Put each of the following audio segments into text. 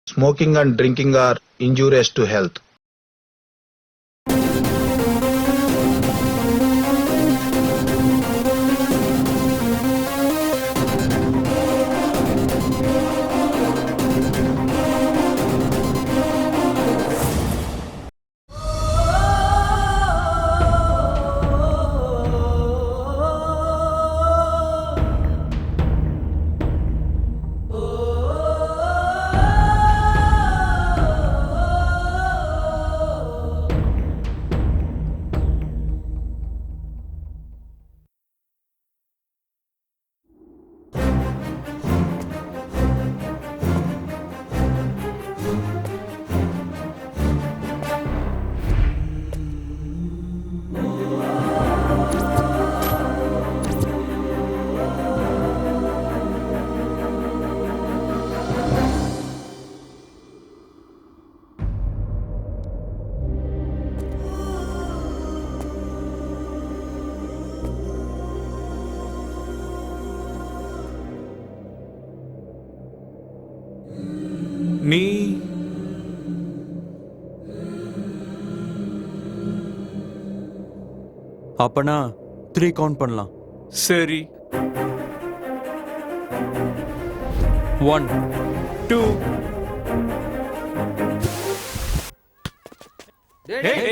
Smoking and drinking are injurious to health. நீ அப்பனா 3 count பண்ணலாம். சரி. 1 2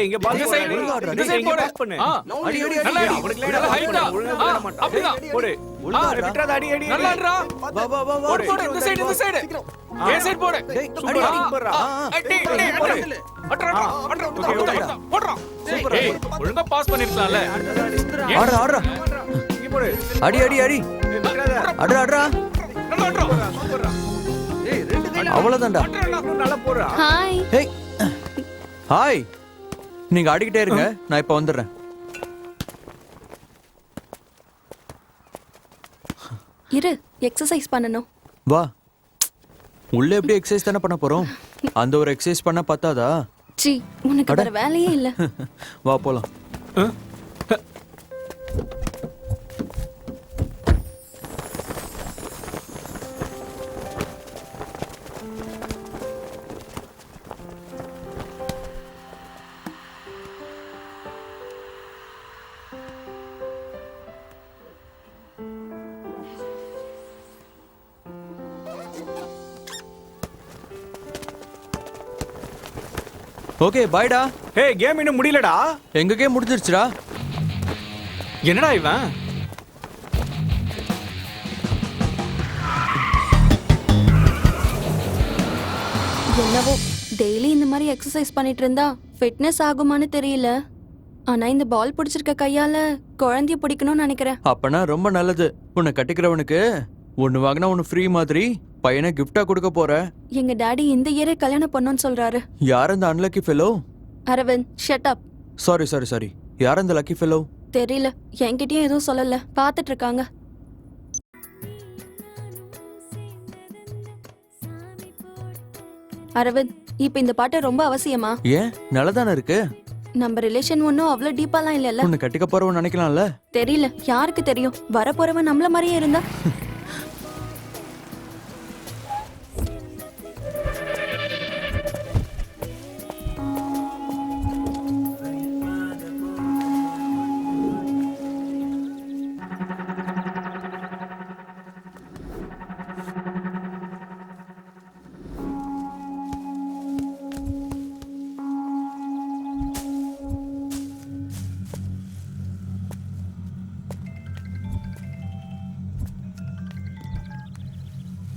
இங்க பாஸ் சைடு இந்த சைடு போடு. பண்ணு. அடி அடி நல்லா அடி. அவனுக்கு லைட்டா ஹைட்டா அப்படிதான் போடு. விட்றாத அடி அடி. நல்லா அடிடா. வா வா வா போடு போடு இந்த சைடு இந்த சைடு. ஏ சைடு போடு. அடி அடி போடுறா. அடி அடி அடி. அட்ரா போடுறா. சூப்பர். ஒழுங்கா பாஸ் பண்ணிருக்கலாம்ல. ஆடுறா ஆடுறா. இங்க போடு. அடி அடி அடி. அட்ரா அட்ரா. நல்லா அட்ரா. சூப்பர்டா. ஏய் ரெண்டு கையில அவ்வளவுதான்டா. நல்லா போடுறா. ஹாய். ஹேய். ஹாய். நீங்க ஆடிக்கிட்டே இருங்க, நான் இப்ப வந்துடுறேன். இரு, எக்ஸசைஸ் பண்ணனும். வா. உள்ள எப்படி எக்ஸசைஸ் தானே பண்ண போறோம்? அந்த ஒரு எக்ஸசைஸ் பண்ண பத்தாதா? சி, உனக்கு வேற வேலையே இல்ல. வா போலாம். ஓகே பாய்டா. ஏய் கேம் இன்னும் முடியலடா. எங்க கேம் முடிஞ்சிருச்சுடா. என்னடா இவன்? என்னவோ டெய்லி இந்த மாதிரி எக்ஸசைஸ் பண்ணிட்டு இருந்தா ஃபிட்னஸ் ஆகுமான்னு தெரியல. ஆனா இந்த பால் பிடிச்சிருக்க கையால குழந்தைய பிடிக்கணும்னு நினைக்கிறேன். அப்பனா ரொம்ப நல்லது. உன்னை கட்டிக்கிறவனுக்கு ஒன்னு வாங்கினா ஒன்னு ஃப்ரீ மாதிரி பையனை கிஃப்டா கொடுக்க போற. எங்க டாடி இந்த இயரே கல்யாணம் பண்ணணும்னு சொல்றாரு. யார் அந்த unlucky fellow? Aravind, shut up. Sorry sorry sorry. யார் அந்த லக்கி ஃபெலோ? தெரியல, என்கிட்டயும் எதுவும் சொல்லல. பாத்துட்டு இருக்காங்க. அரவிந்த், இப்ப இந்த பாட்டு ரொம்ப அவசியமா? ஏன் நல்லதானே இருக்கு. நம்ம ரிலேஷன் ஒன்னும் அவ்வளவு டீப்பாலாம் இல்லல்ல. உன்னை கட்டிக்க போறவன் நினைக்கலாம்ல. தெரியல, யாருக்கு தெரியும்? வர போறவன் நம்மள மாதிரியே இருந்தா.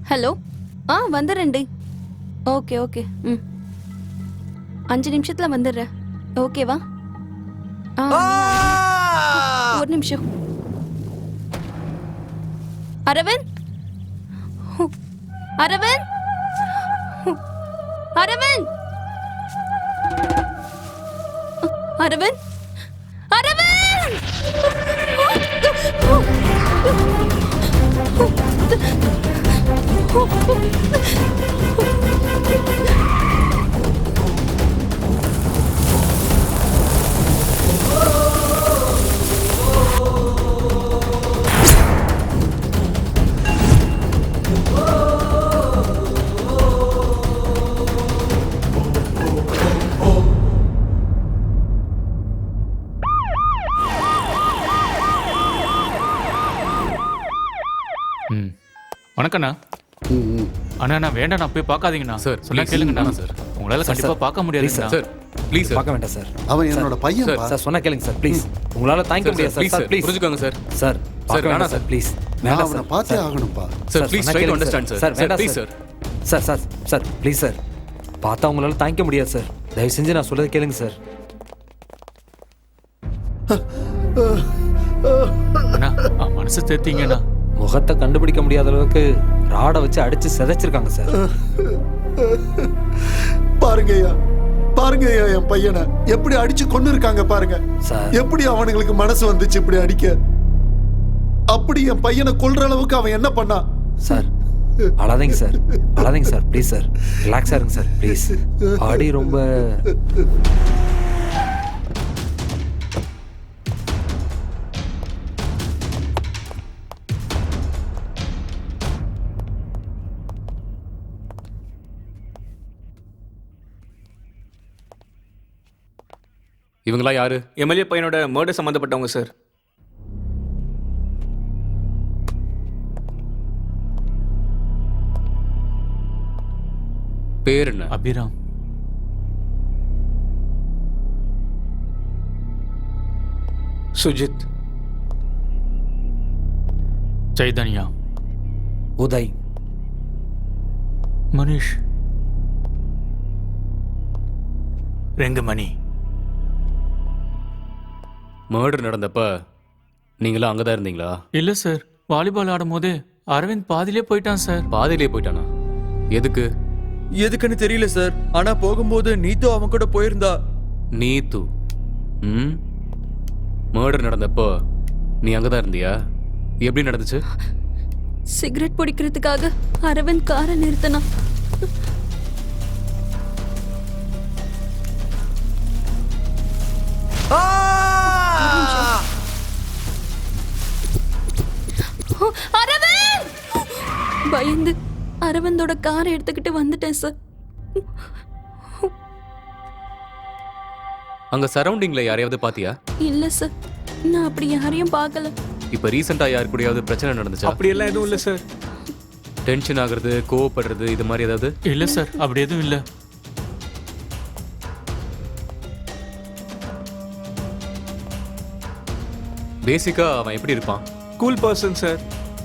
ஹலோ. வந்துடுறேன்டி. Okay okay. 5 நிமிஷத்துல வந்துடுறேன். ஓகேவா? ஒரு நிமிஷம். அரவிந்த், அரவிந்த், அரவிந்த், அரவிந்த், வணக்கண்ணா. அண்ணா நான் வேண்டாம், நான் போய் பார்க்காதீங்கண்ணா. சார், சொன்னா please. கேளுங்கண்ணா. சார். உங்களால கண்டிப்பா பார்க்க முடியாதுண்ணா. Sir please sir. பார்க்க வேண்டாம் சார். அவன் என்னோட பையன் சார், சார் சொன்னா கேளுங்க சார் ப்ளீஸ். உங்களால தாங்கிக்க சார் முடியாது ப்ளீஸ் சார். சார் ப்ளீஸ் புரிஞ்சுக்கோங்க சார். சார் பார்க்க வேணாம் வேண்டாம் சார். Sir please. நான் வேண்டாம் அவனை சார். பார்த்தே சார். ஆகணும்ப்பா. சார் ப்ளீஸ் சொன்னா ட்ரை டு கேளுங்க அண்டர்ஸ்டாண்ட் சார். சார் சார் வேண்டாம் please sir. Sir. Sir sir please sir. பார்த்தா உங்களால தாங்கிக்க முடியாது சார். தயவு செஞ்சு நான் சொல்றது கேளுங்க சார். அண்ணா மனசு தேத்தீங்கண்ணா. முகத்தை கண்டுபிடிக்க முடியாத அளவுக்கு ராடை வச்சு அடிச்சு சிதைச்சிருக்காங்க சார். பாருங்கய்யா, பாருங்கய்யா, என் பையனை எப்படி அடிச்சு கொண்டு இருக்காங்க பாருங்க. சார். எப்படி அவனுங்களுக்கு மனசு வந்துச்சு இப்படி அடிக்க? அப்படி என் பையனை கொல்ற அளவுக்கு அவன் என்ன பண்ணான்? சார் அழாதீங்க சார், அழாதீங்க சார் ப்ளீஸ் சார். ரிலாக்ஸாக இருங்க சார் ப்ளீஸ். பாடி ரொம்ப இவங்களா யாரு? எம்எல்ஏ பையனோட மர்டர் சம்பந்தப்பட்டவங்க சார். பேர் என்ன? அபிராம். சுஜித். சைதன்யா. உதய். மனிஷ். ரெங்கமணி. மர்டர் நடந்தப்ப நீங்களும் அங்கதான் இருந்தீங்களா? இல்ல சார், வாலிபால் ஆடும் போது அரவிந்த் பாதியிலே போயிட்டான் சார். பாதியிலே போயிட்டானா? எதுக்கு? எதுக்குன்னு தெரியல சார். ஆனா போகும்போது நீத்து அவன் கூட போயிருந்தா. நீத்து. ம் மர்டர் நடந்தப்போ நீ அங்கதான் இருந்தியா? எப்படி நடந்துச்சு? சிகரெட் பிடிக்கிறதுக்காக அரவிந்த் காரை நிறுத்தினான். அரவிந்த்! பயந்து அரவிந்தோட காரை எடுத்துக்கிட்டு வந்துட்டேன் சார். அங்க சரௌண்டிங்ல யாரையாவது பாத்தியா? இல்ல சார், நான் அப்படி யாரையும் பார்க்கல. இப்ப ரீசெண்டா யாரு கூடயாவது பிரச்சனை நடந்துச்சா? அப்படியெல்லாம் எதுவும் இல்ல சார். டென்ஷன் ஆகுறது, கோவப்படுறது, இது மாதிரி ஏதாவது? இல்ல சார், அப்படி எதுவும் இல்ல. பேசிக்கா அவன் எப்படி இருப்பான்? Cool person sir.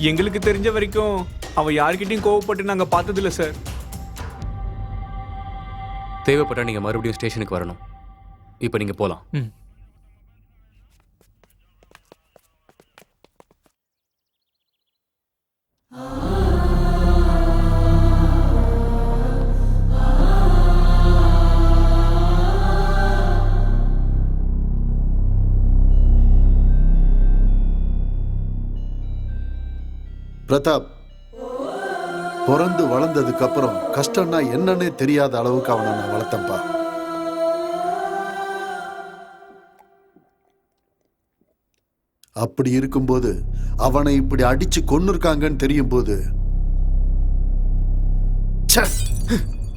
எங்களுக்கு தெரிஞ்ச வரைக்கும் அவன் யார்கிட்டயும் கோவப்பட்டு நாங்க பார்த்தது இல்ல சார். தேவைப்பட்டா நீங்க மறுபடியும் ஸ்டேஷனுக்கு வரணும். இப்ப நீங்க போலாம். ம். பிரதாப் பிறந்து வளர்ந்ததுக்கு அப்புறம் கஷ்டம்னா என்னன்னே தெரியாத அளவுக்கு அவனை நான் வளர்த்தேன்ப்பா. அப்படி இருக்கும்போது அவனை இப்படி அடிச்சு கொன்னுருக்காங்கன்னு தெரியும் போது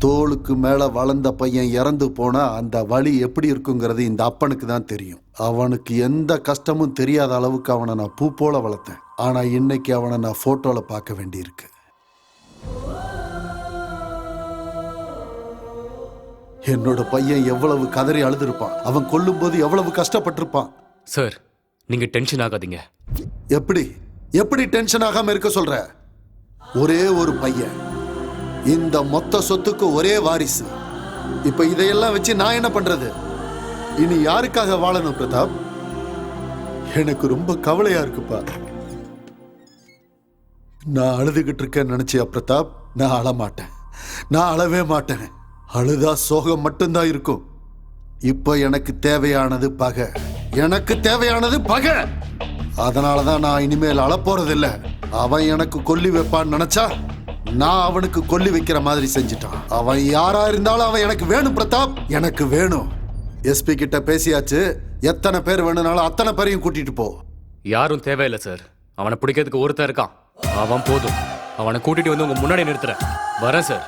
தோளுக்கு மேல வளர்ந்த பையன் இறந்து போனா அந்த வலி எப்படி இருக்குங்கிறது இந்த அப்பனுக்கு தான் தெரியும். அவனுக்கு எந்த கஷ்டமும் தெரியாத அளவுக்கு அவனை நான் பூ போல வளர்த்தேன். ஆனா இன்னைக்கு அவனை நான் போட்டோல பார்க்க வேண்டியிருக்கு. என்னோட பையன் எவ்வளவு கதறி அழுதுருப்பான், அவன் கொல்லும் போது எவ்வளவு கஷ்டப்பட்டிருப்பான். சார், நீங்க டென்ஷன் ஆகாதீங்க. எப்படி எப்படி டென்ஷன் ஆகாம இருக்க சொல்ற? ஒரே ஒரு பையன், இந்த மொத்த சொத்துக்கு ஒரே வாரிசு. இப்ப இதையெல்லாம் வச்சு நான் என்ன பண்றது? இனி யாருக்காக வாழணும் பிரதாப்? எனக்கு ரொம்ப கவலையா இருக்குப்பா. நான் அழுதுகிட்டு இருக்கேன்னு நினைச்சியா பிரதாப்? நான் அழமாட்டேன், நான் அழவே மாட்டேன். அழுதா சோகம் மட்டும்தான் இருக்கும். இப்ப எனக்கு தேவையானது பகை, எனக்கு தேவையானது பகை. அதனாலதான் நான் இனிமேல் அழப்போறதில்ல. அவன் எனக்கு கொல்லி வைப்பான்னு நினைச்சா நான் அவனுக்கு கொல்லி வைக்கிற மாதிரி செஞ்சிட்டான். அவன் யாரா இருந்தாலும் அவன் எனக்கு வேணும் பிரதாப், எனக்கு வேணும். எஸ்பி கிட்ட பேசியாச்சு. எத்தனை பேர் வேணும்னாலும் அத்தனை பேரையும் கூட்டிட்டு போ. யாரும் தேவையில்லை சார். அவனை பிடிக்கிறதுக்கு ஒருத்தன் இருக்கான், அவன் போதும். அவனை கூட்டிட்டு வந்து உங்க முன்னாடி நிறுத்துறேன். வரேன் சார்.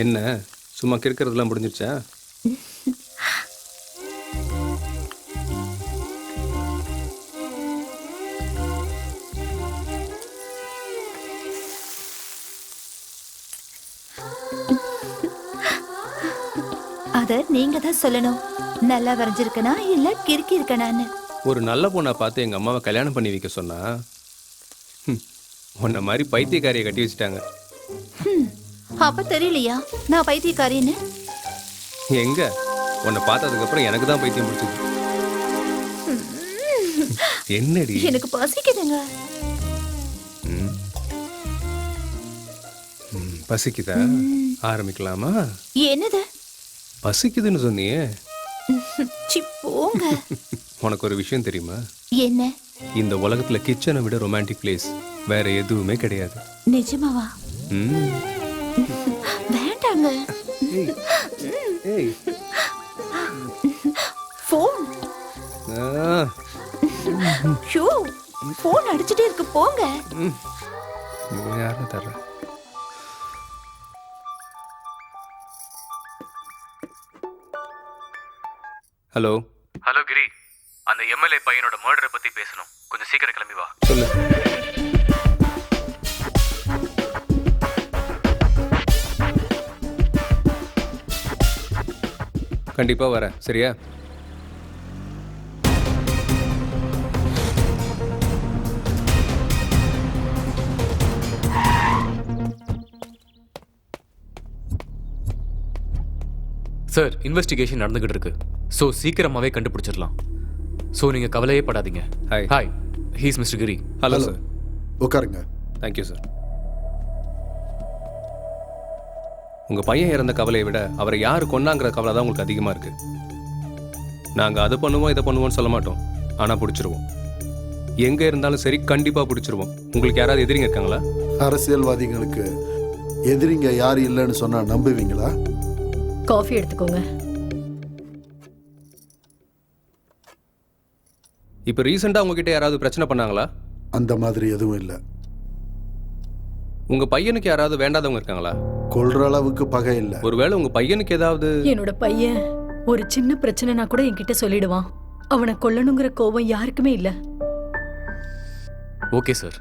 என்ன சும்மா கிறுக்கிறதுலாம் முடிஞ்சிருச்சா? அத நீங்க தான் சொல்லணும். நல்லா வரைஞ்சிருக்கனா இல்ல கிறுக்கி இருக்கனான்னு. ஒரு நல்ல பொண்ணை பார்த்து எங்கள் அம்மாவை கல்யாணம் பண்ணி வைக்க சொன்னா உன்னை மாதிரி பைத்தியக்காரியை கட்டி வச்சுட்டாங்க. அப்ப தெரியலையா நான் பைத்தியக்காரின்னு? எங்க உன்னை பார்த்ததுக்கப்புறம் எனக்கு தான் பைத்தியம் பிடிச்சது. என்னடி? எனக்கு பசிக்குதுங்க. ம். பசிக்குதா? ஆரம்பிக்கலாமா? என்னது? பசிக்குதுன்னு சொன்னியே. சி போங்க. உனக்கு ஒரு விஷயம் தெரியுமா? என்ன? இந்த உலகத்துல கிச்சனை விட ரொமான்டிக் பிளேஸ் வேற எதுவுமே கிடையாது. நிஜமாவா? ம். வேண்டாங்க. ஏய். போன். ஆ. ஷோ போன் அடிச்சிட்டே இருக்கு போங்க. யாரும் தர்ற? ஹலோ. ஹலோ கிரி, அந்த எம்எல்ஏ பையனோட மர்டரை பத்தி பேசணும். கொஞ்சம் சீக்கிரம் கிளம்பி வா. சொல்லு. கண்டிப்பா வரேன், சரியா? சார், இன்வெஸ்டிகேஷன் நடந்துகிட்டு இருக்கு. ஸோ சீக்கிரமாவே கண்டுபிடிச்சிடலாம். ஸோ நீங்க கவலையே படாதீங்க. Hi. Hi, he's mister Giri. Hello sir. உட்காருங்க. Thank you sir. உங்க பையன் இறந்த கவலையை விட அவரை யாரு கொன்னாங்கிற கவலை தான் உங்களுக்கு அதிகமா இருக்கு. நாங்க அதை பண்ணுவோம் இதை பண்ணுவோம்னு சொல்ல மாட்டோம், ஆனா பிடிச்சிருவோம். எங்க இருந்தாலும் சரி, கண்டிப்பா பிடிச்சிருவோம். உங்களுக்கு யாராவது எதிரிங்க இருக்காங்களா? அரசியல்வாதிகளுக்கு எதிரிங்க யாரு இல்லைன்னு சொன்னா நம்புவீங்களா? காஃபி எடுத்துக்கோங்க. இப்போ ரீசெண்டா உங்ககிட்ட யாராவது பிரச்சனை பண்ணாங்களா? அந்த மாதிரி எதுவும் இல்லை. உங்க பையனுக்கு யாராவது வேண்டாதவங்க இருக்காங்களா? கொல்ற அளவுக்கு பகை இல்லை. ஒருவேளை உங்க பையனுக்கு ஏதாவது... என்னோட பையன் ஒரு சின்ன பிரச்சனைனா கூட என்கிட்ட சொல்லிடுவான். அவனை கொல்லணுங்கிற கோபம் யாருக்குமே இல்ல. ஓகே சார்,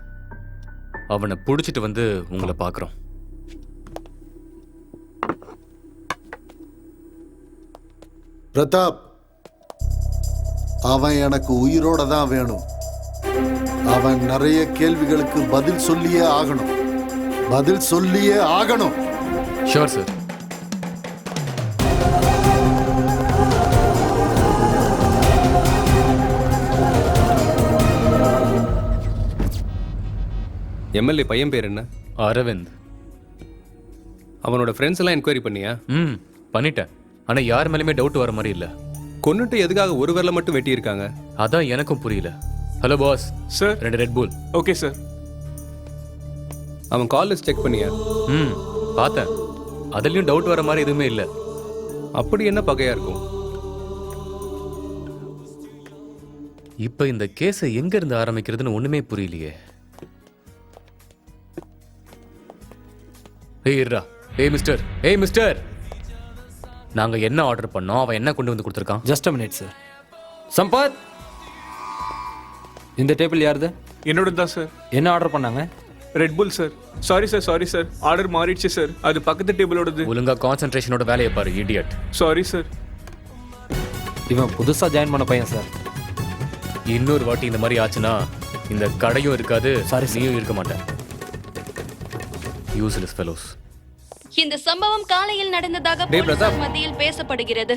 அவனை பிடிச்சிட்டு வந்து உங்களை பார்க்குறோம். பிரதாப், அவன் எனக்கு உயிரோட தான் வேணும். அவன் நிறைய கேள்விகளுக்கு பதில் சொல்லியே ஆகணும். பதில் சொல்லியே ஆகணும். Sure sir. எம்எல்ஏ பையன் பேர் என்ன? அரவிந்த். அவனோட ஃப்ரெண்ட்ஸ் எல்லாம் என்கொயரி பண்ணியா? பண்ணிட்டேன். ஆனா யார் மேலுமே டவுட் வர மாதிரி இல்ல. கொன்னுட்டு எதுக்காக ஒரு விரல மட்டும் வெட்டி இருக்காங்க? அதான் எனக்கும் புரியல. Hello boss. சார். 2 ரெட் புல். Okay sir. அவன் கால் லிஸ்ட் செக் பண்ணியா? பார்த்தேன். அதுலயும் டவுட் வர மாதிரி எதுவுமே இல்ல. அப்படி என்ன பகையா இருக்கும்? இப்ப இந்த கேஸை எங்க இருந்து ஆரம்பிக்கிறதுன்னு ஒண்ணுமே புரியலையே. ஏய் மிஸ்டர், நாங்க என்ன ஆர்டர் பண்ணோம், அவன் என்ன கொண்டு வந்து கொடுத்துருக்கான்? Just a minute sir. Sampath, இந்த டேபிள் யாருது? என்னோட தான் சார். என்ன ஆர்டர் பண்ணாங்க? ரெட் புல் சார். சாரி சார், ஆர்டர் மாறிடுச்சு சார். அது பக்கத்து டேபிளோடது. ஒழுங்கா கான்சென்ட்ரேஷனோட வேலையை பாரு, இடியட். Sorry sir. இவன் புதுசா ஜாயின் பண்ண பையன் சார். இன்னொரு வாட்டி இந்த மாதிரி ஆச்சுன்னா இந்த கடையும் இருக்காது, Sorry, sir. நீயும் இருக்க மாட்டேன். Useless fellows. இந்த சம்பவம் காலையில் நடந்ததாக போலீசார் மத்தியில் பேசப்படுகிறது.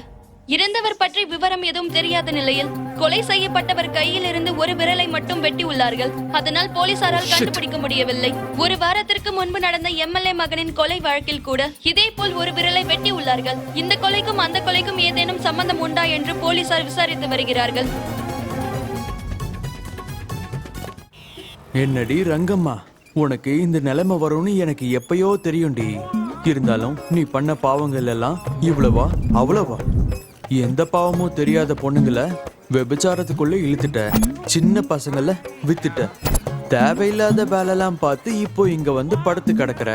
இறந்தவர் பற்றி விவரம் எதுவும் தெரியாத நிலையில் கொலை செய்யப்பட்டவர் கையில் இருந்து ஒரு விரலை மட்டும் வெட்டி உள்ளார்கள். அதனால் போலீசாரால் கண்டுபிடிக்க முடியவில்லை. ஒரு வாரத்திற்கு முன்பு நடந்த எம்எல்ஏ மகனின் கொலை வழக்கில் கூட இதே போல் ஒரு விரலை வெட்டி உள்ளார்கள். இந்த கொலைக்கும் அந்த கொலைக்கும் ஏதேனும் சம்பந்தம் உண்டா என்று போலீசார் விசாரித்து வருகிறார்கள். என்னடி ரங்கம்மா, உனக்கு இந்த நிலைமை வரும்னு எனக்கு எப்பயோ தெரியும்டி. இருந்தாலும் நீ பண்ண பாவங்கள் எல்லாம் இவ்வளவா அவ்வளவா? எந்த பாவமும் தெரியாத பொண்ணுங்களை விபச்சாரத்துக்குள்ள இழுத்துட்ட, சின்ன பசங்கள வித்துட்ட, தேவையில்லாத வேலைலாம் பார்த்து இப்போ இங்க வந்து படுத்து கிடக்குற.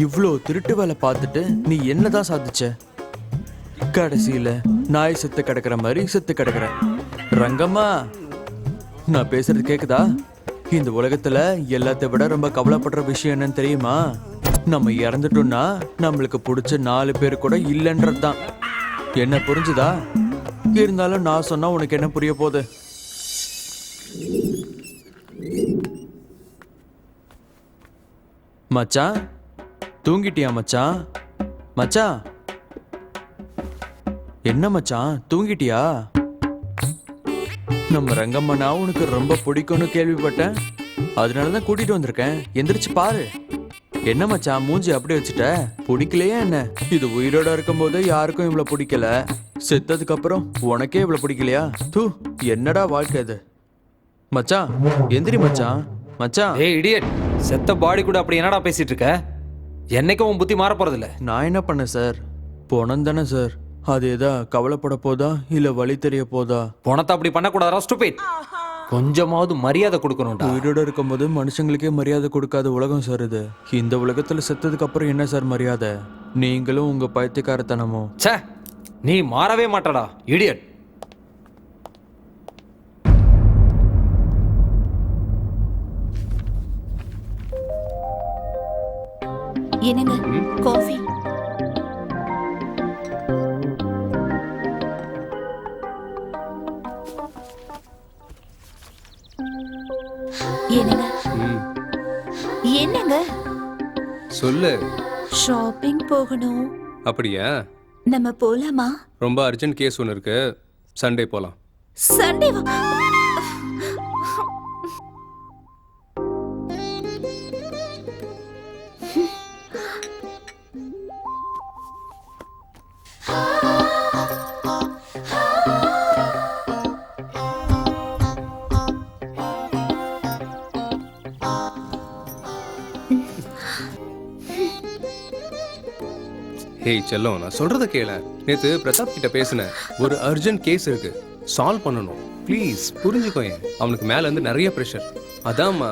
இவ்ளோ திருட்டு வேலை பார்த்துட்டு நீ என்னதான் சாதிச்ச? கடைசியில நாய் செத்து கிடக்குற மாதிரி செத்து கிடக்குற. ரங்கம்மா, நான் பேசுறது கேக்குதா? இந்த உலகத்துல எல்லாத்தை விட ரொம்ப கவலைப்படுற விஷயம் என்னன்னு தெரியுமா? நம்ம இறந்துட்டோம்னா நம்மளுக்கு பிடிச்ச 4 பேர் கூட இல்லைன்றதுதான். என்ன புரிஞ்சுதா? இருந்தாலும் நான் சொன்னா உனக்கு என்ன புரிய போகுது? மச்சான், தூங்கிட்டியா மச்சான்? மச்சான், என்ன மச்சான் தூங்கிட்டியா? நம்ம ரங்கம்மனா உனக்கு ரொம்ப பிடிக்கும்னு கேள்விப்பட்டேன். அதனாலதான் கூட்டிட்டு வந்திருக்கேன். எந்திரிச்சு பாரு. என்ன மச்சான் மூஞ்சி அப்படி வச்சுட்ட? பிடிக்கலையா என்ன? இது உயிரோட இருக்கும் போது யாருக்கும் இவ்வளவு பிடிக்கல, செத்ததுக்கு அப்புறம் உனக்கே இவ்வளவு பிடிக்கலையா? தூ, என்னடா வாழ்க்கை இது? மச்சான் எந்திரி மச்சான். மச்சான். ஏய் இடியட், செத்த பாடி கூட அப்படி என்னடா பேசிட்டு இருக்க? என்னைக்கும் உன் புத்தி மாற போறது இல்ல. நான் என்ன பண்ண சார்? போனம் தானே சார். அது எதா கவலைப்பட போதா இல்ல வழி தெரிய போதா? பணத்தை அப்படி பண்ணக்கூடாதா ஸ்டூபிட். கொஞ்சமாவது மரியாதை கொடுக்கணும்டா. உயிரோட இருக்கும்போது மனுஷங்களுக்கே மரியாதை கொடுக்காத உலகம் சார் இது. இந்த உலகத்துல செத்ததுக்கு அப்புறம் என்ன சார் மரியாதை? நீங்களும் உங்க பைத்தியக்காரத்தனமும். ச்சே, நீ மாறவே மாட்டடா இடியட். என்னங்க காஃபி? என்னங்க என்னங்க? சொல்லு. ஷாப்பிங் போகணும். அப்படியா? நம்ம போலாமா? ரொம்ப அர்ஜென்ட் கேஸ் ஒன்று இருக்கு, சண்டே போகலாம். சண்டேவா? ஹேய் செல்லம், நான் சொல்றத கேள. நேத்து பிரதாப் கிட்ட பேசினேன். ஒரு அர்ஜென்ட் கேஸ் இருக்கு, சால்வ் பண்ணணும். ப்ளீஸ் புரிஞ்சுக்கோயேன். அவனுக்கு மேல இருந்து நிறைய ப்ரெஷர். அதாம்மா,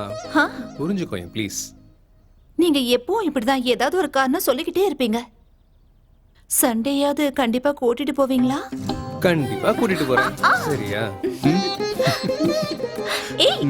புரிஞ்சுக்கோயேன் ப்ளீஸ். நீங்க எப்பவும் இப்படிதான் ஏதாவது ஒரு காரணம் சொல்லிக்கிட்டே இருப்பீங்க. சண்டேயாவது கண்டிப்பா கூட்டிட்டு போவீங்களா? கண்டிப்பா கூட்டிட்டு போறேன். சரியா? ஏய்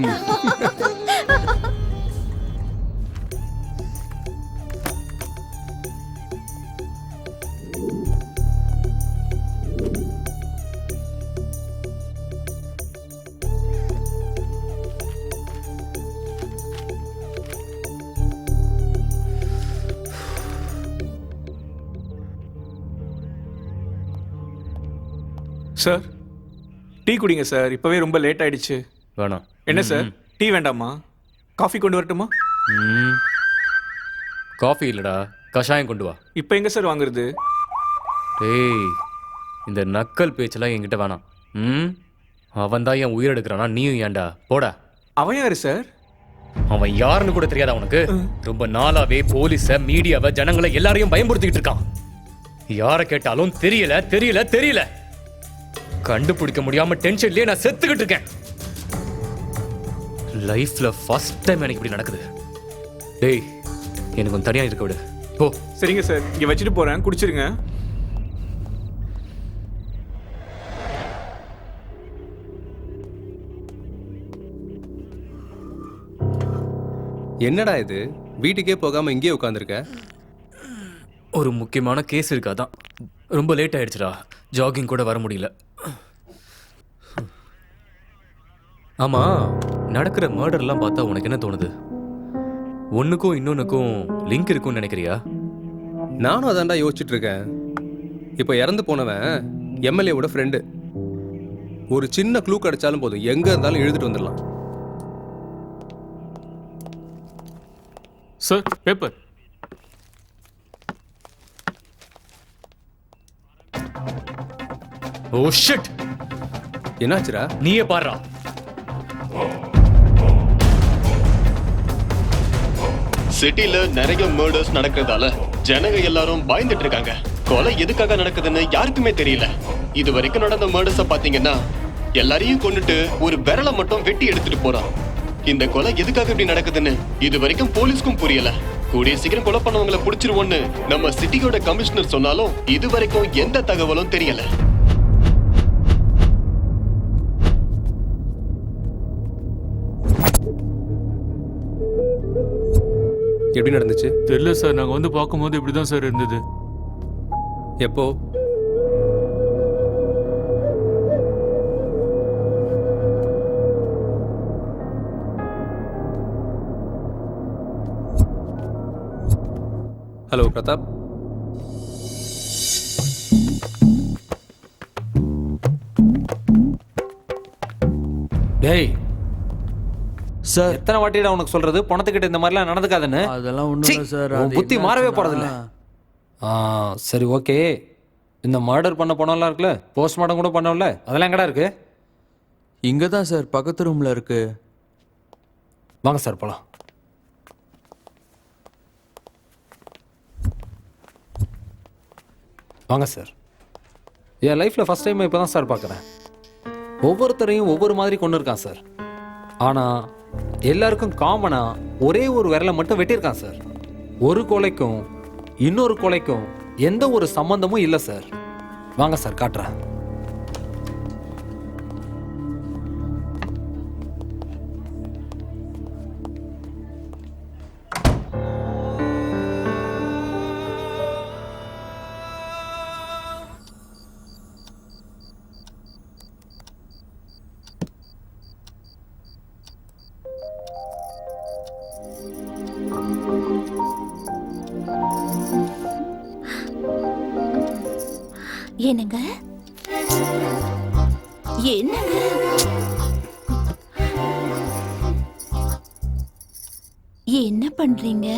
சார், டீ குடிங்க சார். இப்பவே ரொம்ப லேட் ஆயிடுச்சு. வேணாம். என்ன சார், டீ வேண்டாமா? காஃபி கொண்டு வரட்டுமா? காஃபி இல்லடா, கஷாயம் கொண்டு வா. இப்போ எங்க சார் வாங்குறது? டேய், இந்த நக்கல் பேச்செல்லாம் என்கிட்ட வேணாம். அவன் தான் என் உயிர் எடுக்கிறானா, நீயும் ஏன்டா? போடா. அவன் யாரு சார்? அவன் யாருன்னு கூட தெரியாதா உனக்கு? ரொம்ப நாளாவே போலீஸ, மீடியாவை, ஜனங்களை எல்லாரையும் பயன்படுத்திக்கிட்டு இருக்கான். யாரை கேட்டாலும் தெரியல தெரியல தெரியல. கண்டுபிடிக்க முடியாம டென்ஷன்லயே நான் செத்துக்கிட்டு இருக்கேன். லைஃப்ல ஃபர்ஸ்ட் டைம் எனக்கு இப்படி நடக்குது. டேய், எனக்கு கொஞ்சம் தனியா இருக்க விடு. போ. சரிங்க சார், இங்க வச்சுட்டு போறேன், குடிச்சிருங்க. என்னடா இது, வீட்டுக்கே போகாம இங்கேயே உட்காந்துருக்க? ஒரு முக்கியமான கேஸ் இருக்காதான். ரொம்ப லேட் ஆயிடுச்சுடா, ஜாகிங் கூட வர முடியல. ஆமா, நடக்கிற மர்டர்லாம் பார்த்தா உனக்கு என்ன தோணுது? ஒன்னுக்கும் இன்னொன்னுக்கும் லிங்க் இருக்கும்னு நினைக்கிறியா? நானும் அதான்டா யோசிச்சுட்டு இருக்கேன். இப்போ இறந்து போனவன் எம்எல்ஏவோட ஃப்ரெண்டு. ஒரு சின்ன க்ளூ கிடைச்சாலும் போதும், எங்க இருந்தாலும் எழுதிட்டு வந்துடலாம். Sir, paper. Oh shit. என்னாச்சுடா? நீயே பாருடா. சிட்டில நிறைய மர்டர்ஸ் நடக்கிறதால ஜனங்க எல்லாரும் பயந்துட்டு இருக்காங்க. கொலை எதுக்காக நடக்குதுன்னு யாருக்குமே தெரியல. இது வரைக்கும் நடந்த மர்டர்ஸ பாத்தீங்கன்னா எல்லாரையும் கொண்டுட்டு ஒரு விரலை மட்டும் வெட்டி எடுத்துட்டு போறான். இந்த கொலை எதுக்காக இப்படி நடக்குதுன்னு இது வரைக்கும் போலீஸ்க்கும் புரியல. கூடிய சீக்கிரம் கொலை பண்ணவங்களை பிடிச்சிருவோன்னு நம்ம சிட்டியோட கமிஷனர் சொன்னாலும் இது வரைக்கும் எந்த தகவலும் தெரியல. எப்படி நடந்துச்சு? தெரியல சார், நாங்க வந்து பார்க்கும்போது இப்படிதான் சார் இருந்தது. எப்போ? ஹலோ பிரதாப். டேய் சார் எத்தனை வாட்டிடா உனக்கு சொல்றது பணத்துக்கிட்ட இந்த மாதிரிலாம் நடந்துக்காதுன்னு? அதெல்லாம் ஒண்ணும் இல்ல சார். உன் அது புத்தி மாறவே என்னாச்சுன்னா- போறதில்ல. சரி ஓகே. இந்த மர்டர் பண்ண பணம்லாம் இருக்குல்ல, போஸ்ட்மார்ட்டம் கூட பண்ணோம்ல, அதெல்லாம் எங்கடா இருக்கு? இங்க தான் சார், பக்கத்து ரூம்ல இருக்கு. வாங்க சார் போலாம். வாங்க சார். என் லைஃப்ல ஃபர்ஸ்ட் டைம் இப்போ தான் சார் பார்க்குறேன். ஒவ்வொருத்தரையும் ஒவ்வொரு மாதிரி கொண்டு இருக்கான் சார். ஆனா எல்லாருக்கும் காமனா ஒரே ஒரு விரலை மட்டும் வெட்டியிருக்கான் சார். ஒரு கொலைக்கும் இன்னொரு கொலைக்கும் எந்த ஒரு சம்பந்தமும் இல்லை சார். வாங்க சார் காட்டுறேன். என்னங்க என்னங்க என்ன பண்றீங்க?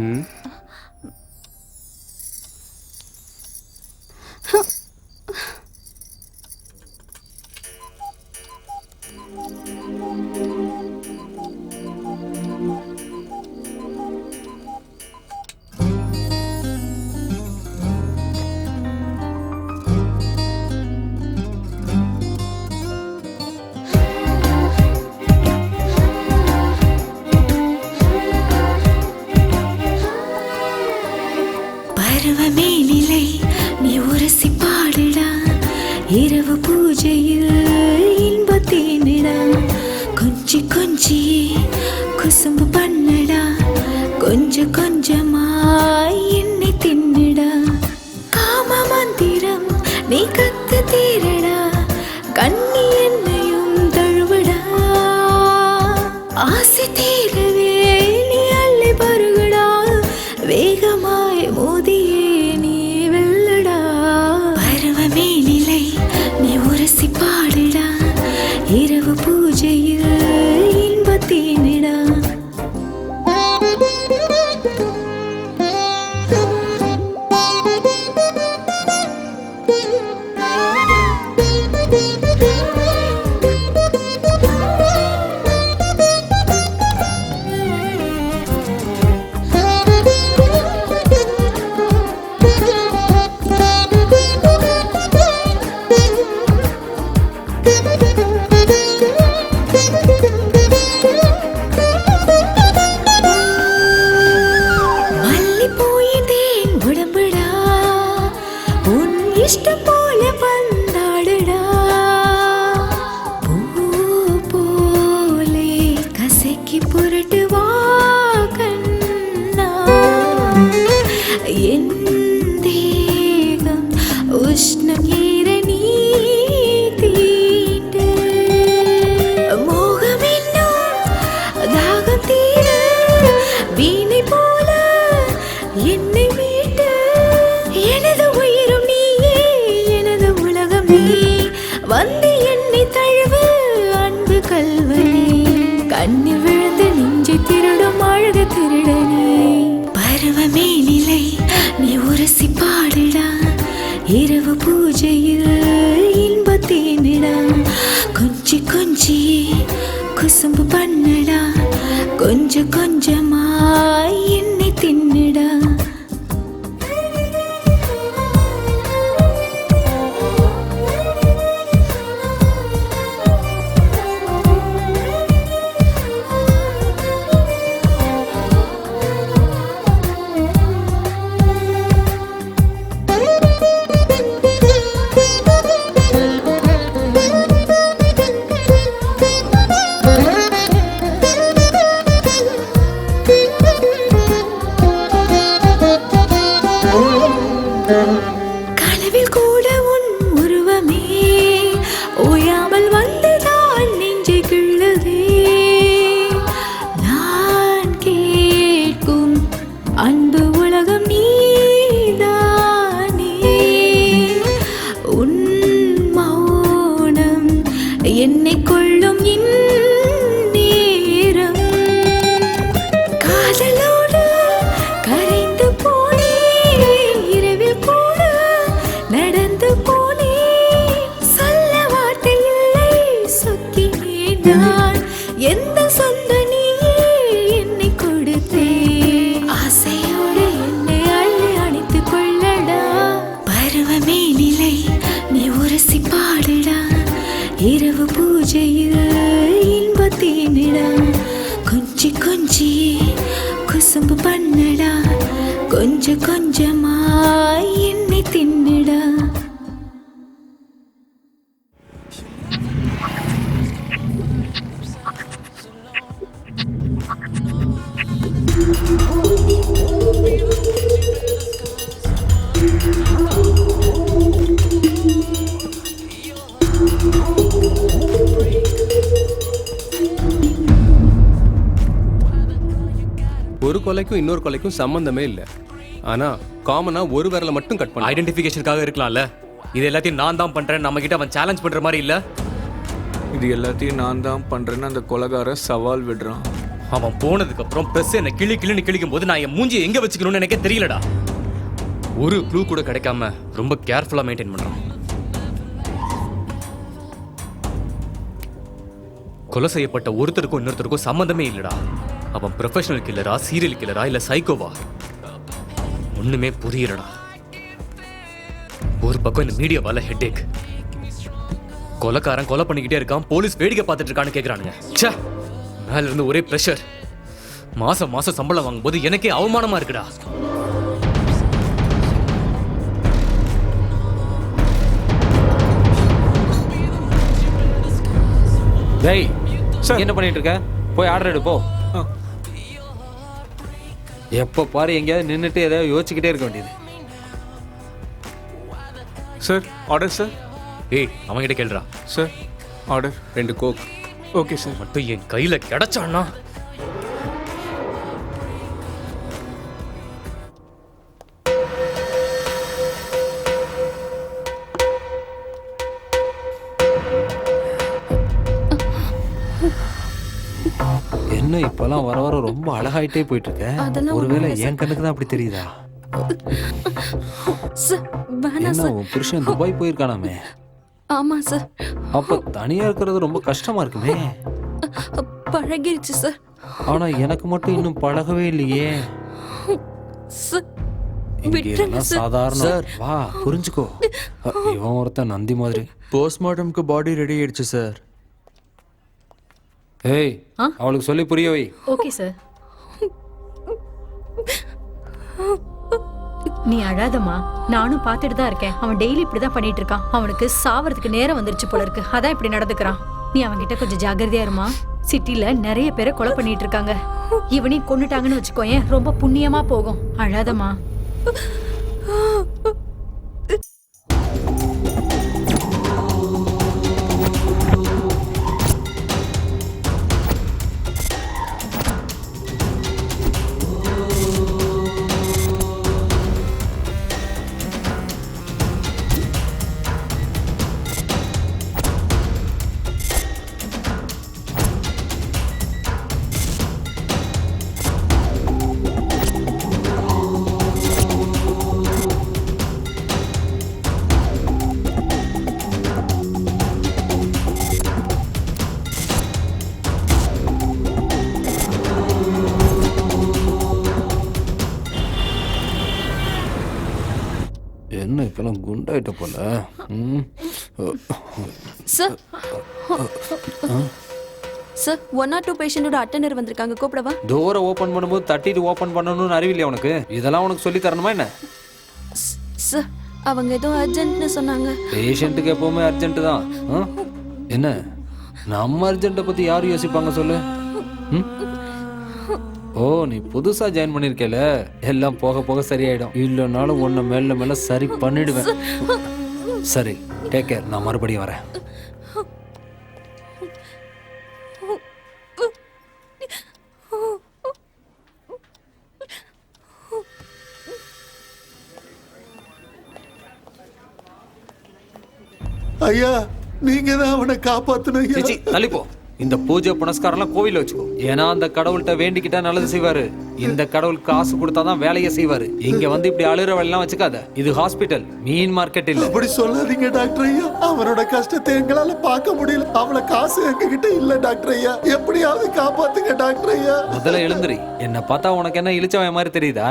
ம். பருவமே நிலை நீ உரசி பாடுடா, இரவு பூஜையில் இன்பத்தேனிடா, கொஞ்சி கொஞ்சி குசும்பு பண்ணடா, கொஞ்சம் கொஞ்சமாய் என்னை தின்னுடா, காம மந்திரம் நீ கத்து தீரடா, கண்ணி என்னையும் தழுவடா, ஆசை தீரவே நீ அள்ளி பருகுடா, வேகமாய் மோதியே நீ வெல்லடா, பருவமே நிலை நீ உரசி பாடுடா, இரவு பூஜையில் இன்பத்தேனிடா. மல்லிப்பூயிதேன் உடம்புடா, உன் இஷ்டம் போல பந்தாடுடா, பூ போலே கசக்கி புரட்டு வா கண்ணா, என் தேகம் உஷ்ணம் ஏற நீ தீண்டு, மோகம் என்னும் தாகம் தீர வீணை போல என்னை மீட்டு, எனது உயிரும் நீயே எனது உலகம் நீ, வந்து என்னை தழுவு அன்பு கல்வனே, கண்ணில் விழுந்து நெஞ்சை திருடும் அழகு திருடனே, பருவமே நிலை நீ உரசி பாடுடா, இரவு பூஜையில் இன்பத்தேனிடா, கொஞ்சி கொஞ்சி குசும்பு பண்ணடா, கொஞ்சம் கொஞ்சமாய் என்னை தின்னுடா. எந்த சொந்த நீயே என்னை கொடுத்தே ஆசையோடு என்னை அள்ளி அணைத்துக் கொள்ளடா பருவமே நிலை நீ உரசி பாடுடா இரவு பூஜையில் இன்பத்தேனிடா கொஞ்சி கொஞ்சியே குசும்பு பண்ணடா கொஞ்சம் கொஞ்சமாய் என்னை தின்னுடா. ஒரு கொலைக்கும் இன்னொரு கொலைக்கும் சம்பந்தமே இல்லை. ஆனா காமனா ஒரு விரலை மட்டும் கட் பண்ண. ஐடென்டிஃபிகேஷனுக்காக இருக்கலாம்ல. இது எல்லாத்தையும் நான் தான் பண்றேன் நம்ம கிட்ட அவன் சேலஞ்ச் பண்ற மாதிரி இல்ல. இது எல்லாத்தையும் நான் தான் பண்றேன்னு அந்த கொலைகார சவால் விடுறான். அவன் போனதுக்கு அப்புறம் பிரஸ் என்ன கிளின்னு கிழிக்கும் போது நான் என் மூஞ்சியை எங்க வச்சுக்கணும்னு எனக்கே தெரியலடா. ஒரு க்ளூ கூட கிடைக்காம ரொம்ப கேர்ஃபுல்லா மெயின்டைன் பண்றான். கொலை செய்யப்பட்ட ஒருத்தருக்கும் இன்னொருத்தருக்கும் சம்மந்தமே இல்லடா. அவன் ப்ரொஃபஷனல் கில்லரா, சீரியல் கில்லரா, இல்ல சைக்கோவா ஒண்ணுமே புரியலடா. ஒரு பக்கம் இந்த மீடியாவால ஹெட்டேக். கொலைக்காரன் கொலை பண்ணிக்கிட்டே இருக்கான், போலீஸ் வேடிக்கை பார்த்துட்டு இருக்கான்னு கேக்குறானுங்க. ச்சே, மேல இருந்து ஒரே பிரஷர். மாசம் மாசம் சம்பளம் வாங்கும்போது எனக்கே அவமானமா இருக்குடா. டேய் என்ன பண்ணிட்டு இருக்க? போய் ஆர்டர் எடு போ. எப்ப பாரு எங்கேயாவது நின்றுட்டு ஏதாவது யோசிச்சுக்கிட்டே இருக்க வேண்டியது. Sir order sir. ஏய் அவன்கிட்ட கேளுடா. Sir order 2 coke. Okay sir. மட்டும் என் கையில கிடைச்சான்னா என்ன இப்பெல்லாம் வர வர ரொம்ப அழகாயிட்டே போயிட்டு இருக்க. ஒருவேளை என் கண்ணுக்கு தான் அப்படி தெரியுதா? என்ன உன் புருஷன் துபாய் போயிருக்கானாமே? ஆமா சார். அப்ப தனியா இருக்கிறது ரொம்ப கஷ்டமா இருக்குமே. பழகிருச்சு சார். ஆனா எனக்கு மட்டும் இன்னும் பழகவே இல்லையே. சாதாரண வா புரிஞ்சுக்கோ. இவன் ஒருத்தன் நந்தி மாதிரி. போஸ்ட்மார்ட்டம்க்கு பாடி ரெடி ஆயிடுச்சு சார். ஏய் அவளுக்கு சொல்லி புரிய வை. Okay sir. நீ அழாதம்மா, நானும் பார்த்துட்டு தான் இருக்கேன். அவன் டெய்லி இப்படிதான் பண்ணிட்டு இருக்கான். அவனுக்கு சாவறதுக்கு நேரம் வந்துருச்சு போல இருக்கு, அதான் இப்படி நடந்துக்கிறான். நீ அவன்கிட்ட கொஞ்சம் ஜாகிரதையா இருமா. சிட்டில நிறைய பேரை கொலை பண்ணிட்டு இருக்காங்க. இவனையும் கொன்னுட்டாங்கன்னு வச்சுக்கோயேன், ரொம்ப புண்ணியமா போகும். அழாதம்மா. என்ன இப்பெல்லாம் குண்டாயிட்ட போல. சார் சார் 1 or 2 பேஷண்டோட அட்டெண்டர் வந்திருக்காங்க, கூப்பிடவா? டோரை ஓபன் பண்ணும்போது தட்டிட்டு ஓபன் பண்ணணும்னு அறிவில்லையா உனக்கு? இதெல்லாம் உனக்கு சொல்லி தரணுமா என்ன? சார் அவங்க ஏதோ அர்ஜென்ட்னு சொன்னாங்க. பேஷண்ட்டுக்கு எப்பவுமே அர்ஜென்ட் தான். என்ன நம்ம அர்ஜென்ட்டை பத்தி யாரும் யோசிப்பாங்க சொல்லு? ஓ நீ புதுசா ஜாயின் பண்ணிருக்கல, எல்லாம் போக போக சரியாயிடும். இல்லைனாலும் உன்னை மேல மேல சரி பண்ணிடுவேன். சரி டேக் கேர், நான் மறுபடியும் வரேன். ஐயா நீங்க தான் அவனை காப்பாத்தணும். தள்ளிப்போ இந்த பூஜை புனஸ்காரம்லாம் கோவில்ல வச்சுக்கோ. ஏன்னா அந்த கடவுள்கிட்ட வேண்டிக்கிட்டா நல்லது செய்வாரு. இந்த கடவுள் காசு கொடுத்தாதான் வேலையை செய்வாரு. இங்க வந்து இப்படி அழுற வேலைலாம் வச்சுக்காத. இது ஹாஸ்பிட்டல், மீன் மார்க்கெட் இல்ல. அப்படி சொல்லாதீங்க டாக்டர் ஐயா. அவனோட கஷ்டத்தை எங்களால பார்க்க முடியல. அவள காசு எங்ககிட்ட இல்ல டாக்டர் ஐயா. எப்படியாவது காப்பாத்துங்க டாக்டர் ஐயா. முதல்ல எழுந்துரி. என்ன பார்த்தா உனக்கு என்ன இழிச்சவன் மாதிரி தெரியுதா?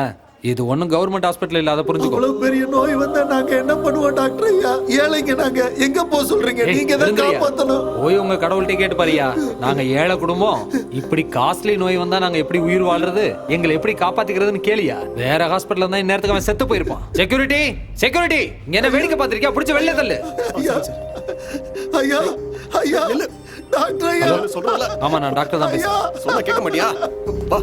இது ஒண்ணும் கவர்மெண்ட் ஹாஸ்பிட்டல் இல்லாத புரிஞ்சுக்கோ. அவ்வளவு பெரிய நோய் வந்தா நாங்க என்ன பண்ணுவோம் டாக்டர் ஐயா? ஏழைங்க நாங்க. எங்க போ சொல்றீங்க? நீங்க தான் காப்பாத்தணும். போய் உங்க கடவுள்கிட்ட கேட்டு பாரியா. நாங்க ஏழை குடும்பம், இப்படி காஸ்ட்லி நோய் வந்தா நாங்க எப்படி உயிர் வாழ்றது, எங்களை எப்படி காப்பாத்திக்கிறதுன்னு கேளியா. வேற ஹாஸ்பிட்டல் தான் இந்நேரத்துக்கு அவன் செத்து போயிருப்பான். செக்யூரிட்டி, செக்யூரிட்டி, இங்க என்ன வேடிக்கை பார்த்திருக்கியா? பிடிச்ச வெளில தள்ளு. ஐயா ஐயா டாக்டர் ஐயா சொல்றல. ஆமா, நான் டாக்டர் தான் பேசுறேன். சொன்னா கேட்க மாட்டியா? வா.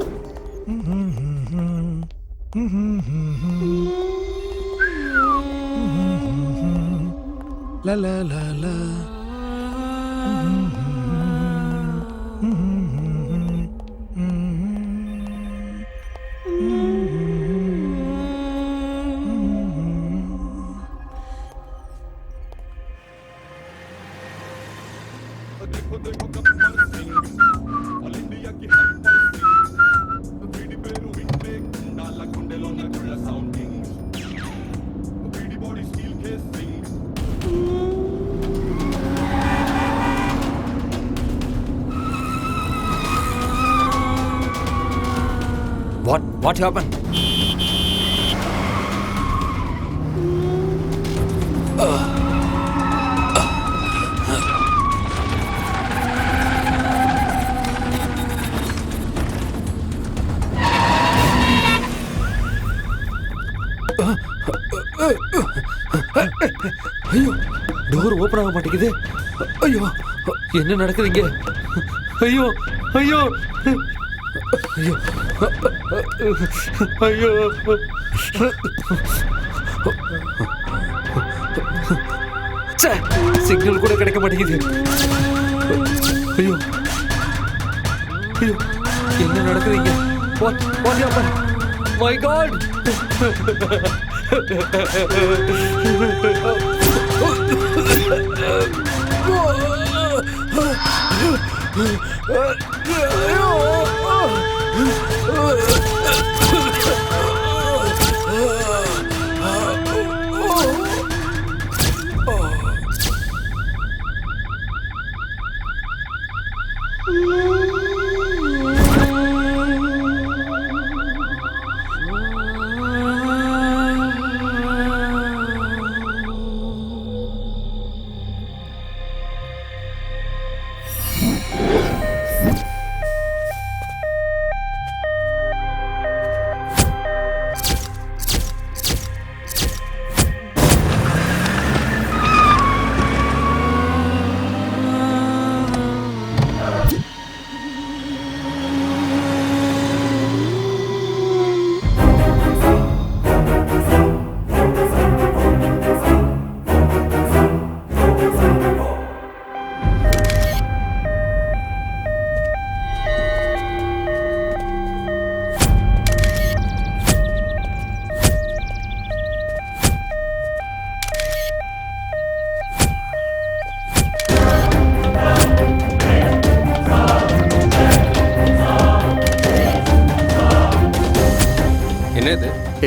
What happened? ஐயோ, டோர் ஓபன் ஆக மாட்டேங்குது. ஐயோ, என்ன நடக்குது இங்க? ஐயோ ஐயோ ஐயோ ஐயோ, சிக்னல் கூட கிடைக்க மாட்டேங்குது. ஐயோ ஐயோ, என்ன நடக்குது இங்க? What happened? My God!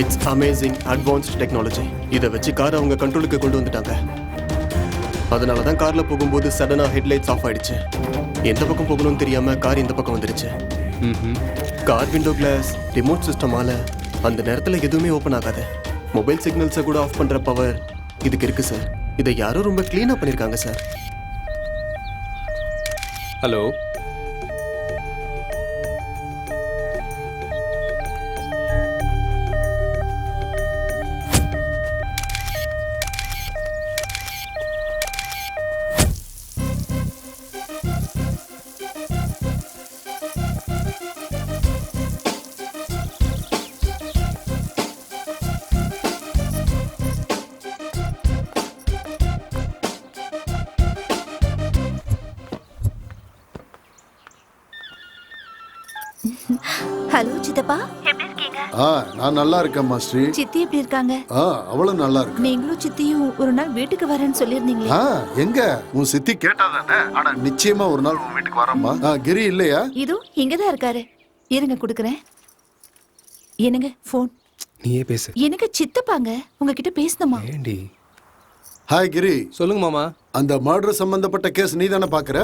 It's amazing advanced technology. இதை வச்சு கார் அவங்க கண்ட்ரோலுக்கு கொண்டு வந்துட்டாங்க. அதனால தான் கார்ல போகும்போது சடனா ஹெட்லைட்ஸ் ஆஃப் ஆயிடுச்சு. எந்த பக்கம் போகணும்னு தெரியாம கார் இந்த பக்கம் வந்துருச்சு. கார் விண்டோ கிளாஸ் ரிமோட் சிஸ்டமால அந்த நேரத்தில் எதுவுமே ஓப்பன் ஆகாது. மொபைல் சிக்னல்ஸை கூட ஆஃப் பண்ற பவர் இதுக்கு இருக்கு சார். இதை யாரோ ரொம்ப கிளீனா பண்ணிருக்காங்க சார். ஹலோ, ஹலோ சித்தப்பா எப்படி இருக்கீங்க? நான் நல்லா இருக்கேன் மாஸ்டரி. சித்தி எப்படி இருக்காங்க? அவளும் நல்லா இருக்கு. நீங்களும் சித்தியும் ஒரு நாள் வீட்டுக்கு வரேன்னு சொல்லியிருந்தீங்களே. எங்க உன் சித்தி கேட்டாதானே? ஆனா நிச்சயமா ஒரு நாள் உன் வீட்டுக்கு வரேம்மா. கிரி இல்லையா? இதோ இங்கதான் இருக்காரு. இருங்க குடுக்குறேன். என்னங்க போன்? நீயே பேசு. எனக்கு சித்தப்பாங்க உங்ககிட்ட பேசணுமா? ஏண்டி? ஹாய் கிரி. சொல்லுங்க மாமா. அந்த மர்டர் சம்பந்தப்பட்ட கேஸ் நீ தானே பாக்குற?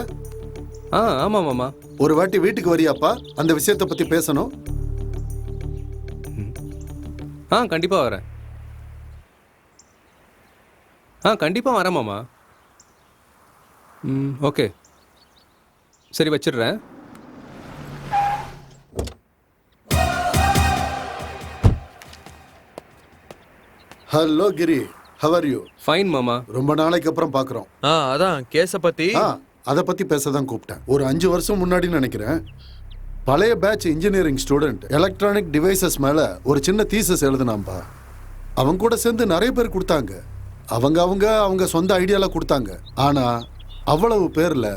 ஆமா மாமா. ஒரு வாட்டி வீட்டுக்கு வரியாப்பா? அந்த விஷயத்தை பத்தி பேசணும். கண்டிப்பா வரேன். கண்டிப்பா வரேன் மாமா. ஓகே, சரி வச்சிடுறேன். Hello Giri, how are you? Fine மாமா. ரொம்ப நாளைக்கு அப்புறம் பாக்குறோம். அதான் கேஸ பத்தி. அதை பத்தி பேச தான் கூப்பிட்டேன். ஒரு 5 வருஷம் முன்னாடி நினைக்கிறேன், பழைய batch engineering student electronic devices மேல ஒரு சின்ன தீசஸ் எழுதுனாம்பா. அவங்க கூட சேர்ந்து நிறைய பேர் கொடுத்தாங்க. அவங்க சொந்த ஐடியால கொடுத்தாங்க. ஆனா அவ்வளவு பேர்ல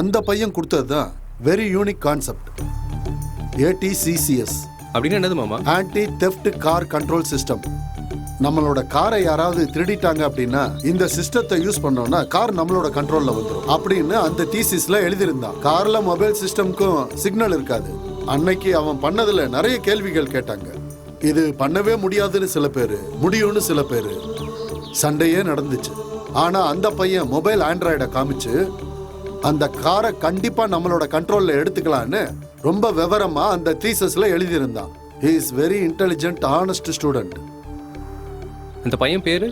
அந்த பையன் கொடுத்தது தான் வெரி யூனிக் கான்செப்ட். ATCCS அப்படின்னு என்னது மாமா? Anti theft car control system. நம்மளோட காரை யாராவது திருடிட்டாங்க அப்படின்னா இந்த சிஸ்டத்தை யூஸ் பண்ணோம்னா கார் நம்மளோட கண்ட்ரோல்ல வந்துடும் அப்படின்னு அந்த தீசிஸ்ல எழுதியிருந்தான். கார்ல மொபைல் சிஸ்டம்க்கும் சிக்னல் இருக்காது. அன்னைக்கு அவன் பண்ணதுல நிறைய கேள்விகள் கேட்டாங்க. இது பண்ணவே முடியாதுன்னு சில பேரு, முடியும்னு சில பேரு. சண்டையே நடந்துச்சு. ஆனா அந்த பையன் மொபைல் ஆண்ட்ராய்டை காமிச்சு அந்த காரை கண்டிப்பா நம்மளோட கண்ட்ரோல்ல எடுத்துக்கலான்னு ரொம்ப விவரமா அந்த தீசஸ்ல எழுதியிருந்தான். He is very intelligent, honest student. அந்த பையன் பேரு?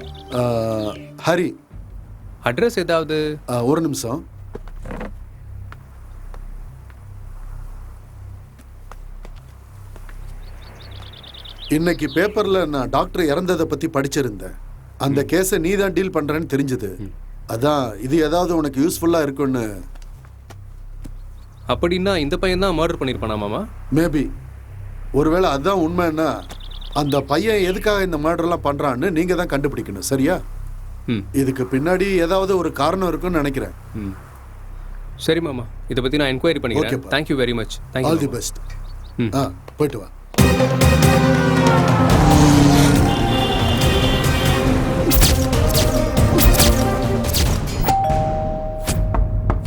ஹரி. அட்ரஸ் ஏதாவது? ஒரு நிமிஷம். இன்னைக்கு பேப்பர்ல நான் டாக்டர் இறந்ததை பத்தி படிச்சிருந்தேன். அந்த கேஸை நீ தான் டீல் பண்றேன்னு தெரிஞ்சது. அதான் இது ஏதாவது உனக்கு யூஸ்ஃபுல்லா இருக்குன்னு. அப்படின்னா இந்த பையன் தான் மர்டர் பண்ணிருப்பானா மாமா? மேபி. ஒருவேளை அதுதான் உண்மைன்னா அந்த பையன் எதுக்காக இந்த மர்டர்லாம் பண்றான்னு நீங்க தான் கண்டுபிடிக்கணும். சரியா? இதுக்கு பின்னாடி ஏதாவது ஒரு காரணம் இருக்குன்னு நினைக்கிறேன். சரி மாமா, இதை பத்தி நான் என்கொயரி பண்ணிக்கிறேன். Thank you very much. All the best. போயிட்டு வா.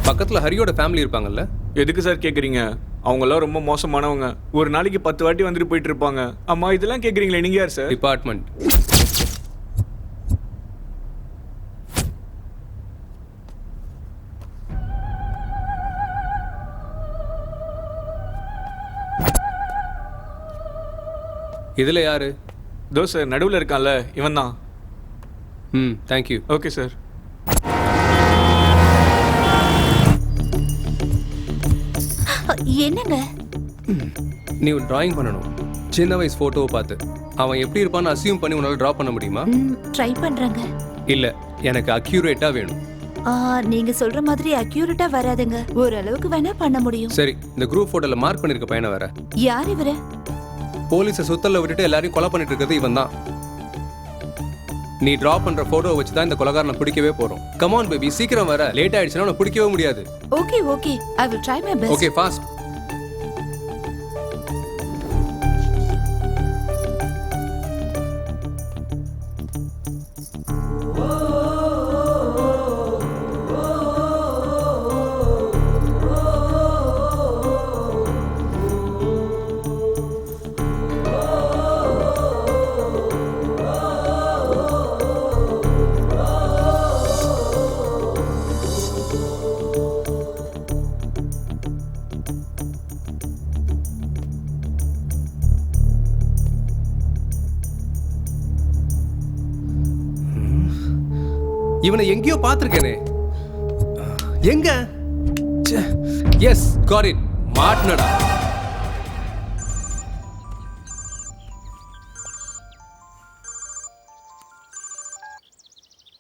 பக்கத்துல ஹரியோட ஃபேமிலி இருப்பாங்கல்ல? எதுக்கு சார் கேக்குறீங்க? அவங்கெல்லாம் ரொம்ப மோசமானவங்க. ஒரு நாளைக்கு 10 வாட்டி வந்துட்டு போயிட்டு இருப்பாங்க. அம்மா இதெல்லாம் கேக்குறீங்களே, நீங்க யார் சார்? டிபார்ட்மெண்ட். இதுல யாரு? தோ சார், நடுவில் இருக்கான்ல இவன் தான். தேங்க்யூ. Okay sir. என்னங்க? நீ ஒரு டிராயிங் பண்ணணும். சின்ன வயசு போட்டோவை பார்த்து அவன் எப்படி இருப்பான்னு அசியூம் பண்ணி உன்னால டிரா பண்ண முடியுமா? ட்ரை பண்றேங்க. இல்ல, எனக்கு அக்யூரேட்டா வேணும். நீங்க சொல்ற மாதிரி அக்யூரேட்டா வராதுங்க. ஓரளவுக்கு வேணா பண்ண முடியும். சரி, இந்த குரூப் போட்டோல மார்க் பண்ணிருக்க பையனை வேற. யார் இவரு? போலீஸை சுத்தல்ல விட்டுட்டு எல்லாரையும் கொலை பண்ணிட்டு இருக்கிறது இவன் தான். நீ டிரா பண்ற போட்டோ வச்சு தான் இந்த கொலைகாரனை பிடிக்கவே போறோம். கம் ஆன் பேபி, சீக்கிரம் வர. லேட் ஆயிடுச்சுன்னா உன்னை பிடிக்கவே முடியாது. Okay okay, I will try my best. Okay, fast. இவனை எங்கேயோ பார்த்திருக்கேனே. எங்க? Yes, got it. மாட்னடா.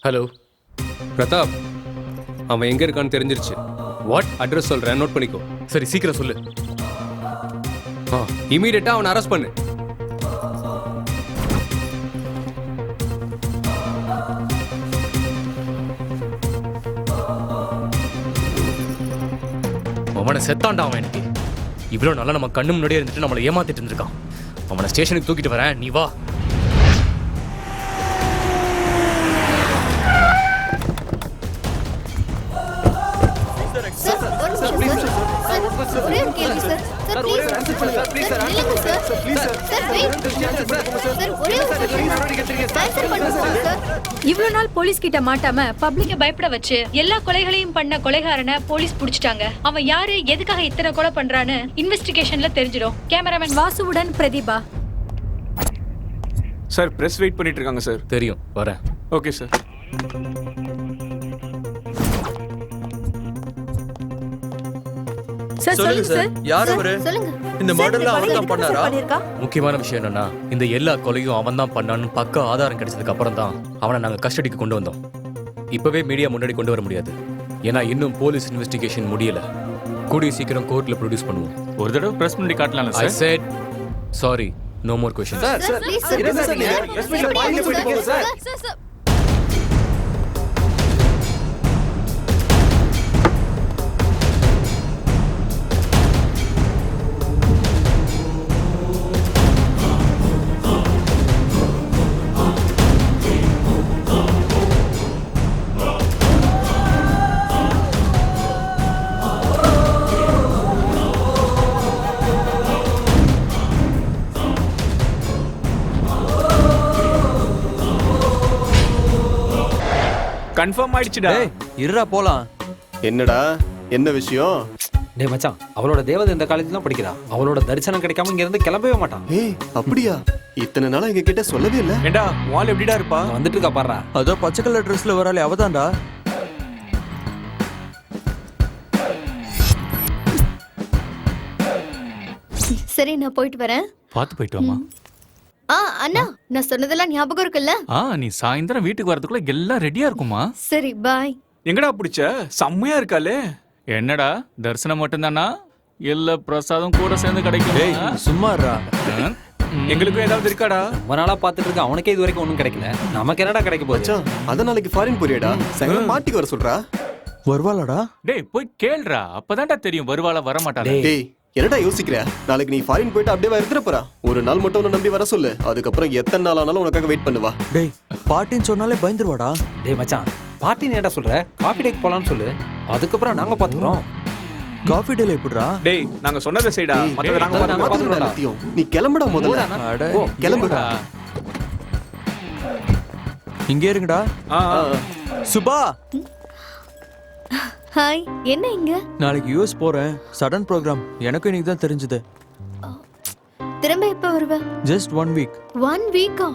ஹலோ பிரதாப், அவன் எங்க இருக்கான்னு தெரிஞ்சிருச்சு. வாட்? அட்ரஸ் சொல்றேன், நோட் பண்ணிக்கோ. சரி, சீக்கிரம் சொல்லு. இமீடியட்டா அவனை அரெஸ்ட் பண்ணு. அவனை செத்தாண்டா அவன். எனக்கு இவ்வளவு நாளா நம்ம கண்ணு முன்னாடியே இருந்துட்டு நம்மளை ஏமாத்திட்டு இருந்திருக்கான். அவனை ஸ்டேஷனுக்கு தூக்கிட்டு வரேன், நீ வா. ஒரே ஒரு கேள்வி சார். சார் ப்ளீஸ் சார் நில்லுங்க சார். Sir wait. சார் ஒரே ஒரு செகண்ட். ஆன்சர் பண்ணுங்க சார். இவ்வளவு நாள் போலீஸ் கிட்ட மாட்டாம பப்ளிக்க பயப்பட வச்சு எல்லா கொலைகளையும் பண்ண கொலைகாரனை போலீஸ் புடிச்சிட்டாங்க. அவன் யாரு, எதுக்காக இத்தனை கொலை பண்றான்னு இன்வெஸ்டிகேஷன்ல தெரிஞ்சிடும். கேமராமேன் வாசுவுடன் பிரதீபா. சார் பிரஸ் வெயிட் பண்ணிட்டு இருக்காங்க சார். தெரியும், வரேன். Okay sir. சார் சொல்லுங்க சார். யார் அவரு? சொல்லுங்க. இந்த மர்டர்ல அவர் தான் பண்ணாரா? முக்கியமான விஷயம் என்னன்னா, இந்த எல்லா கொலையும் அவன் தான் பண்ணான்னு பக்கா ஆதாரம் கிடைச்சதுக்கு அப்புறம் தான் அவனை நாங்க கஸ்டடிக்கு கொண்டு வந்தோம். இப்பவே மீடியா முன்னாடி கொண்டு வர முடியாது, ஏன்னா இன்னும் போலீஸ் இன்வெஸ்டிகேஷன் முடியல. கூடிய சீக்கிரம் கோர்ட்ல ப்ரொடியூஸ் பண்ணுவோம். ஒரு தடவை பிரஸ் முன்னாடி காட்டலாம் I said sorry, no more questions. Sir please sir. என்ன சார் நீங்க? பிரஸ் மீட்ல பாயிண்ட் போயிட்டு போங்க சார். Sir confirm ஆயிடுச்சுடா. டேய் இருடா போலாம். என்னடா என்ன விஷயம்? டேய் மச்சான், அவளோட தேவதை இந்த காலேஜ்ல தான் படிக்கிறா. அவளோட தரிசனம் கிடைக்காம இங்க இருந்து கிளம்பவே மாட்டான். ஏய் அப்படியா? இத்தனை நாளா எங்க கிட்ட சொல்லவே இல்ல. ஏண்டா வால் எப்படிடா இருப்பா? வந்துட்டு இருக்கா பாடுறா. அதோ பச்சை கலர் ட்ரெஸ்ல வராளே அவதான்டா. சரி நான் போயிட்டு வரேன். பார்த்து போயிட்டு வாமா. அண்ணா நான் சொன்னதெல்லாம் ஞாபகம் இருக்குல்ல? நீ சாயந்தரம் வீட்டுக்கு வரதுக்குள்ள எல்லாம் ரெடியா இருக்குமா? சரி பாய். எங்கடா பிடிச்ச? செம்மையா இருக்காளே. என்னடா தரிசனம் மட்டும்தானா இல்ல பிரசாதம் கூட சேர்ந்து கிடைக்கும்? டேய் சும்மா இருடா. எங்களுக்கும் ஏதாவது இருக்காடா? ரொம்ப நாளா பாத்துட்டு இருக்க, அவனுக்கே இது வரைக்கும் ஒண்ணும் கிடைக்கல. நமக்கு என்னடா கிடைக்க போச்சு? மச்சான் அத நாளைக்கு ஃபாரின் போறியடா. சாயங்காலம் மாட்டிக்கு வர சொல்றா. வருவாளாடா? டேய் போய் கேளுடா, அப்பதான்டா தெரியும் வருவாளா வர மாட்டாளா. டேய் என்னடா யோசிக்கிற? நாளைக்கு நீ ஃபாரின் போயிட்டு அப்படியே இருந்துற போறா. ஒரு நாள் மட்டும் உன்னை நம்பி வர சொல்லு. அதுக்கப்புறம் எத்தனை நாள் ஆனாலும் உனக்காக வெயிட் பண்ணுவா. டேய் பாட்டின்னு சொன்னாலே பயந்துருவாடா. டேய் மச்சான், பார்ட்டி ஏன்டா சொல்ற? காபி டேக் போலான்னு சொல்லு, அதுக்கப்புறம் நாங்க பாத்துக்கிறோம். காஃபி டேல எப்படிடா? டேய் நாங்க சொன்னதை செய்டா. மத்தத நாங்க நாங்க பாத்துக்கிறோம். எல்லாத்தையும். நீ கிளம்புடா முதல்ல. அட ஓ கிளம்புடா. இங்கே இருங்கடா. சுபா ஹாய். என்ன இங்க? நாளைக்கு யூஎஸ் போறேன். Sudden programme. எனக்கும் இன்னைக்கு தான் தெரிஞ்சது. திரும்ப எப்ப வருவ? Just 1 week. 1 வீக்கா?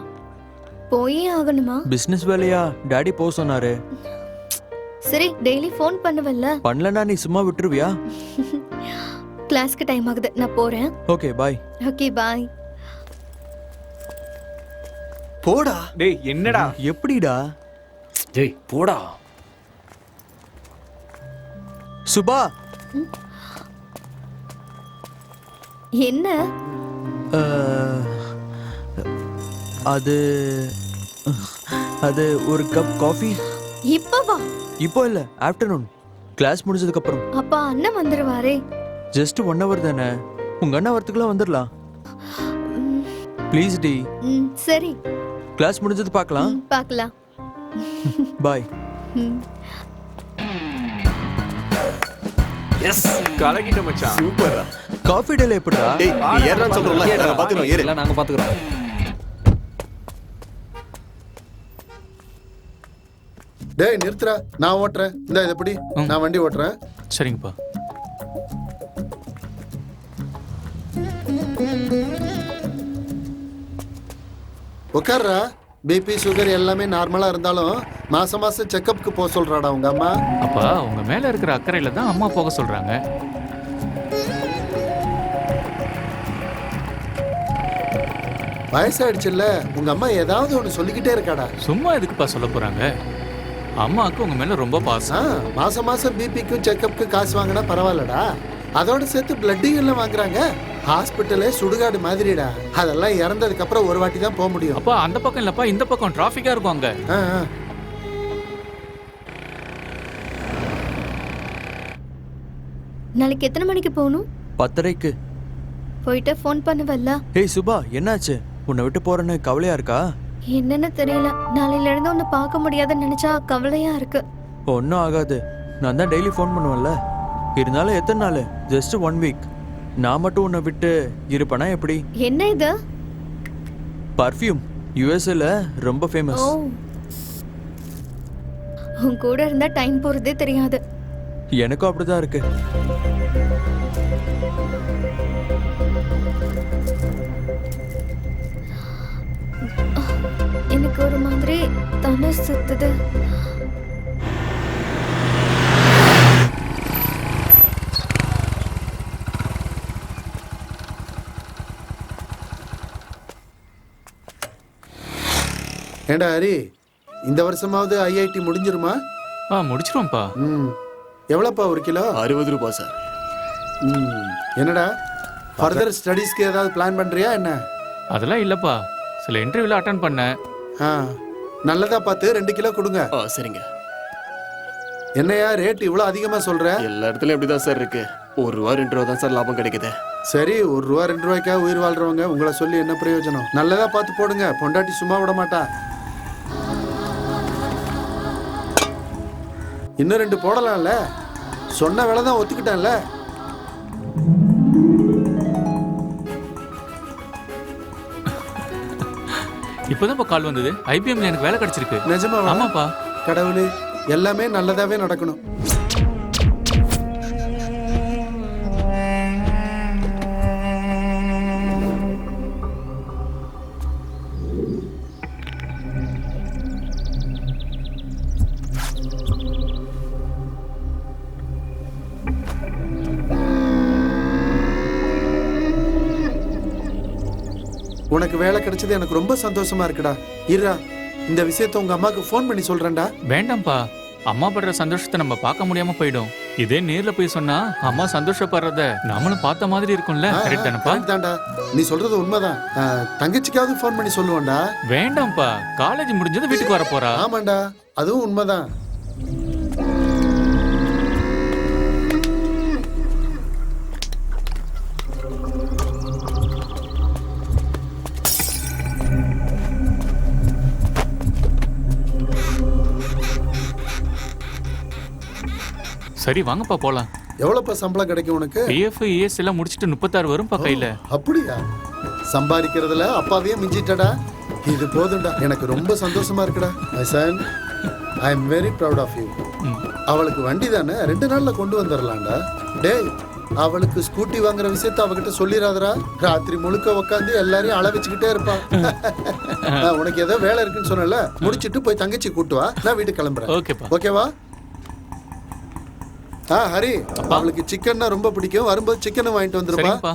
போயே ஆகணுமா? பிசினஸ் வேலையா? டாடி போ சொன்னாரு. சரி டெய்லி ஃபோன் பண்ணுவல்ல? பண்ணலனா நீ சும்மா விட்டுருவியா? கிளாஸ்க்கு டைம் ஆகுது, நான் போறேன். Okay bye. Okay bye. போடா. டேய் என்னடா? எப்படிடா? டேய் போடா. சுபா என்ன? அது அது ஒரு கப் காஃபி. இப்பவா? இப்போ இல்ல, ஆஃப்டர்நூன் கிளாஸ் முடிஞ்சதுக்கு அப்புறம். அப்பா அண்ணன் வந்துருவாரே. ஜஸ்ட் 1 hour தானே. உங்க அண்ணா வரதுக்குள்ள வந்துடலாம். Please D. சரி. கிளாஸ் முடிஞ்சது பார்க்கலாம். பார்க்கலாம். பாய். எஸ் கலக்கிட்ட மச்சான். சூப்பரா. காஃபி டேல எப்படிடா? டேய் நீ ஏறறான்னு சொல்றல. நாங்க பாத்துறோம். ஏறு. இல்ல நாங்க பாத்துக்கிறோம். டேய் நிறுத்துறா, நான் ஓட்டுறேன். இந்த இதை எப்படி? நான் வண்டி ஓட்டுறேன். சரிங்கப்பா. உட்கார்றா. பிபி சுகர் எல்லாமே நார்மலா இருந்தாலும் மாசம் மாசம் செக்கப்புக்கு போக சொல்றாடா உங்க அம்மா. அப்பா உங்க மேல இருக்கிற அக்கறையில தான் அம்மா போக சொல்றாங்க. வயசாயிடுச்சுல்ல, உங்க அம்மா ஏதாவது ஒண்ணு சொல்லிக்கிட்டே இருக்காடா. சும்மா எதுக்குப்பா சொல்ல போறாங்க? அம்மாவுக்கு உங்க மேல ரொம்ப பாசம். மாசம் மாசம் பிபிக்கும் செக்கப்புக்கு காசு வாங்கினா பரவாயில்லடா. அதோட சேர்த்து பிளட்டிங் எல்லாம் வாங்குறாங்க. ஹாஸ்பிட்டலே சுடுகாடு மாதிரிடா. அதெல்லாம் இறந்ததுக்கு அப்புறம் ஒரு வாட்டி தான் போக முடியும். அப்பா அந்த பக்கம் இல்லப்பா, இந்த பக்கம் டிராஃபிக்கா இருக்கும் அங்க. நாளைக்கு எத்தனை மணிக்கு போகணும்? 10:30க்கு. போயிட்டு ஃபோன் பண்ணுவல்ல? ஏய் சுபா, என்னாச்சு? உன்னை விட்டு போறேன்னு கவலையா இருக்கா? என்னன்னு தெரியல. நாளையில இருந்து உன்னை பார்க்க முடியாதுன்னு நினைச்சா கவலையா இருக்கு. ஒன்றும் ஆகாது. நான் தான் டெய்லி ஃபோன் பண்ணுவேன்ல. இருந்தாலும் எத்தனை நாள்? Just 1 week. நான் மட்டும் உன்னை விட்டு இருப்பேனா எப்படி? என்ன இது? பர்ஃப்யூம். யூஎஸ்ல ரொம்ப ஓ, ஃபேமஸ். உன் கூட இருந்தா டைம் போறதே தெரியாது. எனக்கும் அப்படிதான் இருக்கு. எனக்கு ஒரு மாதிரி தலை சுத்துது. ஏண்டா ஹரி, இந்த வருஷமாவது ஐஐடி முடிஞ்சிருமா? முடிச்சிருவோம்ப்பா. எவ்வளோப்பா ஒரு கிலோ? 60 ரூபாய் சார். என்னடா ஃபர்தர் ஸ்டடீஸ்க்கு ஏதாவது பிளான் பண்ணுறியா என்ன? அதெல்லாம் இல்லப்பா, சில இன்டர்வியூல அட்டன் பண்ணேன். நல்லதா பார்த்து 2 கிலோ கொடுங்க. சரிங்க. என்னையா ரேட் இவ்வளோ அதிகமாக சொல்கிற? எல்லா இடத்துலயும் எப்படிதான் சார் இருக்கு. 1 ரூபா 2 ரூபா தான் சார் லாபம் கிடைக்குது. சரி, 1 ரூபா 2 ரூபாய்க்காக உயிர் வாழ்றவங்க உங்களை சொல்லி என்ன பிரயோஜனம்? நல்லதா பார்த்து போடுங்க, பொண்டாட்டி சும்மா விட மாட்டா. இன்னும் 2 போடலாம்ல? சொன்ன வேலை தான் ஒத்துக்கிட்டான்ல. இப்போதான் கால் வந்தது. ஐபிஎம்ல எனக்கு வேலை கிடைச்சிருக்கு. நிஜமா? ஆமாப்பா. கடவுளே, எல்லாமே நல்லதாவே நடக்கணும். உனக்கு வேலை கிடைச்சது எனக்கு ரொம்ப சந்தோஷமா இருக்குடா. இருடா, இந்த விஷயத்தை உங்க அம்மாக்கு ஃபோன் பண்ணி சொல்றேன்டா. வேண்டாம்ப்பா, அம்மா படுற சந்தோஷத்தை நம்ம பார்க்க முடியாம போயிடும். இதே நேர்ல போய் சொன்னா அம்மா சந்தோஷப்படுறத நம்மளும் பார்த்த மாதிரி இருக்கும்ல. கரெக்ட் தானப்பா? தான்டா, நீ சொல்றது உண்மைதான். தங்கச்சிக்காவது ஃபோன் பண்ணி சொல்லுவான்டா. வேண்டாம்ப்பா, காலேஜ் முடிஞ்சது வீட்டுக்கு வர போறா. ஆமாண்டா, அதுவும் உண்மைதான். சரி வாங்கப்பா போலாம். எவ்வளவுப்பா சம்பளம் கிடைக்கும் உனக்கு? பிஎஃப் இஎஸ் எல்லாம் முடிச்சிட்டு 36 வரும்பா கையில. அப்படியா? சம்பாதிக்கிறதுல அப்பாவையே மிஞ்சிட்டடா. இது போதும்டா, எனக்கு ரொம்ப சந்தோஷமா இருக்குடா. My son, I am very proud of you. அவளுக்கு வண்டி தானே 2 நாள்ல கொண்டு வந்துடலாம்டா. டேய், அவளுக்கு ஸ்கூட்டி வாங்குற விஷயத்த அவகிட்ட சொல்லிடாதடா. ராத்திரி முழுக்க உட்காந்து எல்லாரையும் அள வச்சுக்கிட்டே இருப்பான். உனக்கு ஏதோ வேலை இருக்குன்னு சொன்னல, முடிச்சிட்டு போய் தங்கச்சி கூட்டு வா. நான் வீட்டுக்கு கிளம்புறேன். ஓகேவா? ஹரி, அவளுக்கு சிக்கன்னா ரொம்ப பிடிக்கும். வரும்போது சிக்கனை வாங்கிட்டு வந்துருப்பா.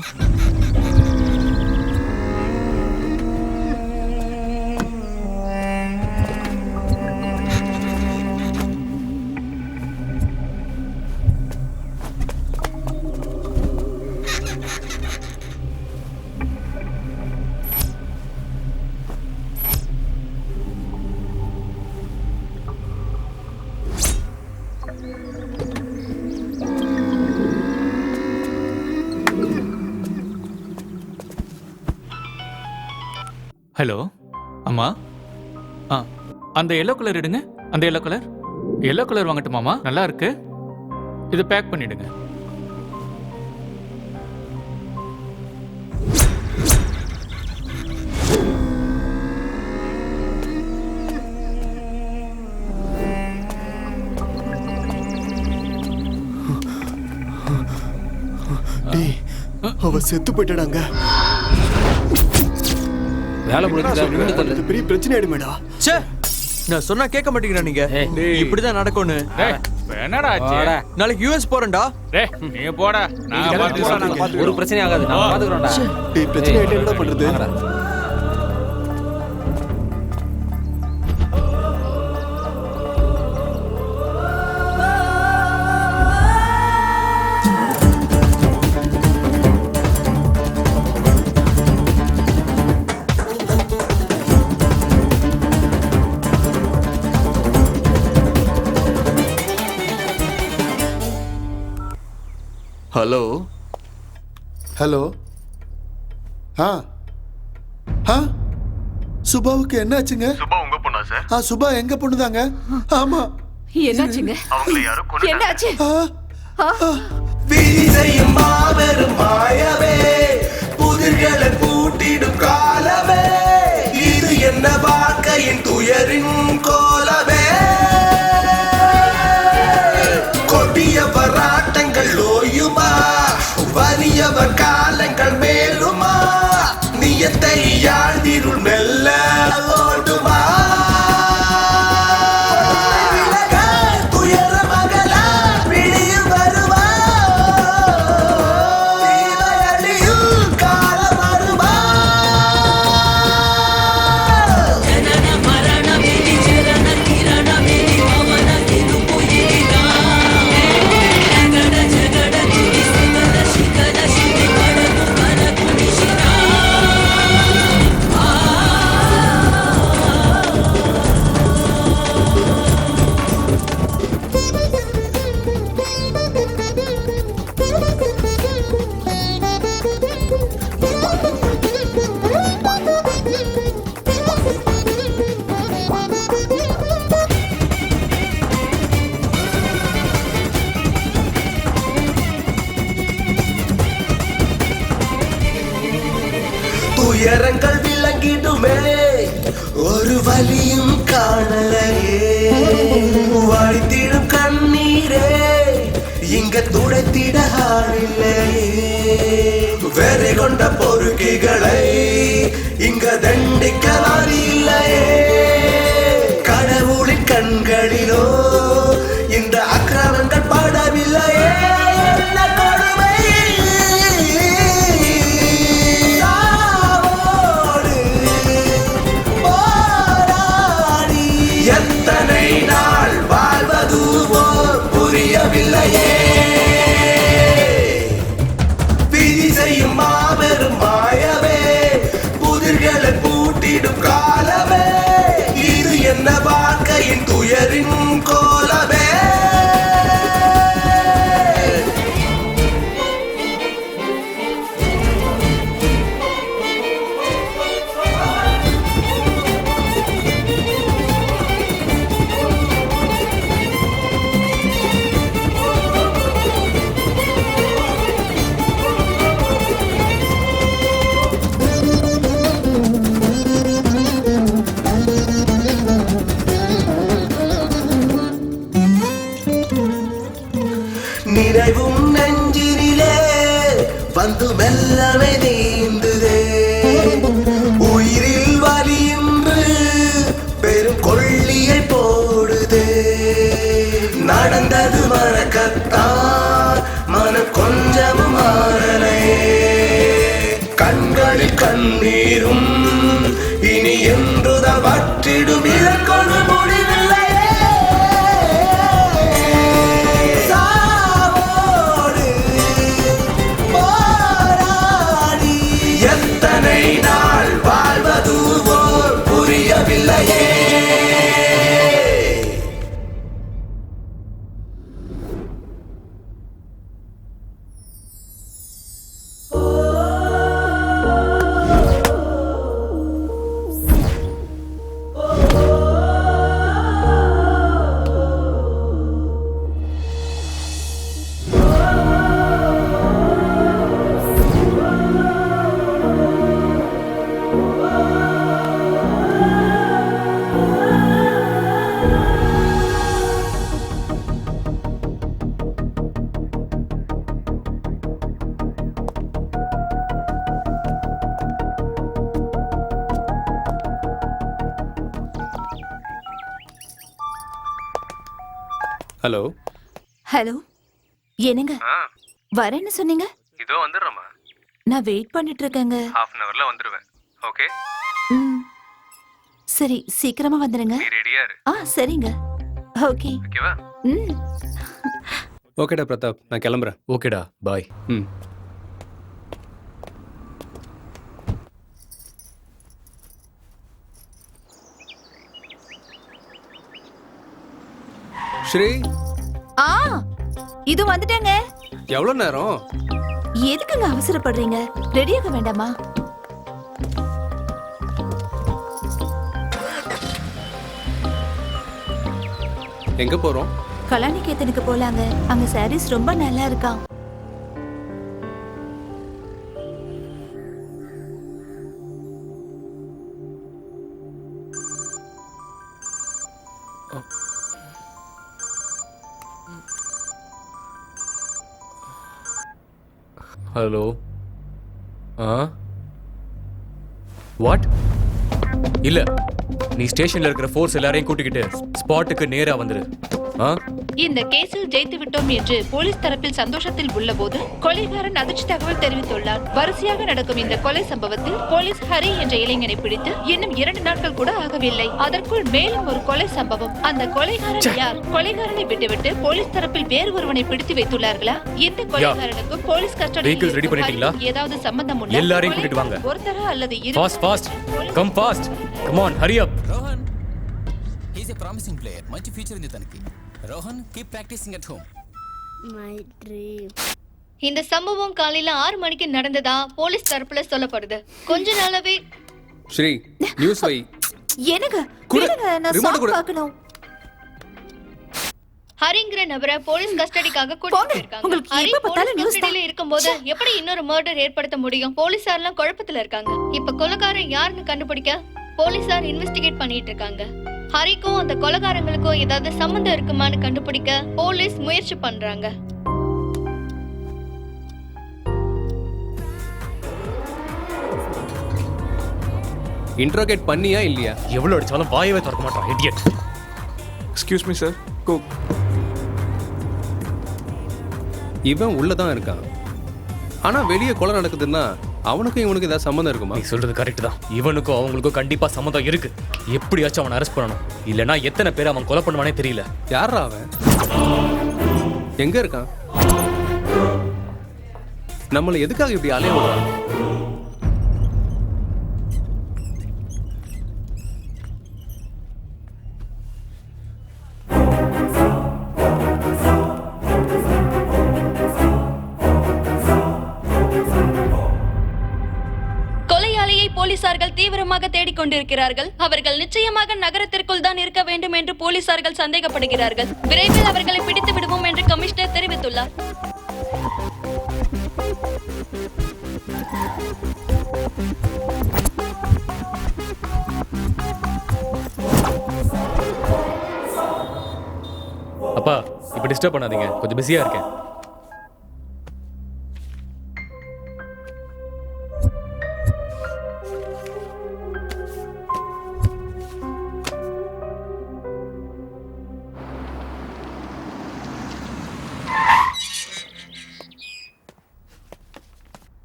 ஹலோ அம்மா. அந்த எல்லோ கலர் எடுங்க. அந்த எல்லோ கலர் வாங்கட்டுமாமா? நல்லா இருக்கு. இதை பேக் பண்ணிடுங்க. அவ செத்து போயிட்டாங்க. வேலை முடிஞ்சது பெரிய பிரச்சனை ஆயிடுமேடா. ச்சே, நான் சொன்னா கேட்க மாட்டீங்கடா நீங்க. இப்படிதான் நடக்கும்னு. என்னடா ஆச்சு? நாளைக்கு யூஎஸ் போறேன்டா. டேய் நீங்க போடா. நான் ஒரு பிரச்சனை ஆகாது, நான் பாத்துக்கறேன்டா. டேய், பிரச்சனை ஆயிட்டா என்ன பண்றது? Hello, hello. ஆ ஆ சுபாவுக்கு என்னாச்சுங்க? சுபா உங்க பொண்ணா சார்? சுபா எங்க பொண்ணுதாங்க. ஆமா. என்னாச்சுங்க? அவங்கள யாரோ என்னாச்சு? விதி செய்யும் மாபெரும் மாயவே, புதிர்களை பூட்டிடும் காலமே, இது என்ன வாழ்க்கையின் துயரின் கோலமே. கொடிய பராட்டங்கள் ஓயுமா, வலியவர் காலங்கள் மேலுமா, நியத்தை யாழ்திருள் மெல்ல ஓடுமா. துயரங்கள் விளங்கிடுமே, ஒரு வலியும் காணலையே, வழித்திடும் கண்ணீரே இங்க துடைத்திட ஆளில்லையே. வெறி கொண்ட பொறுக்கிகளை இங்க தண்டிக்க வழியில்லையே. கடவுளின் கண்களிலோ இந்த அக்கிரமங்கள் படவில்லையே. என்ன கொடுமை எத்தனை நாள் வாழ்வதுவோ புரியவில்லையே. விதி செய்யும் மாபெரும் மாயவே, புதிர்களை பூட்டிடும் காலமே, இது என்ன வாழ்க்கையின் துயரின் கோலமே. நினைவும் நெஞ்சினிலே வந்து மெல்லவே நீந்துதே, உயிரில் வலியின்று பெரும் கொள்ளியை போடுதே. நடந்தது மறக்கத்தான் மனம் கொஞ்சமும் மாறலையே. கண்களில் கண்ணீரும் இனி என்றுதான் வற்றிடும், இதற்கொண்டு முடிவில்லை. எத்தனை நாள் வாழ்வதுவோ புரியவில்லையே. ஹலோ. ஹலோ, என்னங்க வரேன்னு சொன்னீங்க? இதோ வந்துடுறேம்மா. நான் வெயிட் பண்ணிட்டு இருக்கேங்க. half an hourல வந்துடுவேன். ஓகே. சரி, சீக்கிரமா வந்துருங்க. நீ ரெடியா இரு. சரிங்க. ஓகே. ஓகேவா? ஓகேடா பிரதாப், நான் கிளம்புறேன். ஓகேடா, பாய். ஸ்ரீ. இது வந்துட்டேங்க. எவ்வளவு நேரம்? எதுக்குங்க அவசரப்படுறீங்க? ரெடியாக வேண்டாமா? எங்க போறோம்? கலாநிகேதனுக்கு போலாங்க. அங்க சாரீஸ் ரொம்ப நல்லா இருக்காம். Hello what? இல்ல, நீ ஸ்டேஷன்ல இருக்கிற ஃபோர்ஸ் எல்லாரையும் கூட்டிக்கிட்டு ஸ்பாட்டுக்கு நேரா வந்துரு. இந்த கேஸில் ஜெயித்து விட்டோம் என்று போலீஸ் தரப்பில் சந்தோஷத்தில் உள்ளபோது கொலைகாரன் அதிர்ச்சி தகவல் தெரிவித்துள்ளார். வரிசையாக நடக்கும் இந்த கொலை சம்பவத்தில் போலீஸ் ஹரி என்ற இளைஞனை பிடித்து இன்னும் 2 நாட்கள் கூட ஆகவில்லை. அதற்குள் மேலும் ஒரு கொலை சம்பவம். அந்த கொலைகாரன் யார்? கொலைகாரனை விட்டுவிட்டு போலீஸ் தரப்பில் வேறு ஒருவனை பிடித்து வைத்துள்ளார்களா? இந்த கொலைகாரனுக்கு போலீஸ் கஸ்டடியில் ஏதாவது சம்பந்தம் உண்டா? எல்லாரையும் கூட்டிட்டு வாங்க. ஒருத்தரா அல்லது fast fast come fast come on Hari up. Rohan, he's a promising player. మంచి ఫ్యూచర్ ఉంది తనకి. Rohan, keep practicing at home. My dream. இந்த சம்பவம் காலையில 6 மணிக்கு நடந்ததா போலீஸ் தரப்புல சொல்லப்படுது. கொஞ்ச நாளாவே ஸ்ரீ நியூஸ் வை. எனக்கு குடு. நான் ரிமோட் சாங் குடு. பார்க்கணும். ஹரிங்கிற நபரை போலீஸ் கஸ்டடிக்காக கூட்டிட்டு போயிருக்காங்க. உங்களுக்கு ஹரி எப்ப பார்த்தாலும் போலீஸ் நியூஸ் தான். கஸ்டடியில இருக்கும்போது எப்படி இன்னொரு மர்டர் ஏற்படுத்த முடியும்? போலீசார் எல்லாம் குழப்பத்துல இருக்காங்க. இப்ப கொலைகாரன் யாருன்னு கண்டுபிடிக்க போலீசார் இன்வெஸ்டிகேட் பண்ணிட்டு இருக்காங்க. ஹரிக்கும் அந்த கொலைகாரங்களுக்கும் ஏதாவது சம்பந்தம் இருக்குமான்னு கண்டுபிடிக்க போலீஸ் முயற்சி பண்றாங்க. இன்ட்ரோகேட் பண்ணியா இல்லையா? எவ்வளவு அடிச்சாலும் வாயவே திறக்க மாட்டான் idiot. Excuse me sir. Go. இவன் உள்ளதான் இருக்கான். ஆனா வெளியே கொலை நடக்குதுன்னா அவனுக்கும் இவனுக்கு ஏதாவது சம்மந்தம் இருக்குமா? நீ சொல்றது கரெக்ட் தான். இவனுக்கும் அவங்களுக்கும் கண்டிப்பா சம்மந்தம் இருக்கு. எப்படியாச்சும் அவனை அரெஸ்ட் பண்ணணும். இல்லனா எத்தனை பேர் அவன் கொலை பண்ணுவானே தெரியல. யாரா அவன்? எங்க இருக்கான்? நம்மளை எதுக்காக இப்படி அலைய விடுறான்? போலீசார்கள் தீவிரமாக தேடிக்கொண்டிருக்கிறார்கள். அவர்கள் நிச்சயமாக நகரத்திற்குள் தான் இருக்க வேண்டும் என்று போலீசார்கள் சந்தேகப்படுகிறார்கள். விரைவில் அவர்களை பிடித்து விடுவோம் என்று கமிஷனர் தெரிவித்துள்ளார். அப்பா, இப்ப டிஸ்டர்ப் பண்ணாதீங்க, கொஞ்சம் பிஸியா இருக்கேன்.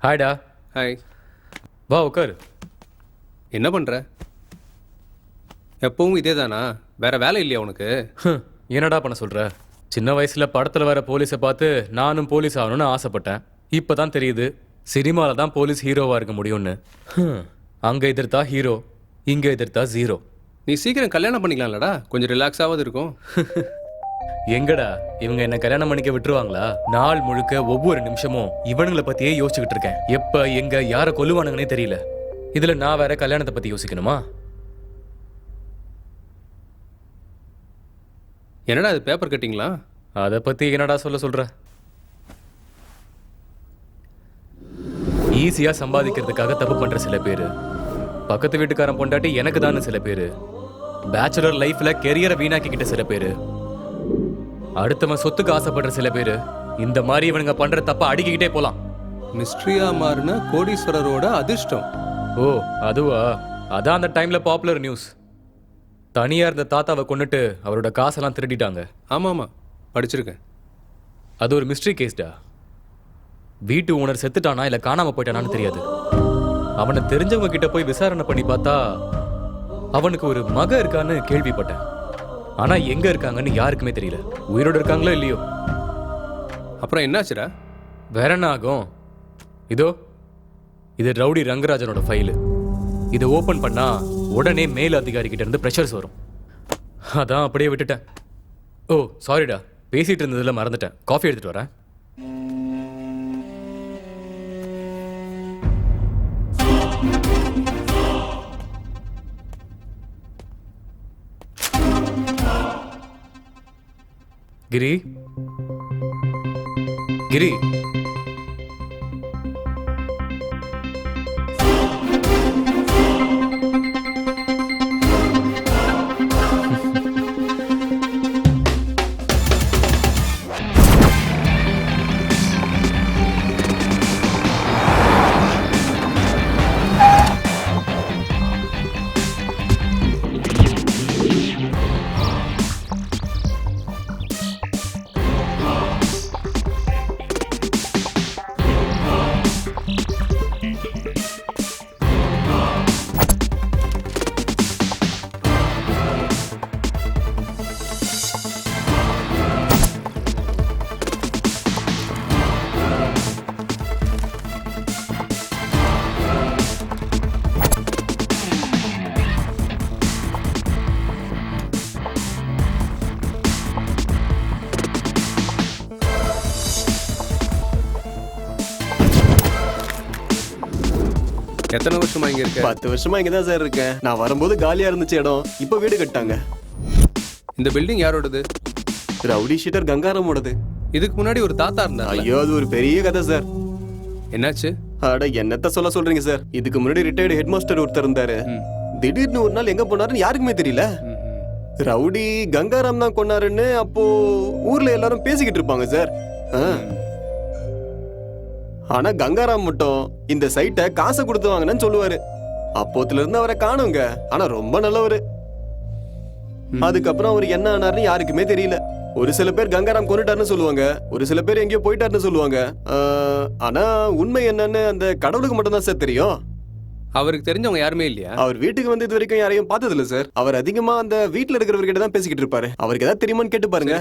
ஹாய்டா. ஹாய். வா உட்காரு. என்ன பண்ற? எப்பவும் இதே தானா? வேற வேலை இல்லையா உனக்கு? என்னடா பண்ண சொல்ற? சின்ன வயசுல படத்துல வர போலீஸை பார்த்து நானும் போலீஸ் ஆகணும்னு ஆசைப்பட்டேன். இப்பதான் தெரியுது சினிமால தான் போலீஸ் ஹீரோவா இருக்க முடியும்னு. அங்க எதிர்த்தா ஹீரோ, இங்க எதிர்த்தா ஜீரோ. நீ சீக்கிரம் கல்யாணம் பண்ணிக்கலாம்லடா, கொஞ்சம் ரிலாக்ஸாவது இருக்கும். எங்கடா இவங்க என்ன கல்யாணம் பண்ணிக்க விட்டுருவாங்களா? நாள் முழுக்க ஒவ்வொரு நிமிஷமும் இவனுங்களை பத்தியே யோசிச்சுக்கிட்டு இருக்கேன். எப்ப எங்க யார கொல்லுவானுங்கன்னே தெரியல. இதுல நான் வேற கல்யாணத்தை பத்தி யோசிக்கணுமா? என்னடா அது பேப்பர் கட்டிங்களா? அதை பத்தி என்னடா சொல்ற? ஈஸியா சம்பாதிக்கிறதுக்காக தப்பு பண்ற சில பேரு, பக்கத்து வீட்டுக்காரன் பொண்டாட்டி எனக்கு தான் சில பேரு, பேச்சுலர் லைஃப்ல கெரியரை வீணாக்கிக்கிட்ட சில பேரு, அடுத்தவன் சொத்துக்கு ஆசைப்படுற சில பேரு, இந்த மாதிரி இவனுங்க பண்ற தப்ப அடிக்கிட்டே போலாம். மிஸ்ட்ரியா மாறின கோடீஸ்வரரோட அதிர்ஷ்டம். ஓ அதுவா? அதான் அந்த டைம்ல பாப்புலர் நியூஸ். தனியா இருந்த தாத்தாவை கொன்னுட்டு அவரோட காசெல்லாம் திருடிட்டாங்க. ஆமாமா, படிச்சிருக்கேன். அது ஒரு மிஸ்ட்ரி கேஸ்டா. வீட்டு ஓனர் செத்துட்டானா இல்ல காணாம போயிட்டானான்னு தெரியாது. அவனை தெரிஞ்சவங்க கிட்ட போய் விசாரணை பண்ணி பார்த்தா அவனுக்கு ஒரு மக இருக்கான்னு கேள்விப்பட்டேன். ஆனா எங்க இருக்காங்கன்னு யாருக்குமே தெரியல. உயிரோடு இருக்காங்களோ இல்லையோ. அப்புறம் என்னாச்சுடா? வேற என்ன ஆகும்? இதோ இது ரவுடி ரங்கராஜனோட ஃபைலு. இதை ஓபன் பண்ணா உடனே மேல் அதிகாரி கிட்ட இருந்து ப்ரெஷர்ஸ் வரும். அதான் அப்படியே விட்டுட்டேன். ஓ சாரிடா, பேசிட்டு இருந்ததுல மறந்துட்டேன். காஃபி எடுத்துட்டு வரேன். கிரி கிரி எத்தனை வருஷமா இங்க இருக்க? 10 வருஷமா இங்க தான் சார் இருக்கேன். நான் வரும்போது காலியா இருந்துச்சு இடம். இப்போ வீடு கட்டாங்க. இந்த பில்டிங் யாரோடது? ரவுடி ஷீட்டர் கங்காராமோடது. இதுக்கு முன்னாடி ஒரு தாத்தா இருந்தார். ஐயோ அது ஒரு பெரிய கதை சார். என்னாச்சு? அட என்னத்த சொல்றீங்க சார். இதுக்கு முன்னாடி ரிட்டையர்டு ஹெட் மாஸ்டர் ஒருத்தர் இருந்தாரு. திடீர்னு ஒரு நாள் எங்க போனாருன்னு யாருக்குமே தெரியல. ரவுடி கங்காராம் தான் கொண்டாருன்னு அப்போ ஊர்ல எல்லாரும் பேசிக்கிட்டு இருப்பாங்க சார். ஆனா கங்காராம் மட்டும் இந்த சைட்டை காசை கொடுத்து வாங்கினு சொல்லுவாரு. அப்போத்துல இருந்து அவரை காணுங்க. ஆனா ரொம்ப நல்லவரு. அதுக்கப்புறம் அவர் என்ன ஆனார்னு யாருக்குமே தெரியல. ஒரு சில பேர் கங்காராம் கொண்டுட்டாருன்னு சொல்லுவாங்க, ஒரு சில பேர் எங்கேயோ போயிட்டாருன்னு சொல்லுவாங்க. ஆனா உண்மை என்னன்னு அந்த கடவுளுக்கு மட்டும் தான் சார் தெரியும். அவருக்கு தெரிஞ்சவங்க யாருமே இல்லையா? அவர் வீட்டுக்கு வந்து இது வரைக்கும் யாரையும் பார்த்தது இல்ல சார். அவர் அதிகமா அந்த வீட்டுல இருக்கிறவர்கிட்ட தான் பேசிக்கிட்டு இருப்பாரு. அவருக்கு ஏதாவது தெரியுமான்னு கேட்டு பாருங்க.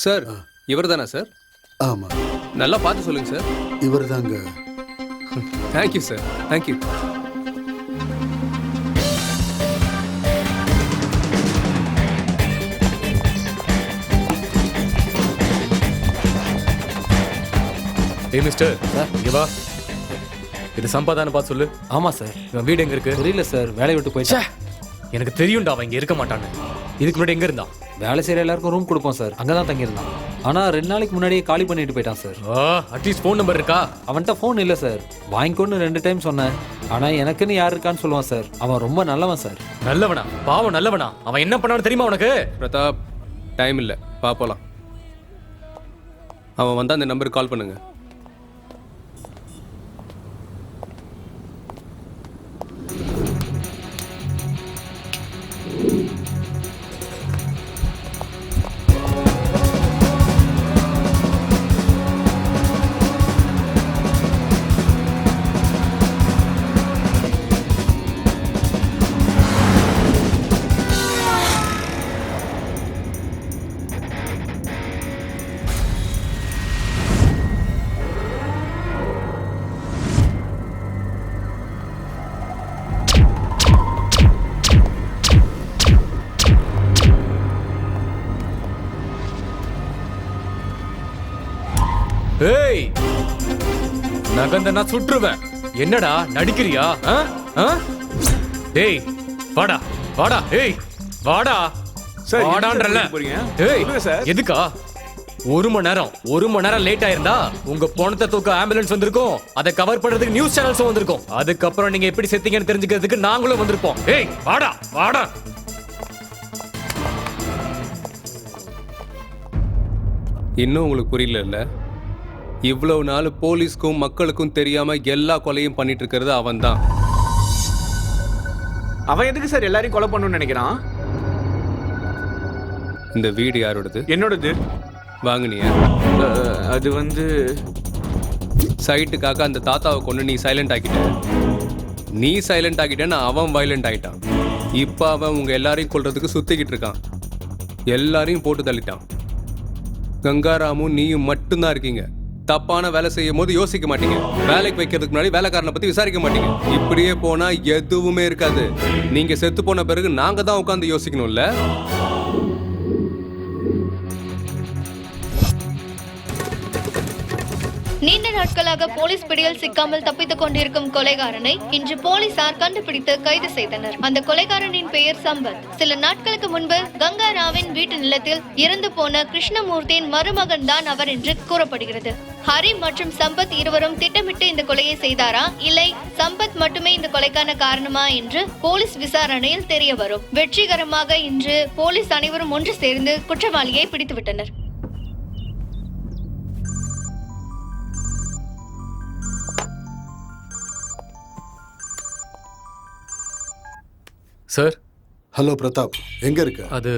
சார் இவர் தானா சார்? ஆமா. நல்லா பார்த்து சொல்லுங்க சார். இவர் தாங்க. Thank you sir, thank you. ஏய் மிஸ்டர், இங்க வா. இது சம்பாதான பார்த்து சொல்லு. ஆமா சார். இவன் வீடு எங்க இருக்கு? தெரியல சார், வேலையை விட்டு போயிட்டா. எனக்கு தெரியும்டா அவன் இங்க இருக்க மாட்டான்னு. இதுக்கு முன்னாடி எங்க இருந்தான்? வேலை செய்யற எல்லாருக்கும் ரூம் கொடுப்போம் சார், அங்கதான் தங்கியிருந்தான். ஆனா 2 நாளைக்கு முன்னாடியே காலி பண்ணிட்டு போயிட்டான் சார். அட்லீஸ்ட் ஃபோன் நம்பர் இருக்கா? அவன்கிட்ட ஃபோன் இல்லை சார். வாங்கிக்கோன்னு 2 டைம் சொன்னேன். ஆனா எனக்குன்னு யார் இருக்கான்னு சொல்லுவான் சார். அவன் ரொம்ப நல்லவன் சார். நல்லவனா? பாவம் நல்லவனா? அவன் என்ன பண்ணான்னு தெரியுமா உனக்கு? பிரதாப், டைம் இல்லை, பார்ப்போலாம். அவன் வந்தா அந்த நம்பருக்கு கால் பண்ணுங்க. ஏய், நகந்தனா சுற்றுவேன். என்னடா நடிக்கிறியா? டேய் வாடா வாடா. ஏய் வாடா சார், வாடான்றல. ஏய் சார், எதுக்கா? 1 மணி நேரம் லேட் ஆயிருந்தா உங்க பணத்தை தூக்க ஆம்புலன்ஸ் வந்திருக்கும். அதை கவர் பண்றதுக்கு நியூஸ் சேனல்ஸும் வந்திருக்கும். அதுக்கப்புறம் நீங்க எப்படி செத்தீங்கன்னு தெரிஞ்சுக்கிறதுக்கு நாங்களும் வந்திருப்போம். ஏய் வாடா வாடா. இன்னும் உங்களுக்கு புரியல இல்ல? இவ்வளவு நாள் போலீஸ்க்கும் மக்களுக்கும் தெரியாம எல்லா கொலையும் பண்ணிட்டு இருக்கிறது அவன் தான். அவன் எதுக்கு சார் எல்லாரையும் கொலை பண்ணணும்னு நினைக்கிறான்? இந்த வீடு யாரோடது? என்னோடது. வாங்குனியா? அது வந்து சைட்டுக்காக அந்த தாத்தாவை கொண்டு நீ சைலண்ட் ஆக்கிட்ட. நீ சைலண்ட் ஆக்கிட்டேன்னு அவன் வயலண்ட் ஆகிட்டான். இப்போ அவன் உங்க எல்லாரையும் கொல்றதுக்கு சுத்திக்கிட்டு இருக்கான். எல்லாரையும் போட்டு தள்ளிட்டான். கங்காராமும் நீயும் மட்டும்தான் இருக்கீங்க. தப்பான வேலை செய்யும் போது யோசிக்க மாட்டீங்க. வேலைக்கு வைக்கிறதுக்கு முன்னாடி வேலைக்காரனை பத்தி விசாரிக்க மாட்டீங்க. இப்படியே போனா எதுவுமே இருக்காது. நீங்க செத்து போன பிறகு நாங்க தான் உட்காந்து யோசிக்கணும்ல. நீண்ட நாட்களாக போலீஸ் பிடியில் சிக்காமல் தப்பித்துக் கொண்டிருக்கும் கொலைகாரனை இன்று போலீசார் கண்டுபிடித்து கைது செய்தனர். அந்த கொலைகாரனின் பெயர் சம்பத். சில நாட்களுக்கு முன்பு கங்காராவின் வீட்டு நிலத்தில் இறந்து போன கிருஷ்ணமூர்த்தியின் மருமகன் தான் அவர் என்று கூறப்படுகிறது. ஹரி மற்றும் சம்பத் இருவரும் திட்டமிட்டு இந்த கொலையை செய்தாரா, இல்லை சம்பத் மட்டுமே இந்த கொலைக்கான காரணமா என்று போலீஸ் விசாரணையில் தெரிய வரும். வெற்றிகரமாக இன்று போலீஸ் அனைவரும் ஒன்று சேர்ந்து குற்றவாளியை பிடித்துவிட்டனர். சார். ஹலோ பிரதாப், எங்க இருக்க? அது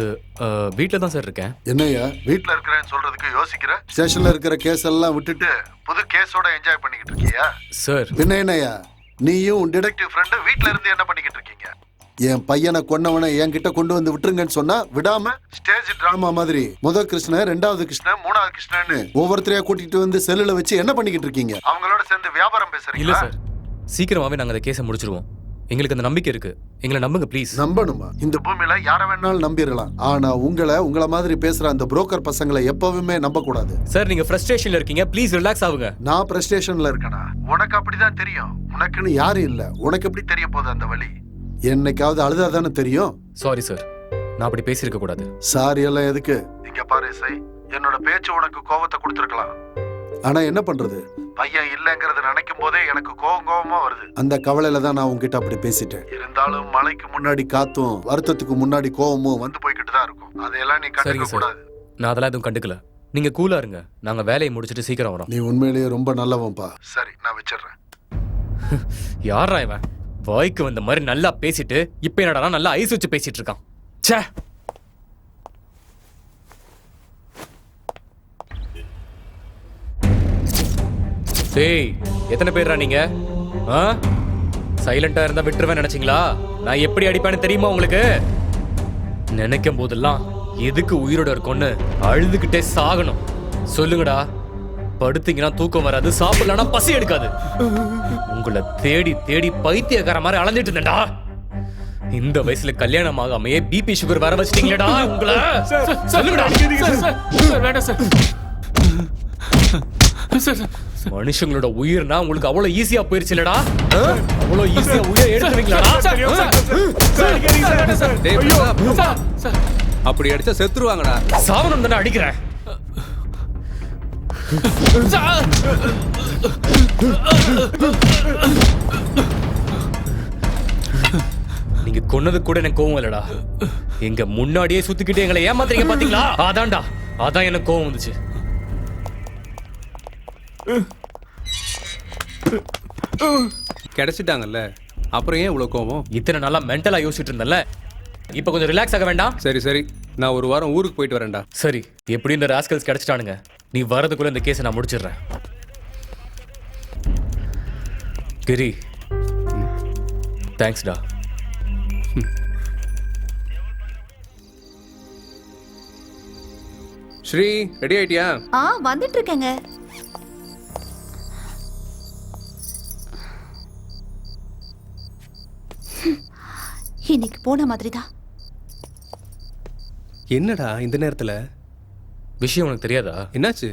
வீட்டில் தான் சார் இருக்கேன். என்னையா வீட்டில் இருக்கிறேன்னு சொல்றதுக்கு யோசிக்கிற? ஸ்டேஷன்ல இருக்கிற கேஸ் எல்லாம் விட்டுட்டு புது கேஸோட என்ஜாய் பண்ணிக்கிட்டு இருக்கியா? சார் என்னையா நீயும் டிடெக்டிவ் ஃப்ரெண்டு வீட்டில் இருந்து என்ன பண்ணிக்கிட்டு இருக்கீங்க? என் பையனை கொன்னவனை என்கிட்ட கொண்டு வந்து விட்டுருங்கன்னு சொன்னா விடாம ஸ்டேஜ் டிராமா மாதிரி முதல் கிருஷ்ணன், 2வது கிருஷ்ணன், 3வது கிருஷ்ணன்னு ஒவ்வொருத்தரையா கூட்டிட்டு வந்து செல்லுல வச்சு என்ன பண்ணிக்கிட்டு இருக்கீங்க? அவங்களோட சேர்ந்து வியாபாரம் பேசுறீங்க? இல்ல சார், சீக்கிரமாவே நாங்க அந்த கேஸை முடிச்சிருவோம். எங்களுக்கு அந்த நம்பிக்கை இருக்கு. எங்களை நம்புங்க ப்ளீஸ். நம்பணுமா? இந்த பூமியில யார வேணாலும் நம்பிடலாம். ஆனா உங்களை மாதிரி பேசுற அந்த புரோக்கர் பசங்களை எப்பவுமே நம்ப கூடாது. சார், நீங்க ஃப்ரஸ்ட்ரேஷன்ல இருக்கீங்க. ப்ளீஸ் ரிலாக்ஸ் ஆகுங்க. நான் ஃப்ரஸ்ட்ரேஷன்ல இருக்கேனா? உனக்கு அப்படிதான் தெரியும். உனக்குன்னு யாரும் இல்ல. உனக்கு எப்படி தெரிய போகுது அந்த வழி? என்னைக்காவது அழுதாதானே தெரியும். சாரி சார், நான் அப்படி பேசியிருக்க கூடாது. சாரி எல்லாம் எதுக்கு? இங்க பாரு இசை, என்னோட பேச்சு உனக்கு கோவத்தை கொடுத்துருக்கலாம். ஆனா என்ன பண்றது, பையன் இல்லைங்கிறத நினைக்கும் போதே எனக்கு கோவமா வருது. அந்த கவலையில தான் நான் உங்ககிட்ட அப்படி பேசிட்டேன். இருந்தாலும் மழைக்கு முன்னாடி காத்தும் வருத்தத்துக்கு முன்னாடி கோவமும் வந்து போய்கிட்டு தான் இருக்கும். அதையெல்லாம் நீ கண்டுக்க கூடாது. நான் அதெல்லாம் எதுவும் கண்டுக்கல. நீங்க கூலா இருங்க. நாங்க வேலையை முடிச்சிட்டு சீக்கிரம் வரோம். நீ உண்மையிலேயே ரொம்ப நல்லவன்பா. சரி, நான் வச்சிடுறேன். யாரா இவன்? வாய்க்கு வந்த மாதிரி நல்லா பேசிட்டு இப்ப என்னடா நல்லா ஐஸ் வச்சு பேசிட்டு இருக்கான். ச்சே. டேய், எத்தனை பேர்ரா நீங்க? சைலண்டா இருந்தா விட்டுருவேன் நினைச்சீங்களா? நான் எப்படி அடிப்பேன்னு தெரியுமா உங்களுக்கு? நினைக்கும் போதெல்லாம் எதுக்கு உயிரோட இருக்கும்னு அழுதுகிட்டே சாகணும். சொல்லுங்கடா. படுத்தீங்கன்னா தூக்கம் வராது, சாப்பிடலன்னா பசி எடுக்காது. உங்களை தேடி தேடி பைத்தியக்கார மாதிரி அலைஞ்சிட்டு இருந்தேன்டா. இந்த வயசுல கல்யாணம் ஆகாமையே பிபி சுகர் வர வச்சிட்டீங்களேடா உங்களை. சொல்லுங்கடா. வேண்டாம் சார். மனுஷங்களோட உயிர்னா உங்களுக்கு அவ்வளவு ஈஸியா போயிருச்சுலடா? அவ்வளவு ஈஸியா உயிரை எடுத்துவீங்களாடா? டேய் பிரதாப், அப்படி அடிச்சா செத்துருவாங்கடா. சாவனம் தானே அடிக்கிறேன். நீங்க கொன்னது கூட எனக்கு கோவம் இல்லடா. எங்க முன்னாடியே சுத்திக்கிட்டு எங்களை ஏமாத்துறீங்க பாத்தீங்களா? அதான்டா, அதான் எனக்கு கோவம் வந்துச்சு. கிடைச்சிட்டாங்கல்ல, அப்புறம் ஏன் இவ்வளவு கோவம்? இத்தனை நாளா மென்டலா யோசிச்சுட்டு இருந்தல, இப்ப கொஞ்சம் ரிலாக்ஸ் ஆக வேண்டாம்? சரி சரி, நான் ஒரு வாரம் ஊருக்கு போயிட்டு வரேன்டா. சரி, எப்படி இந்த ராஸ்கல்ஸ் கிடைச்சிட்டானுங்க. நீ வரதுக்குள்ள இந்த கேஸை நான் முடிச்சிடுறேன். கிரி, தேங்க்ஸ்டா. ஸ்ரீ, ரெடி ஆயிட்டியா? வந்துட்டு இருக்கேங்க. இன்னைக்கு போன மாதிரி தான். என்னடா இந்த நேரத்துல? விஷயம் உனக்கு தெரியாதா? என்னாச்சு?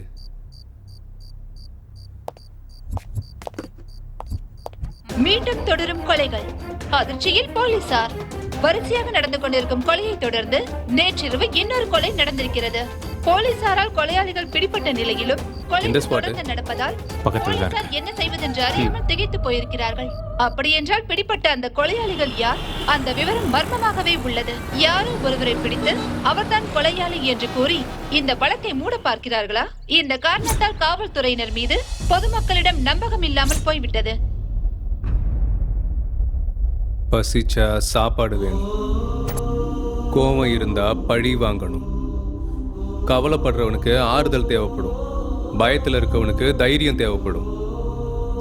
மீண்டும் தொடரும் கொலைகள். அதிர்ச்சியில் போலீசார். வரிசையாக நடந்து கொண்டிருக்கும் கொலையை தொடர்ந்து நேற்றிரவு இன்னொரு கொலை நடந்திருக்கிறது. போலீசாரால் கொலையாளிகள் பிடிபட்ட நிலையிலும் கொலை தொடர்ந்து நடப்பதால் போலீசார் என்ன செய்வதென்று அறியாமல் திகைத்து போயிருக்கிறார்கள். அப்படி என்றால் பிடிப்பட்ட அந்த கொலையாளிகள் யார்? அந்த விவரம் மர்மமாகவே உள்ளது. யாரோ ஒருவரை பிடித்து அவர்தான் கொலையாளி என்று கூறி இந்த வழக்கை மூட பார்க்கிறார்களா? இந்த காரணத்தால் காவல்துறையினர் மீது பொதுமக்களிடம் நம்பகம் இல்லாமல் போய்விட்டது. பசிச்சா சாப்பாடு வேணும், கோவம் இருந்தா பழி வாங்கணும், கவலைப்படுறவனுக்கு ஆறுதல் தேவைப்படும், பயத்தில் இருக்கவனுக்கு தைரியம் தேவைப்படும்,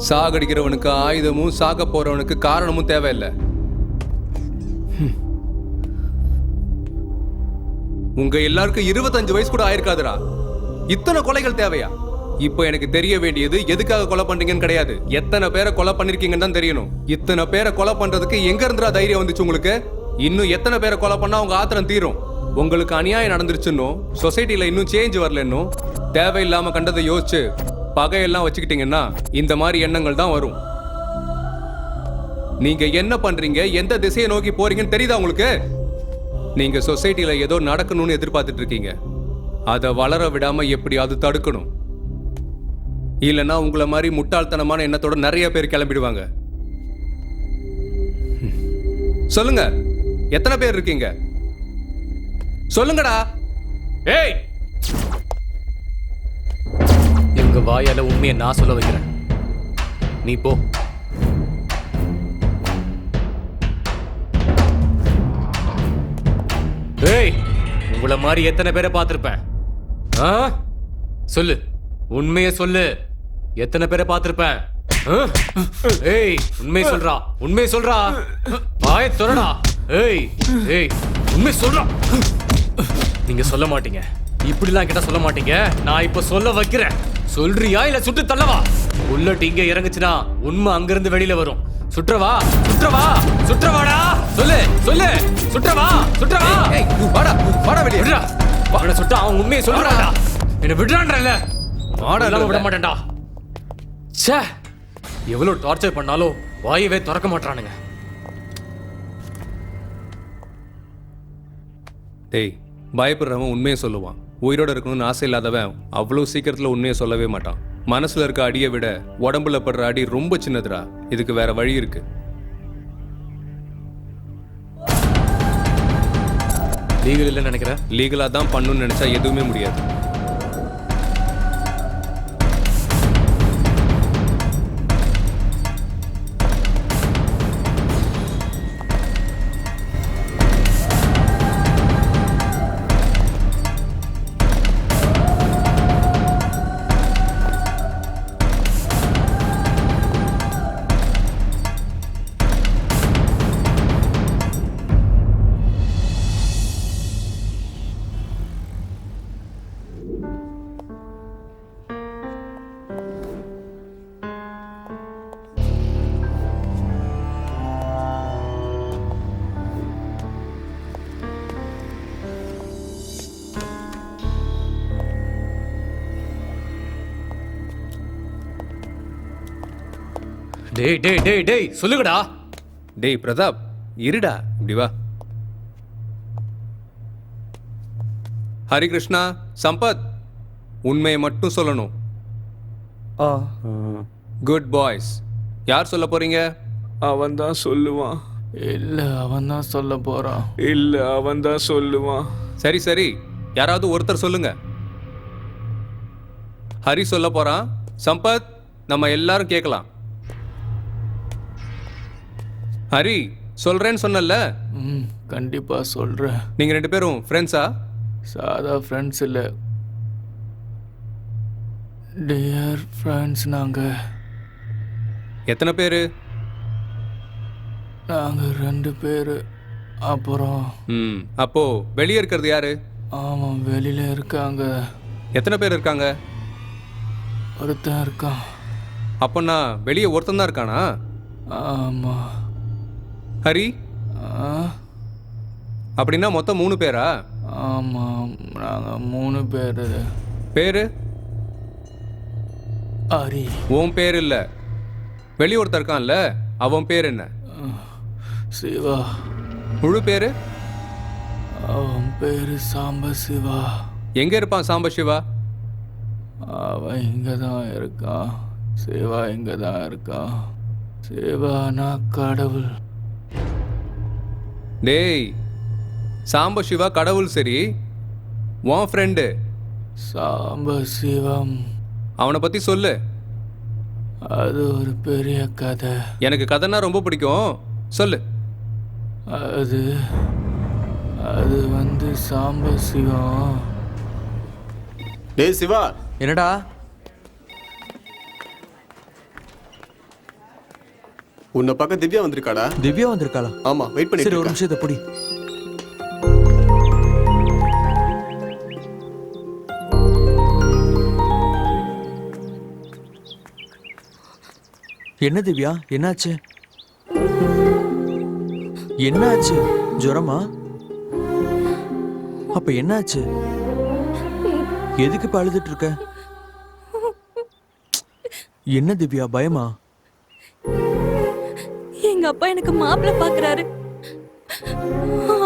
சாகடிக்கிறவனுக்கு ஆயுதமும் சாக போறவனுக்கு காரணமும் தேவையில்லை. உங்க எல்லாருக்கும் 25 வயசு கூட ஆயிருக்காதுடா. இத்தனை கொலைகள் தேவையா? இப்போ எனக்கு தெரிய வேண்டியது எதுக்காக கொலை பண்றீங்கன்னு கிடையாது, எத்தனை பேரை கொலை பண்ணிருக்கீங்கன்னு தான் தெரியணும். இத்தனை பேரை கொலை பண்றதுக்கு எங்க இருந்துடா தைரியம் வந்துச்சு உங்களுக்கு? இன்னும் எத்தனை பேரை கொலை பண்ணா உங்க ஆத்திரம் தீரும்? உங்களுக்கு அநியாயம் நடந்துருச்சுன்னு, சொசைட்டில இன்னும் சேஞ்ச் வரலன்னு தேவையில்லாம கண்டதை யோசிச்சு பகையெல்லாம் வச்சுக்கிட்டீங்கன்னா இந்த மாதிரி எண்ணங்கள் தான் வரும். நீங்க என்ன பண்றீங்க, எந்த திசையை நோக்கி போறீங்கன்னு தெரியுதா உங்களுக்கு? நீங்க சொசைட்டில ஏதோ நடக்கணும்னு எதிர்பார்த்துட்டு இருக்கீங்க. அதை வளர விடாம எப்படியாவது தடுக்கணும். இல்லைன்னா உங்களை மாதிரி முட்டாள்தனமான எண்ணத்தோட நிறைய பேர் கிளம்பிடுவாங்க. சொல்லுங்க, எத்தனை பேர் இருக்கீங்க? சொல்லுங்கடா. ஏய், எங்க வாயால உண்மையை நான் சொல்ல வைக்கிறேன். நீ போ. ஏய், உங்களை மாதிரி எத்தனை பேரை பார்த்திருப்பேன்? சொல்லு, உண்மையை சொல்லு. எத்தனை பேரை பார்த்திருப்பேன்? ஏய், உண்மையை சொல்றா, உண்மையை சொல்றா. வாயை திறடா. ஏய் ஏய், உண்மையை சொல்றா. நீங்க சொல்ல மாட்டீங்க, இப்படிலாம் கிட்ட சொல்ல மாட்டீங்க. நான் இப்ப சொல்ல வைக்கிறேன். சொல்றியா இல்ல சுட்டு தள்ளவா? புல்லட் இங்க இறங்குச்சுன்னா உண்மை அங்கிருந்து வெளியில வரும். சுற்றவா, சுற்றவா, சுற்றவாடா. சொல்லு சொல்லு, சுற்றவா, சுற்றவா. வாடா வாடா வெளியே. விடுறா. அவனை சுட்டா அவன் உண்மையை சொல்றான்டா. என்ன விடுறான்றல, வாடா விட மாட்டேன்டா. ச்சே, எவ்வளவு டார்ச்சர் பண்ணாலும் வாயவே திறக்க மாட்டானுங்க. டேய், பயப்படுறவன் உண்மையை சொல்லுவான். உயிரோட இருக்கணும்னு ஆசை இல்லாதவன் அவ்வளோ சீக்கிரத்தில் உண்மையை சொல்லவே மாட்டான். மனசுல இருக்க அடியை விட உடம்புல படுற அடி ரொம்ப சின்னதுடா. இதுக்கு வேற வழி இருக்கு. லீகல் இல்லைன்னு நினைக்கிறேன். லீகலா தான் பண்ணணும்னு நினைச்சா எதுவுமே முடியாது. டேய் டேய் டேய் டேய் சொல்லுங்கடா. டேய் பிரதாப் இருடா, இப்படி வா. ஹரிகிருஷ்ணா, சம்பத், உண்மையை மட்டும் சொல்லணும். Good boys. யார் சொல்ல போறீங்க? அவன் தான் சொல்லுவான். இல்ல அவன் தான் சொல்ல போறான். இல்ல அவன் தான் சொல்லுவான். சரி சரி, யாராவது ஒருத்தர் சொல்லுங்க. ஹரி சொல்ல போறான். சம்பத், நம்ம எல்லாரும் கேட்கலாம். ஹரி, சொல்றேன்னு சொன்னல. கண்டிப்பா சொல்றேன். நீங்க 2 பேரும் ஃப்ரெண்ட்ஸா? சாதா ஃப்ரெண்ட்ஸ் இல்ல, டியர் ஃப்ரெண்ட்ஸ். நாங்க எத்தனை பேரு? நாங்க 2 பேரு. அப்புறம் அப்போ வெளியே இருக்கிறது யாரு? ஆமா, வெளியில இருக்காங்க. எத்தனை பேர் இருக்காங்க? ஒருத்தன் இருக்கான். அப்பன்னா வெளியே ஒருத்தன் தான் இருக்கானா? ஆமா. ஹரி, அப்படின்னா மொத்தம் 3 பேரா? ஆமா, நாங்க 3 பேரு. பேரு? ஹரி. உன் பேர் இல்ல, வெளியே ஒருத்தர் இருக்கான்ல, அவன் பேர் என்ன? சிவா. முழு பேரு? அவன் பேரு சாம்ப சிவா. எங்க இருப்பான் சாம்ப சிவா? அவன் இங்க தான் இருக்கான். சிவா இங்க தான் இருக்கான். சிவானா கடவுள். டேய், சாம்ப சிவா கடவுள் சரி, உன் ஃப்ரெண்டு சாம்ப சிவம், அவனை பத்தி சொல்லு. அது ஒரு பெரிய கதை. எனக்கு கதைன்னா ரொம்ப பிடிக்கும், சொல்லு. அது வந்து சாம்ப சிவம். டேய் சிவா. என்னடா? உன்னை பார்க்க திவ்யா வந்திருக்காடா. திவ்யா வந்திருக்காளா? ஆமா, வெயிட் பண்ணி. சரி, ஒரு நிமிஷத்தை பொடி. என்ன திவ்யா, என்னாச்சு? என்னாச்சு? ஜுரமா? அப்ப என்னாச்சு? எதுக்கு இப்ப அழுதுட்டு இருக்க? என்ன திவ்யா, பயமா? எங்க அப்பா எனக்கு மாப்பிள்ளை பாக்குறாரு.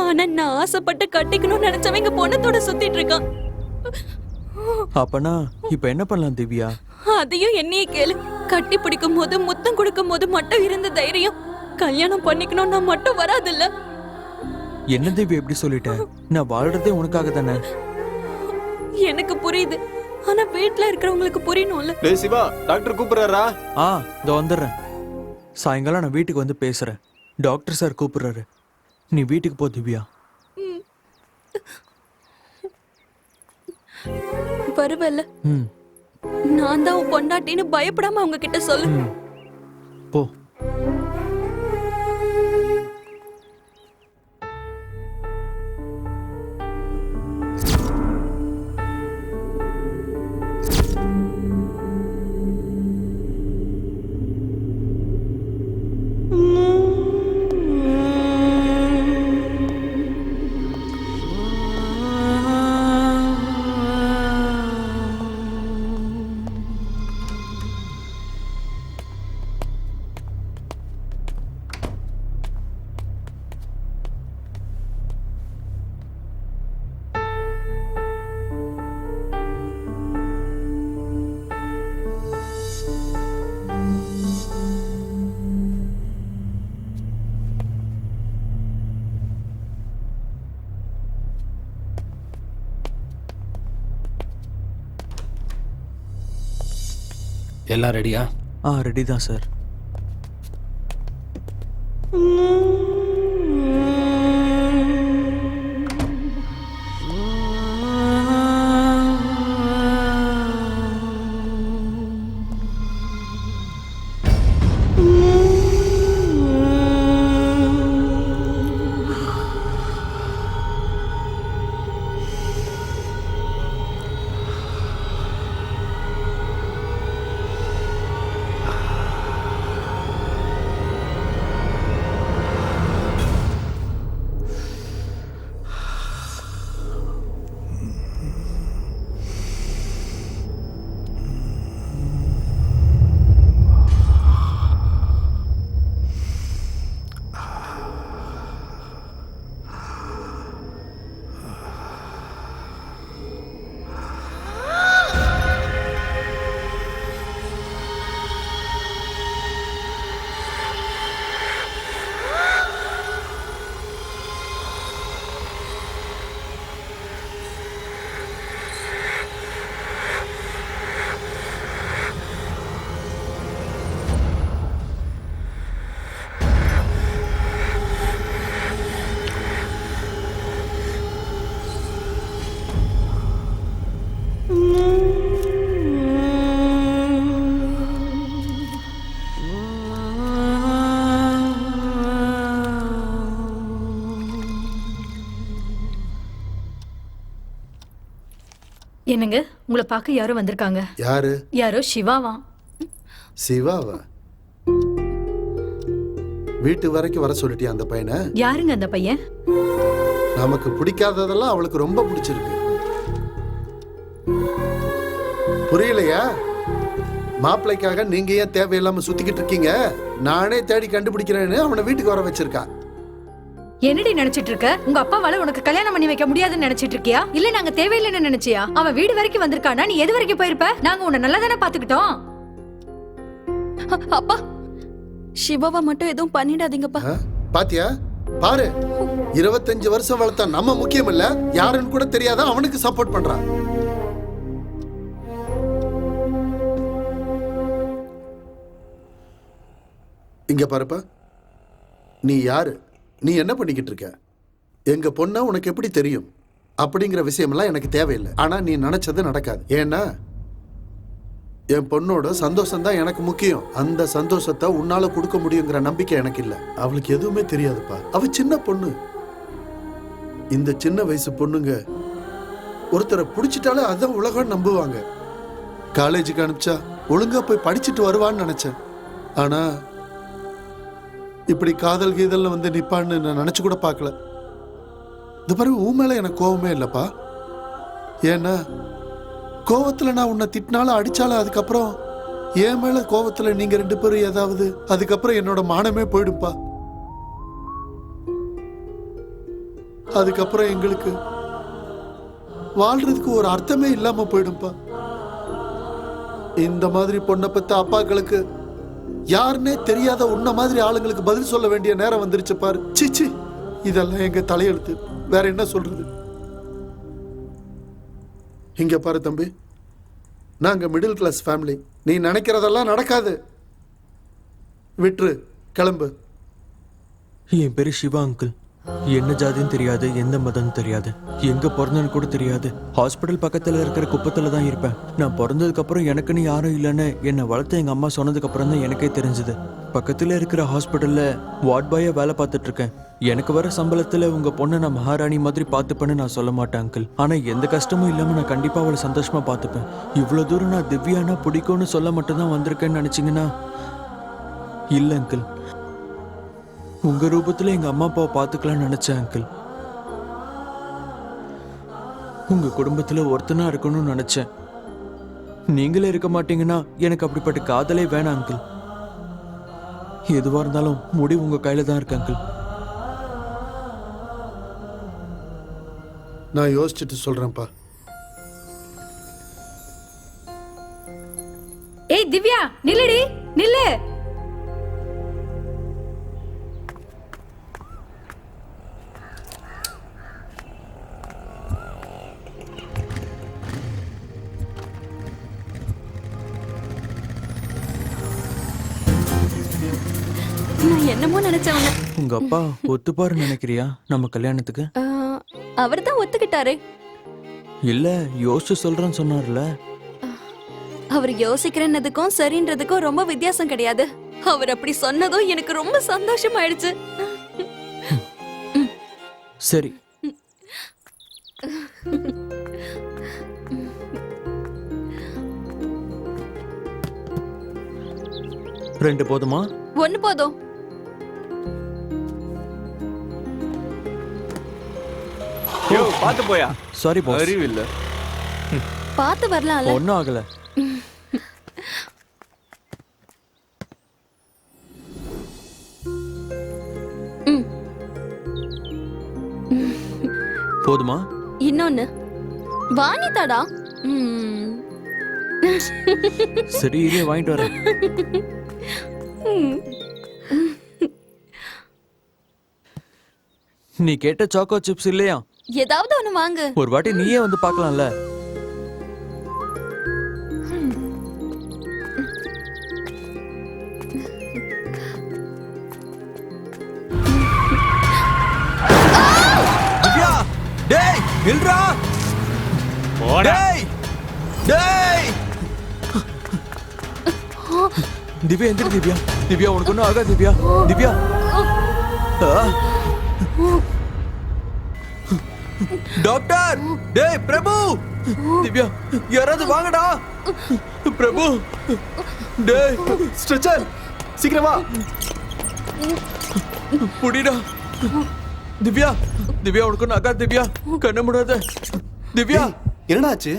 ஆனா நான் ஆசைப்பட்டு கட்டிக்கணும்னு நினைச்சவங்க பொண்ணத்தோட சுத்திட்டு இருக்கான். அப்பனா இப்ப என்ன பண்ணலாம் திவ்யா? அதையும் என்னையே கேளு. கட்டி பிடிக்கும் போது முத்தம் கொடுக்கும் போது மட்டும் இருந்த தைரியம் கல்யாணம் பண்ணிக்கணும்னா மட்டும் வராதுல்ல. என்ன திவ்யா எப்படி சொல்லிட்ட? நான் வாழ்றதே உனக்காக தானே. எனக்கு புரியுது, ஆனா வீட்ல இருக்கிறவங்களுக்கு புரியணும்ல. டேய் சிவா, டாக்டர் கூப்பிடுறாரா? இதோ வந்துடுறேன். சாயங்காலம் நான் வீட்டுக்கு வந்து பேசுறேன். டாக்டர் சார் கூப்பிடுறாரு. நீ வீட்டுக்கு போ திவ்யா. வருவல்ல? நான் தான் உன் பொண்டாட்டின்னு பயப்படாம அவங்க கிட்ட சொல்லு. போ. எல்லாம் ரெடியா? ரெடி தான் சார். என்னங்க உங்களை பார்க்க யாரோ வந்திருக்காங்க. யாரு? யாரோ சிவாவா. சிவாவா? வீட்டு வரைக்கும் வர சொல்லிட்டியா அந்த பையனை? யாருங்க அந்த பையன்? நமக்கு பிடிக்காததெல்லாம் அவளுக்கு ரொம்ப பிடிச்சிருக்கு. புரியலையா? மாப்பிள்ளைக்காக நீங்க ஏன் தேவையில்லாம சுத்திக்கிட்டு இருக்கீங்க? நானே தேடி கண்டுபிடிக்கிறேன்னு அவனை வீட்டுக்கு வர வச்சிருக்கா. என்னடி நினைச்சிட்டு இருக்க? உங்க அப்பாவால உனக்கு கல்யாணம் பண்ணி வைக்க முடியாதுன்னு நினைச்சிட்டு இருக்கியா? இல்ல நாங்க தேவையில்லைன்னு நினைச்சியா? அவன் வீடு வரைக்கும் வந்திருக்கானா? நீ எது வரைக்கும் போயிருப்ப? நாங்க உன்னை நல்லா தானே பாத்துக்கிட்டோம். அப்பா, சிவாவை மட்டும் எதுவும் பண்ணிடாதீங்கப்பா. பாத்தியா? பாரு, 25 வருஷம் வளர்த்த நம்ம முக்கியம் இல்ல, யாருன்னு கூட தெரியாத அவனுக்கு சப்போர்ட் பண்றான். இங்க பாருப்பா, நீ யாரு, நீ என்ன பண்ணிக்கிட்டு இருக்க, எங்க பொண்ண உனக்கு எப்படி தெரியும் அப்படிங்கிற விஷயமெல்லாம் எனக்கு தேவையில்லை. ஆனா நீ நினைச்சது நடக்காது. ஏன்னா என் பொண்ணோட சந்தோஷம் தான் எனக்கு முக்கியம். அந்த சந்தோஷத்தை உன்னால கொடுக்க முடியுங்கிற நம்பிக்கை எனக்கு இல்லை. அவளுக்கு எதுவுமே தெரியாதுப்பா. அவ சின்ன பொண்ணு. இந்த சின்ன வயசு பொண்ணுங்க ஒருத்தரை பிடிச்சிட்டாலே அதான் உலகம் நம்புவாங்க. காலேஜுக்கு அனுப்பிச்சா ஒழுங்கா போய் படிச்சுட்டு வருவான்னு நினைச்சேன். ஆனா இப்படி காதல் கீதல்னு வந்து நிப்பான்னு நான் நினைச்சு கூட பார்க்கல. இந்த பாரு, உன் மேல எனக்கு கோவமே இல்லப்பா. ஏன்னா கோவத்துல நான் உன்னை திட்டினாலும் அடிச்சாலும் அதுக்கப்புறம் என் மேல கோவத்துல நீங்க 2 பேரும் ஏதாவது, அதுக்கப்புறம் என்னோட மானமே போயிடும்பா. அதுக்கப்புறம் எங்களுக்கு வாழ்றதுக்கு ஒரு அர்த்தமே இல்லாம போயிடும்பா. இந்த மாதிரி பொண்ணை பத்த அப்பாக்களுக்கு யாருன்னே தெரியாத உன்ன மாதிரி ஆளுங்களுக்கு பதில் சொல்ல வேண்டிய நேரம் வந்துருச்சு பாரு. சிச்சி, இதெல்லாம் எங்க தலையெழுத்து. வேற என்ன சொல்றது? இங்க பாரு தம்பி, நாங்க மிடில் கிளாஸ் ஃபேமிலி. நீ நினைக்கிறதெல்லாம் நடக்காது. விட்டுரு, கிளம்பு. என் பேரு சிவா அங்கிள். என்ன ஜாதின்னு தெரியாது, எந்த மதம் தெரியாது, எங்க பிறந்தன்னு கூட தெரியாது. ஹாஸ்பிட்டல் பக்கத்துல இருக்கிற குப்பத்துல தான் இருப்பேன். நான் பிறந்ததுக்கு அப்புறம் எனக்குன்னு யாரும் இல்லைன்னு என்னை வளர்த்த எங்க அம்மா சொன்னதுக்கு அப்புறம் தான் எனக்கே தெரிஞ்சது. பக்கத்துல இருக்கிற ஹாஸ்பிட்டல்ல வார்ட் பாயா வேலை பார்த்துட்டு இருக்கேன். எனக்கு வர சம்பளத்துல உங்க பொண்ணை நான் மகாராணி மாதிரி பார்த்துப்பேன்னு நான் சொல்ல மாட்டேன் அங்கிள். ஆனா எந்த கஷ்டமும் இல்லாம நான் கண்டிப்பா அவளை சந்தோஷமா பார்த்துப்பேன். இவ்வளவு தூரம் நான் திவ்யானா பிடிக்கும்னு சொல்ல மட்டும்தான் வந்திருக்கேன்னு நினைச்சீங்கன்னா இல்ல அங்கிள். உங்க ரூபத்துல எங்க அம்மா அப்பாவை பார்த்துக்கலாம்னு நினைச்சேன் அங்கிள். உங்க குடும்பத்துல ஒருத்தனா இருக்கணும்னு நினைச்சேன். நீங்களே இருக்க மாட்டீங்கன்னா எனக்கு அப்படிப்பட்ட காதலே வேணாம் அங்கிள். எதுவா இருந்தாலும் முடிவு உங்க கையில தான் இருக்கு அங்கிள். நான் யோசிச்சுட்டு சொல்றேன்ப்பா. ஏய் திவ்யா, நில்லுடி, நில்லு. நான் என்னமோ நினைச்சவங்க. உங்க அப்பா ஒத்துப்பாரு நினைக்கிறியா நம்ம கல்யாணத்துக்கு? அவர் தான் ஒத்துக்கிட்டாரு. இல்ல யோசிச்சு சொல்றேன்னு சொன்னார்ல. அவர் யோசிக்கிறதுக்கும் சரின்றதுக்கும் ரொம்ப வித்தியாசம் கிடையாது. அவர் அப்படி சொன்னதும் எனக்கு ரொம்ப சந்தோஷம் ஆயிடுச்சு. சரி, ரெண்டு போதுமா? ஒண்ணு போதும். யோ, பாத்து போயா. Sorry boss. அறிவு இல்ல. பாத்து வரலாம்ல. ஒண்ணும் ஆகல. போதுமா? இன்னொன்னு வாங்கித்தாடா. சரி, இதே வாங்கிட்டு வரேன். நீ கேட்ட சாக்கோ சிப்ஸ் இல்லையா? ஏதாவது ஒண்ணு வாங்கு. ஒரு வாட்டி நீயே வந்து பார்க்கலாம்ல. திவ்யா, டேய் நில்றா. டேய் டேய். திவ்யா எந்திரி. திவ்யா, திவ்யா உனக்கு ஒன்றும் ஆகாது. திவ்யா, திவ்யா. டாக்டர், டேய் பிரபு, திவ்யா யாராவது வாங்கடா. பிரபு டேய் ஸ்ட்ரெச்சர் சீக்கிரமா புடிடா. திவ்யா திவ்யா உனக்கு ஒன்றும் ஆகாது. திவ்யா கண்ண முடியாத. திவ்யா என்னடாச்சு?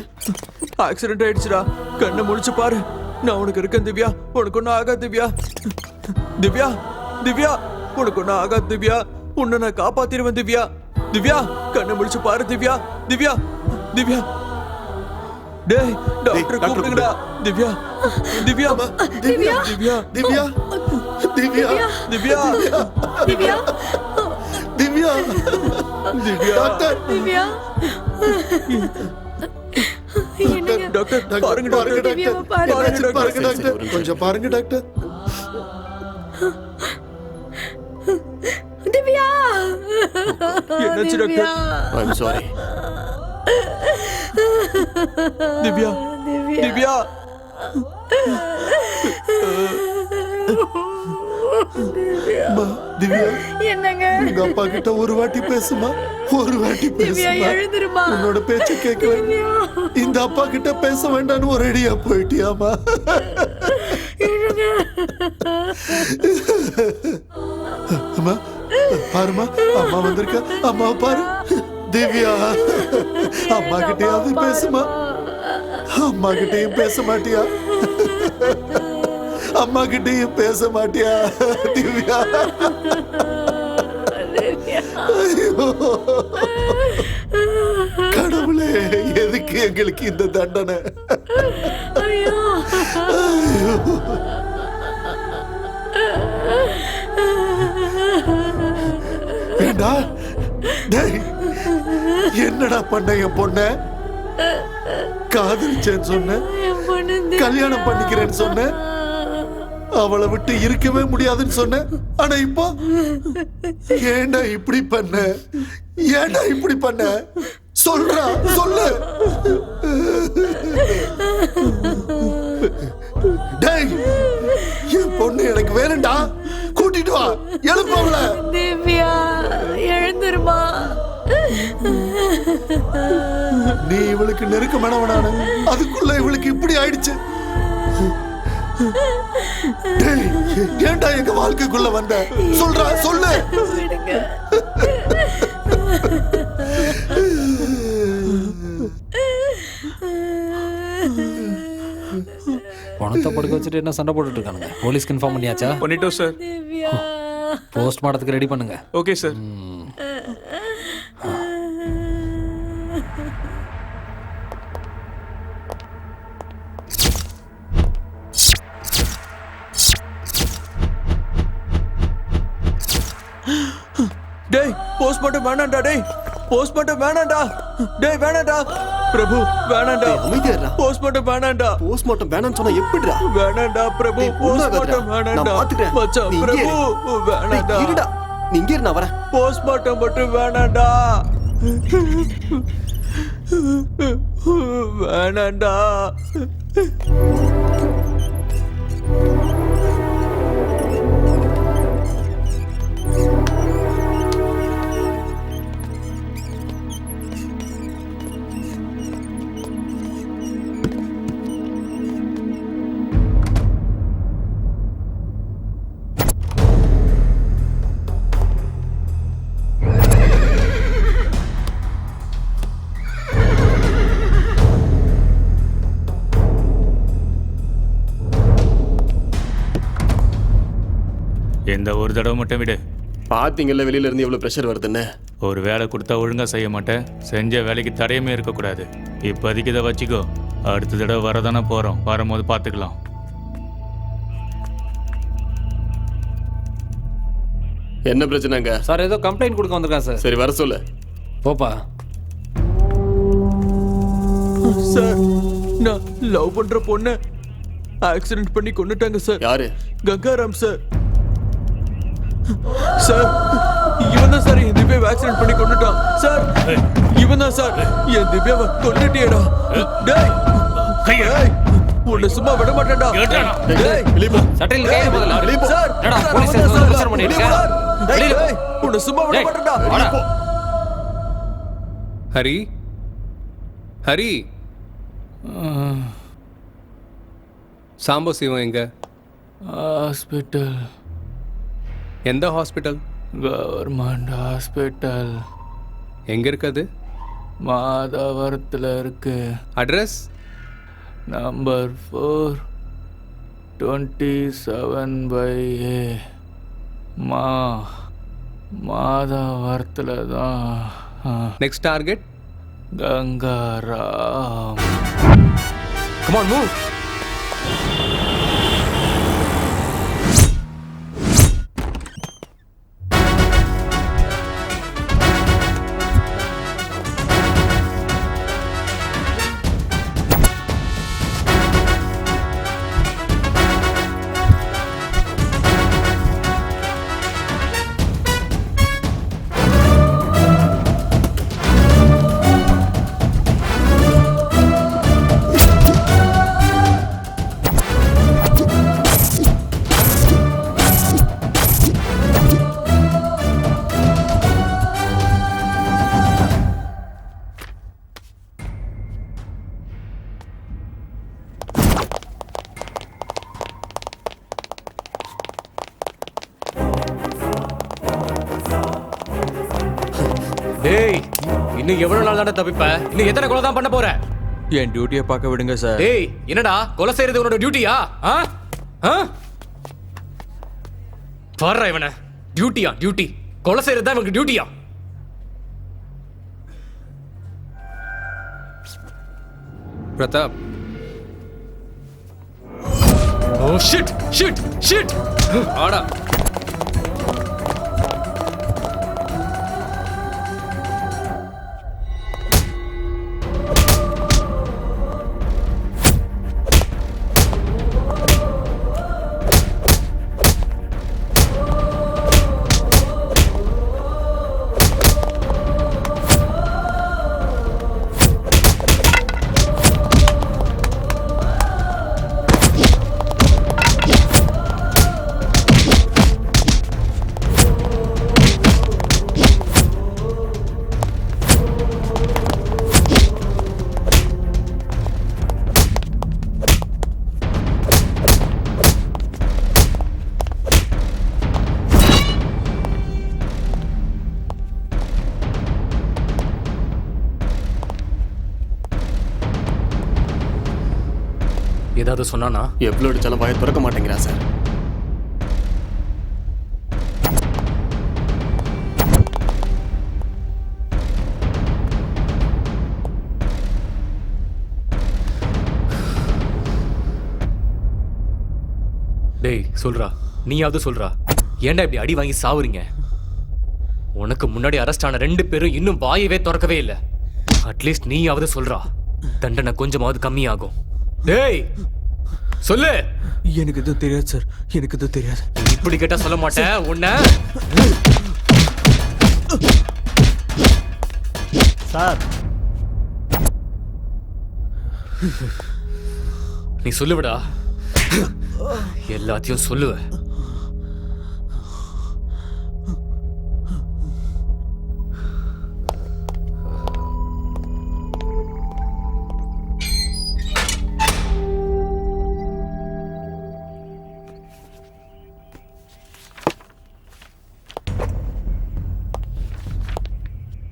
ஆக்சிடென்ட் ஆயிடுச்சுடா. கண்ணை முடிச்சு பாரு. நான் உனக்கு இருக்கேன் திவ்யா. உனக்கு ஒன்றும் ஆகாது திவ்யா. திவ்யா திவ்யா உனக்கு ஒன்றும் ஆகாது திவ்யா. உன்னை நான் காப்பாத்திடுவேன் திவ்யா. திவ்யா கண்ணை முடிச்சு பாரு திவ்யா. திவ்யா திவ்யா டேய் டாக்டர் கூப்பிடுங்கடா. திவ்யா திவ்யா திவ்யா திவ்யா திவ்யா திவ்யா திவ்யா திவ்யா திவ்யா திவ்யா டாக்டர் திவ்யா டாக்டர் பாருங்க டாக்டர். திவ்யாவை பாருங்க. பாருங்க டாக்டர், கொஞ்சம் பாருங்க டாக்டர். திவ்யா என்னாச்சு doctor? I'm sorry. Divya Divya அம்மா, திவ்யா என்னங்க உங்க அப்பா கிட்ட ஒரு வாட்டி பேசுமா, ஒரு வாட்டி திவ்யா பேசுமா. எழுந்துருமா. உன்னோட பேச்ச கேட்கல. இந்த அப்பா கிட்ட பேச வேண்டாம்னு ஒரு அடியா போயிட்டியாமா. அம்மா பாருமா, அம்மா வந்திருக்கா. அம்மா பாரு. திவ்யா அம்மா கிட்டயாவது பேசுமா. அம்மா கிட்டயும் பேச மாட்டியா? அம்மா கிட்டயும் பேச மாட்டியா திவ்யா? ஐயோ கடவுளே, எதுக்கு எங்களுக்கு இந்த தண்டனை? ஐயோ ஏண்டா டேய், என்னடா பண்ண என் பொண்ண? காதலிச்சேன்னு சொன்ன, கல்யாணம் பண்ணிக்கிறேன்னு சொன்ன, அவளை விட்டு இருக்கவே முடியாதுன்னு சொன்ன. ஆனா இப்போ ஏண்டா இப்படி பண்ண? ஏண்டா இப்படி பண்ண? சொல்றா, சொல்லு. டேய், என் பொண்ணு எனக்கு வேணும்டா. கூட்டிட்டு வா, எழுப்பவள. திவ்யா எழுந்துருமா. நீ இவளுக்கு நெருக்கமானவனான, அதுக்குள்ள இவளுக்கு இப்படி ஆயிடுச்சு. டேய், ஏன்டா எங்க வாழ்க்கைக்குள்ள வந்த? சொல்றா, சொல்லு. பணத்தை படுக்க வச்சுட்டு என்ன சண்டை போட்டுட்டு இருக்கானுங்க? போலீஸ்க்கு இன்ஃபார்ம் பண்ணியாச்சா? பண்ணிட்டோம் சார். போஸ்ட்மார்ட்டத்துக்கு ரெடி பண்ணுங்க. Okay sir. டேய் போஸ்ட்மார்ட்டம் வேணாம்டா. டேய் போஸ்ட்மார்ட்டம் வேணாம்டா. டேய் வேணாம்டா. பிரபு வேணாம்டா. அமைதியாடா. போஸ்ட்மார்ட்டம் வேணாம்டா. போஸ்ட்மார்ட்டம் வேணாம்னு சொன்னா எப்படிடா? வேணாம்டா பிரபு. போஸ்ட்மார்ட்டம் வேணாம்டா. மச்சான் பிரபு வேணாம்டா. இருடா, நீ இங்க இரு, நான் வரேன். போஸ்ட்மார்ட்டம் மட்டும் வேணாம்டா. வேணாம்டா. இந்த ஒரு தடவை மட்டும் விடு. பாத்தீங்கல்ல வெளியில இருந்து எவ்வளவு பிரஷர் வருதுன்னு. ஒரு வேலை கொடுத்தா ஒழுங்கா செய்ய மாட்டேன். செஞ்ச வேலைக்கு தடையுமே இருக்கக்கூடாது. இப்போதைக்கு இதை வச்சுக்கோ. அடுத்த தடவை வரதானே போறோம். வரும்போது பார்த்துக்கலாம். என்ன பிரச்சனைங்க சார்? ஏதோ கம்ப்ளைண்ட் கொடுக்க வந்திருக்கான் சார். சரி, வர சொல்லு. போப்பா. சார், நான் லவ் பண்ற பொண்ணு ஆக்சிடென்ட் பண்ணி கொன்னுட்டாங்க சார். யாரு? கங்காராம் சார். சார், இவன் தான் சார் என் திவ்யாவை ஆக்சிடென்ட் பண்ணி கொன்னுட்டான். சார், இவன் தான் சார் என் திவ்யாவை கொன்னுட்டியடா. டேய், டேய், உன்னை சும்மா விட மாட்டேன்டா. டேய், சட்டையில் கையில போதல. சார், என்னடா போலீஸ் அவன் தான் ஸ்டேஷன்ல சார். பிரச்சனை பண்ணிட்டு இருக்க? டேய், டேய், உன்னை சும்மா விட மாட்டேன்டா. ஹரி, ஹரி, சாம்போ சிவம் எங்க? ஹாஸ்பிட்டல். எந்த ஹாஸ்பிட்டல்? Government hospital. எங்க இருக்குது? மாதாவரத்தில் இருக்கு. அட்ரஸ்? Number 427/A. மாதாவரத்தில் தான். Next target? Gangaram. Come on, move. டேய், இன்னும் எவ்வளவு நாள் தானே தப்பிப்ப? இன்னும் எத்தனை கொலை தான் பண்ண போற? என் டியூட்டியை பார்க்க விடுங்க சார். டேய், என்னடா கொலை செய்யறது உன்னோட டியூட்டியா? பாரு இவனை. டியூட்டியா? டியூட்டி கொலை செய்யறது தான் இவனுக்கு டியூட்டியா? Pratap. Oh shit shit shit. ஆடா. ஏதாவது சொன்னானா? எவ்வளோ அடிச்சாலும் வாயை திறக்க மாட்டேங்கிறா சார். டேய் சொல்றா, நீயாவது சொல்றா, ஏன்டா இப்படி அடி வாங்கி சாவுறீங்க? உனக்கு முன்னாடி அரெஸ்ட் ஆன 2 பேரும் இன்னும் வாயவே திறக்கவே இல்லை. அட்லீஸ்ட் நீயாவது சொல்றா, தண்டனை கொஞ்சமாவது கம்மியாகும். டேய் சொல்லு. எனக்கு எதுவும் தெரியாது சார், எனக்கு எதுவும் தெரியாது. இப்படி கேட்டா சொல்ல மாட்டேன் உன்னை. சார் நீ சொல்லுவிடா, எல்லாத்தையும் சொல்லுவ.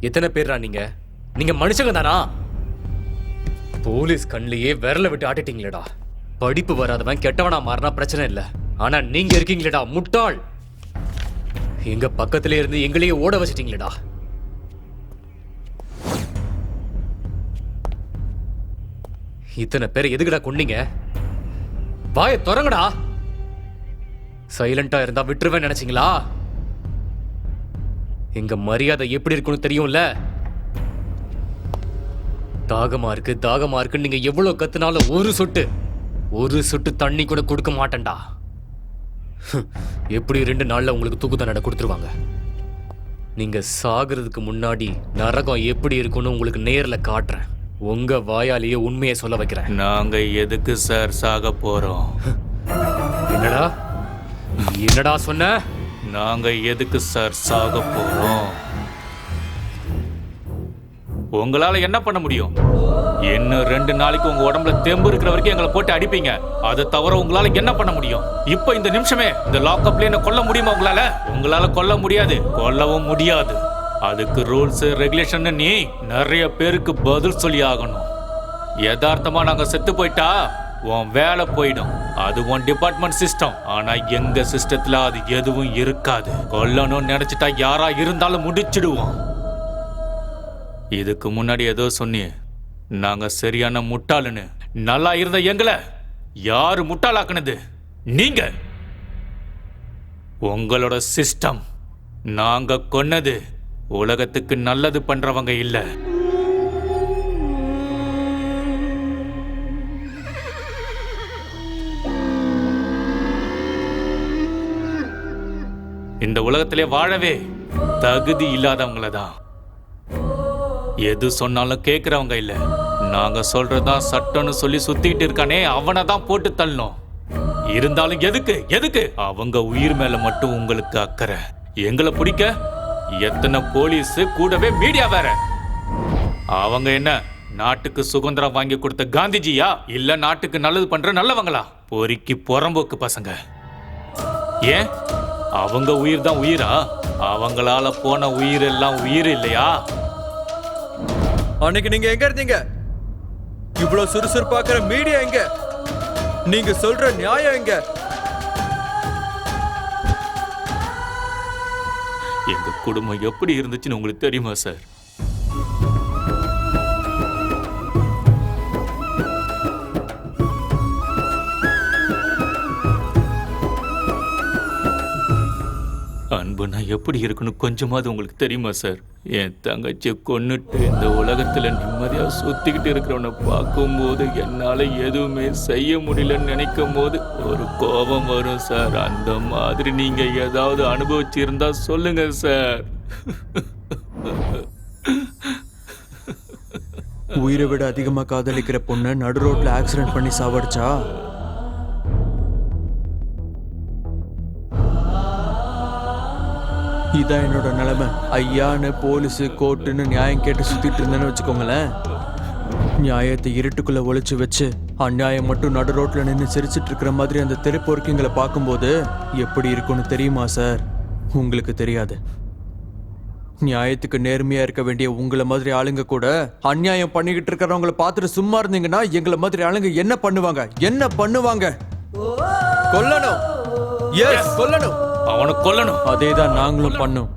எத்தனை பேர்ரா நீங்க? நீங்க மனுஷங்க தானா? போலீஸ் கண்ணிலேயே விரல விட்டு ஆட்டிட்டீங்களேடா. படிப்பு வராதவன் கெட்டவனா மாறினா பிரச்சனை இல்ல, ஆனா நீங்க இருக்கீங்களேடா முட்டாள். எங்க பக்கத்துல இருந்து எங்களையே ஓட வச்சிட்டீங்களேடா. இத்தனை பேரை எதுக்குடா கொன்னீங்க? வாயை திறங்கடா. சைலண்டா இருந்தா விட்டுருவேன் நினைச்சீங்களா? எங்க மரியாதை எப்படி இருக்குன்னு தெரியும்ல. தாகமா இருக்கு தாகமா இருக்குன்னு நீங்க எவ்வளவு கத்துனாலும் ஒரு சொட்டு தண்ணி கூட கொடுக்க மாட்டேன்டா. எப்படி 2 நாள்ல உங்களுக்கு தூக்கு தண்டனை கொடுத்துருவாங்க. நீங்க சாகிறதுக்கு முன்னாடி நரகம் எப்படி இருக்குன்னு உங்களுக்கு நேர்ல காட்டுறேன். உங்க வாயாலேயே உண்மையை சொல்ல வைக்கிறேன். நாங்க எதுக்கு சார் சாக போறோம்? என்னடா சொன்ன? நாங்க எதுக்கு சார் சாக போறோம்? உங்களால என்ன பண்ண முடியும்? இன்னும் 2 நாளைக்கு உங்க உடம்புல தெம்பு இருக்கிற வரைக்கும் எங்களை போட்டு அடிப்பீங்க. அதை தவிர உங்களால என்ன பண்ண முடியும்? இப்ப இந்த நிமிஷமே இந்த லாக்அப்ல என்ன கொல்ல முடியுமா உங்களால? உங்களால கொல்ல முடியாது, கொல்லவும் முடியாது. அதுக்கு ரூல்ஸ் ரெகுலேஷன் நீ நிறைய பேருக்கு பதில் சொல்லி ஆகணும். யதார்த்தமா நாங்க செத்து போயிட்டா உன் வேலை போயிடும். அது உன் டிபார்ட்மெண்ட் சிஸ்டம். ஆனா எங்க சிஸ்டத்துல அது எதுவும் இருக்காது. கொல்லணும்னு நினைச்சிட்டா யாரா இருந்தாலும் முடிச்சிடுவோம். இதுக்கு முன்னாடி ஏதோ சொன்னியே நாங்க சரியான முட்டாளுன்னு. நல்லா இருந்த எங்களை யாரு முட்டாளாக்குனது? நீங்க. உங்களோட சிஸ்டம். நாங்க கொன்னது உலகத்துக்கு நல்லது பண்றவங்க இல்ல. இந்த உலகத்திலே வாழவே தகுதி இல்லாதவங்கள தான். எது சொன்னாலும் கேட்கிறவங்க இல்ல. நாங்க சொல்றதான் சட்டம்னு சொல்லி சுத்திட்டு இருக்கானே அவனை தான் போட்டு தள்ளணும். இருந்தாலும் எதுக்கு அவங்க உயிர் மேல மட்டும் உங்களுக்கு அக்கறை. எங்களை பிடிக்க எத்தனை போலீஸ், கூடவே மீடியா வேற. அவங்க என்ன நாட்டுக்கு சுதந்திரம் வாங்கி கொடுத்த காந்திஜியா இல்ல நாட்டுக்கு நல்லது பண்ற நல்லவங்களா? பொறுக்கி புறம்போக்கு பசங்க. ஏன் அவங்க உயிர் தான் உயிரா? அவங்களால போன உயிர் எல்லாம் உயிர் இல்லையா? அன்னைக்கு நீங்க எங்க இருந்தீங்க? இவ்வளவு சுறுசுறுப்பாக்குற மீடியா எங்க? நீங்க சொல்ற நியாயம் எங்க? எங்க குடும்பம் எப்படி இருந்துச்சுன்னு உங்களுக்கு தெரியுமா சார்? அன்புனா எப்படி இருக்குன்னு கொஞ்சமாவது உங்களுக்கு தெரியுமா சார்? என் தங்கச்சியை கொன்னுட்டு இந்த உலகத்துல நிம்மதியா சுத்திக்கிட்டு இருக்கிறவனை பார்க்கும்போது என்னால எதுவுமே செய்ய முடியலன்னு நினைக்கும் போது ஒரு கோபம் வரும் சார். அந்த மாதிரி நீங்க ஏதாவது அனுபவிச்சிருந்தா சொல்லுங்க சார். உயிரை விட அதிகமா காதலிக்கிற பொண்ணு நடு ரோட்ல ஆக்சிடென்ட் பண்ணி சாவடிச்சா இதான் என்னோட நிலைமை. ஐயான்னு போலீஸு கோர்ட்டுன்னு நியாயம் கேட்டு சுத்திட்டு இருந்தேன்னு வச்சுக்கோங்களேன். நியாயத்தை இருட்டுக்குள்ள ஒளிச்சு வச்சு அநியாயம் மட்டும் நடு ரோட்ல நின்று சிரிச்சிட்டு இருக்கிற மாதிரி அந்த தெருப்பொறுக்கிங்களை பார்க்கும்போது எப்படி இருக்கும்னு தெரியுமா சார்? உங்களுக்கு தெரியாது. நியாயத்துக்கு நேர்மையா இருக்க வேண்டிய உங்களை மாதிரி ஆளுங்க கூட அநியாயம் பண்ணிக்கிட்டு இருக்கிறவங்கள பார்த்துட்டு சும்மா இருந்தீங்கன்னா எங்களை மாதிரி ஆளுங்க என்ன பண்ணுவாங்க? கொல்லணும். எஸ், கொல்லணும். அவனை கொல்லணும். அதேதான் நாங்களும் பண்ணோம்.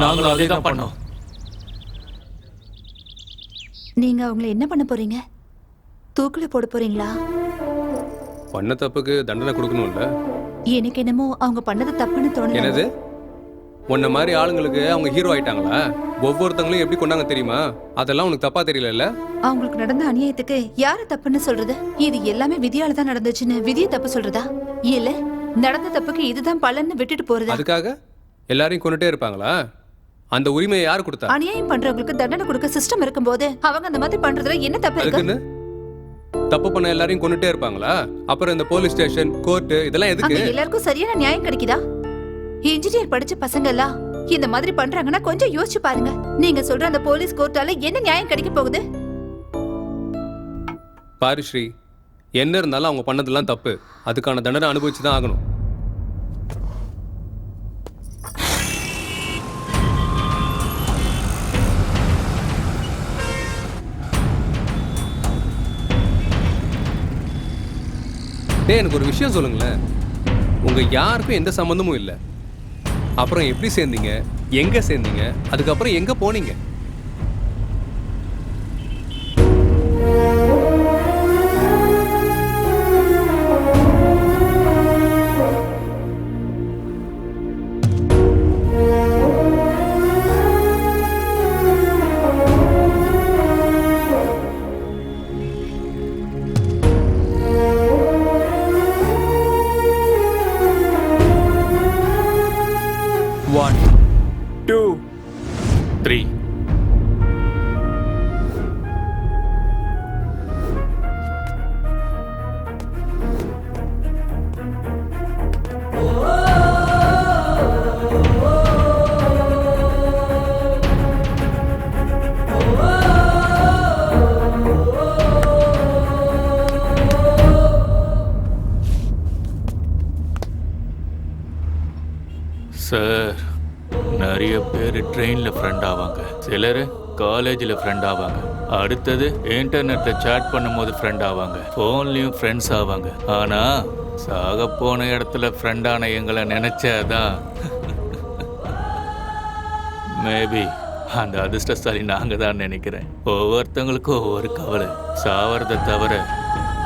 நாங்களும் அதேதான் பண்ணோம். நீங்க அவங்கள என்ன பண்ண போறீங்க? தூக்குல போட போறீங்களா? பண்ண தப்புக்கு தண்டனை கொடுக்கணும்ல. எனக்கு என்னமோ அவங்க பண்ணது தப்புன்னு தோணுது. என்னது? உன்ன மாதிரி ஆளுங்களுக்கு அவங்க ஹீரோ ஆயிட்டாங்களா? ஒவ்வொருத்தங்களும் எப்படி கொண்டாங்க தெரியுமா? அதெல்லாம் உனக்கு தப்பா தெரியல? அவங்களுக்கு நடந்த அநியாயத்துக்கு யாரு தப்புன்னு சொல்றது? இது எல்லாமே விதியால தான் நடந்துச்சுன்னு விதியை தப்பு சொல்றதா? இல்ல நடந்த தப்புக்கு இதுதான் பலன்னு விட்டுட்டு போறது? அதுக்காக எல்லாரையும் கொண்டுட்டே இருப்பாங்களா? அந்த உரிமையை யாரு கொடுத்தா? அநியாயம் பண்றவங்களுக்கு தண்டனை கொடுக்க சிஸ்டம் இருக்கும்போது அவங்க அந்த மாதிரி பண்றதுல என்ன தப்பு இருக்கு? தப்பு பண்ண எல்லாரையும் கொண்டுட்டே இருப்பாங்களா? அப்புறம் இந்த போலீஸ் ஸ்டேஷன், கோர்ட் இதெல்லாம் எதுக்கு? அங்க எல்லாருக்கும் சரியான நியாயம் கிடைக்குதா? இன்ஜினியர் படிச்ச பசங்க எல்லாம் இந்த மாதிரி பண்றாங்கன்னா கொஞ்சம் யோசிச்சு பாருங்க. நீங்க சொல்ற அந்த போலீஸ் கோர்ட்டால என்ன நியாயம் கிடைக்க போகுது? பாரு ஸ்ரீ, என்ன இருந்தாலும் அவங்க பண்ணதெல்லாம் தப்பு. அதுக்கான தண்டனை அனுபவிச்சு தான் ஆகணும். எனக்கு ஒரு விஷயம் சொல்லுங்களேன். உங்க யாருக்கும் எந்த சம்பந்தமும் இல்லை. அப்புறம் எப்படி சேர்ந்தீங்க? எங்க சேர்ந்தீங்க? அதுக்கப்புறம் எங்க போனீங்க? சார் நிறைய பேர் ட்ரெயினில் ஃப்ரெண்ட் ஆவாங்க, சிலர் காலேஜில் ஃப்ரெண்ட் ஆவாங்க, அடுத்தது இன்டர்நெட்டில் சேட் பண்ணும்போது ஃப்ரெண்ட் ஆவாங்க, ஃபோன்லேயும் ஃப்ரெண்ட்ஸ் ஆவாங்க. ஆனால் சாக போன இடத்துல ஃப்ரெண்டான எங்களை நினச்சாதான் மேபி அந்த அதிர்ஷ்டசாலி நாங்கள் தான் நினைக்கிறேன். ஒவ்வொருத்தவங்களுக்கும் ஒவ்வொரு கவலை. சாவறதை தவிர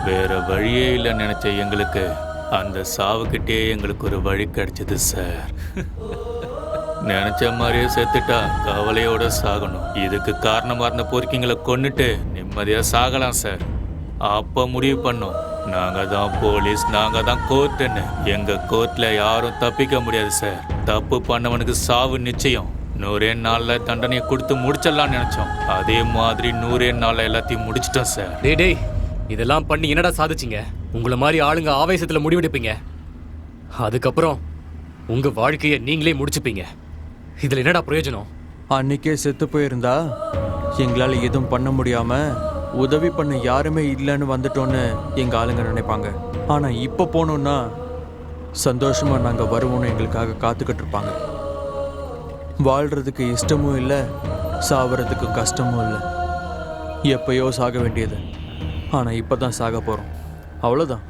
வேற வழியே இல்லைன்னு நினச்ச எங்களுக்கு அந்த சாவுக்கிட்டே எங்களுக்கு ஒரு வழி கிடைச்சது சார். நினைச்ச மாதிரியே செத்துட்டா கவலையோட சாகணும். இதுக்கு காரணமா இருந்த பொறுக்கிங்களை கொன்னுட்டு நிம்மதியா சாகலாம் சார். அப்ப முடிவு பண்ணோம், நாங்க தான் போலீஸ், நாங்க தான் கோர்ட்டுன்னு. எங்க கோர்ட்ல யாரும் தப்பிக்க முடியாது சார். தப்பு பண்ணவனுக்கு சாவு நிச்சயம். 100 நாள்ல தண்டனையை கொடுத்து முடிச்சிடலாம்னு நினைச்சோம். அதே மாதிரி 100 நாள்ல எல்லாத்தையும் முடிச்சிட்டோம் சார். டேய் இதெல்லாம் பண்ணி என்னடா சாதிச்சிங்க? உங்களை மாதிரி ஆளுங்க ஆவேசத்துல முடிவெடுப்பீங்க, அதுக்கப்புறம் உங்க வாழ்க்கையை நீங்களே முடிச்சுப்பீங்க. இதுல என்னடா பிரயோஜனம்? அன்னைக்கே செத்து போயிருந்தா எங்களால் எதுவும் பண்ண முடியாம உதவி பண்ண யாருமே இல்லைன்னு வந்துட்டோன்னு எங்க ஆளுங்க நினைப்பாங்க. ஆனா இப்ப போனோம்னா சந்தோஷமா நாங்க வருவோம்னு எங்களுக்காக காத்துக்கிட்டு இருப்பாங்க. வாழ்றதுக்கு இஷ்டமும் இல்லை, சாவறதுக்கு கஷ்டமும் இல்லை. எப்பயோ சாக வேண்டியது, ஆனா இப்பதான் சாக போறோம், அவ்வளவுதான்.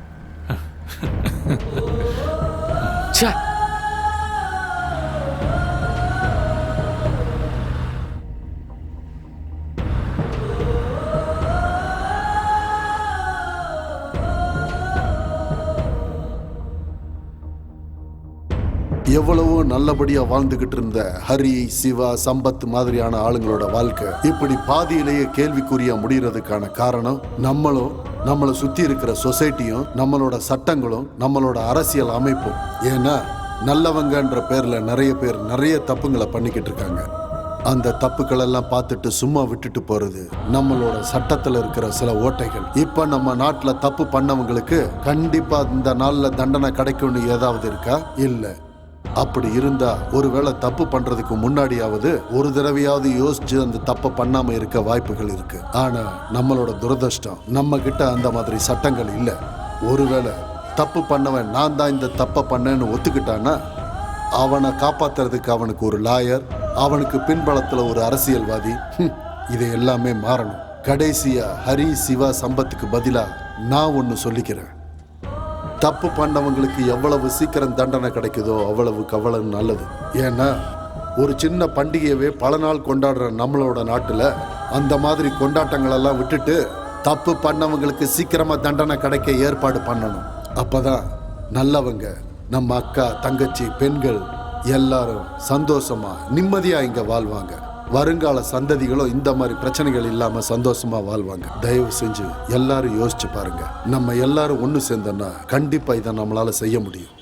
எவ்வளவோ நல்லபடியா வாழ்ந்துகிட்டு இருந்த ஹரி, சிவா, சம்பத் மாதிரியான ஆளுங்களோட வாழ்க்கை இப்படி பாதியிலேயே கேள்விக்குறியா முடியறதுக்கான காரணம் நம்மளும், நம்மளை சுத்தி இருக்கிற சொசைட்டியும், நம்மளோட சட்டங்களும், நம்மளோட அரசியல் அமைப்பும். ஏன்னா நல்லவங்கன்ற பேர்ல நிறைய பேர் நிறைய தப்புங்களை பண்ணிக்கிட்டு இருக்காங்க. அந்த தப்புக்கள் எல்லாம் பார்த்துட்டு சும்மா விட்டுட்டு போறது நம்மளோட சட்டத்துல இருக்கிற சில ஓட்டைகள். இப்ப நம்ம நாட்டுல தப்பு பண்ணவங்களுக்கு கண்டிப்பா இந்த நாள்ல தண்டனை கிடைக்கும்னு ஏதாவது இருக்கா? இல்ல. அப்படி இருந்தா ஒருவேளை தப்பு பண்றதுக்கு முன்னாடியாவது ஒரு தடவையாவது யோசிச்சு அந்த தப்பை பண்ணாம இருக்க வாய்ப்புகள் இருக்கு. ஆனா நம்மளோட துரதிர்ஷ்டம், நம்ம கிட்ட அந்த மாதிரி சட்டங்கள் இல்ல. ஒருவேளை தப்பு பண்ணவன் நான் தான் இந்த தப்பை பண்ணேன்னு ஒத்துக்கிட்டான்னா அவனை காப்பாத்துறதுக்கு அவனுக்கு ஒரு லாயர், அவனுக்கு பின்பலத்துல ஒரு அரசியல்வாதி. இது எல்லாமே மாறணும். கடைசியா ஹரி, சிவா, சம்பத்துக்கு பதிலா நான் ஒன்னு சொல்லிக்கிறேன். தப்பு பண்ணவங்களுக்கு எவ்வளவு சீக்கிரம் தண்டனை கிடைக்குதோ அவ்வளவுக்கு அவ்வளவு நல்லது. ஏன்னா ஒரு சின்ன பண்டிகையவே பல நாள் கொண்டாடுற நம்மளோட நாட்டுல அந்த மாதிரி கொண்டாட்டங்களெல்லாம் விட்டுட்டு தப்பு பண்ணவங்களுக்கு சீக்கிரமா தண்டனை கிடைக்க ஏற்பாடு பண்ணணும். அப்பதான் நல்லவங்க, நம்ம அக்கா, தங்கச்சி, பெண்கள் எல்லாரும் சந்தோஷமா நிம்மதியா இங்க வாழ்வாங்க. வருங்கால சந்ததிகளும் இந்த மாதிரி பிரச்சனைகள் இல்லாம சந்தோஷமா வாழ்வாங்க. தயவு செஞ்சு எல்லாரும் யோசிச்சு பாருங்க. நம்ம எல்லாரும் ஒண்ணு சேர்ந்தோம்னா கண்டிப்பா இதை நம்மளால செய்ய முடியும்.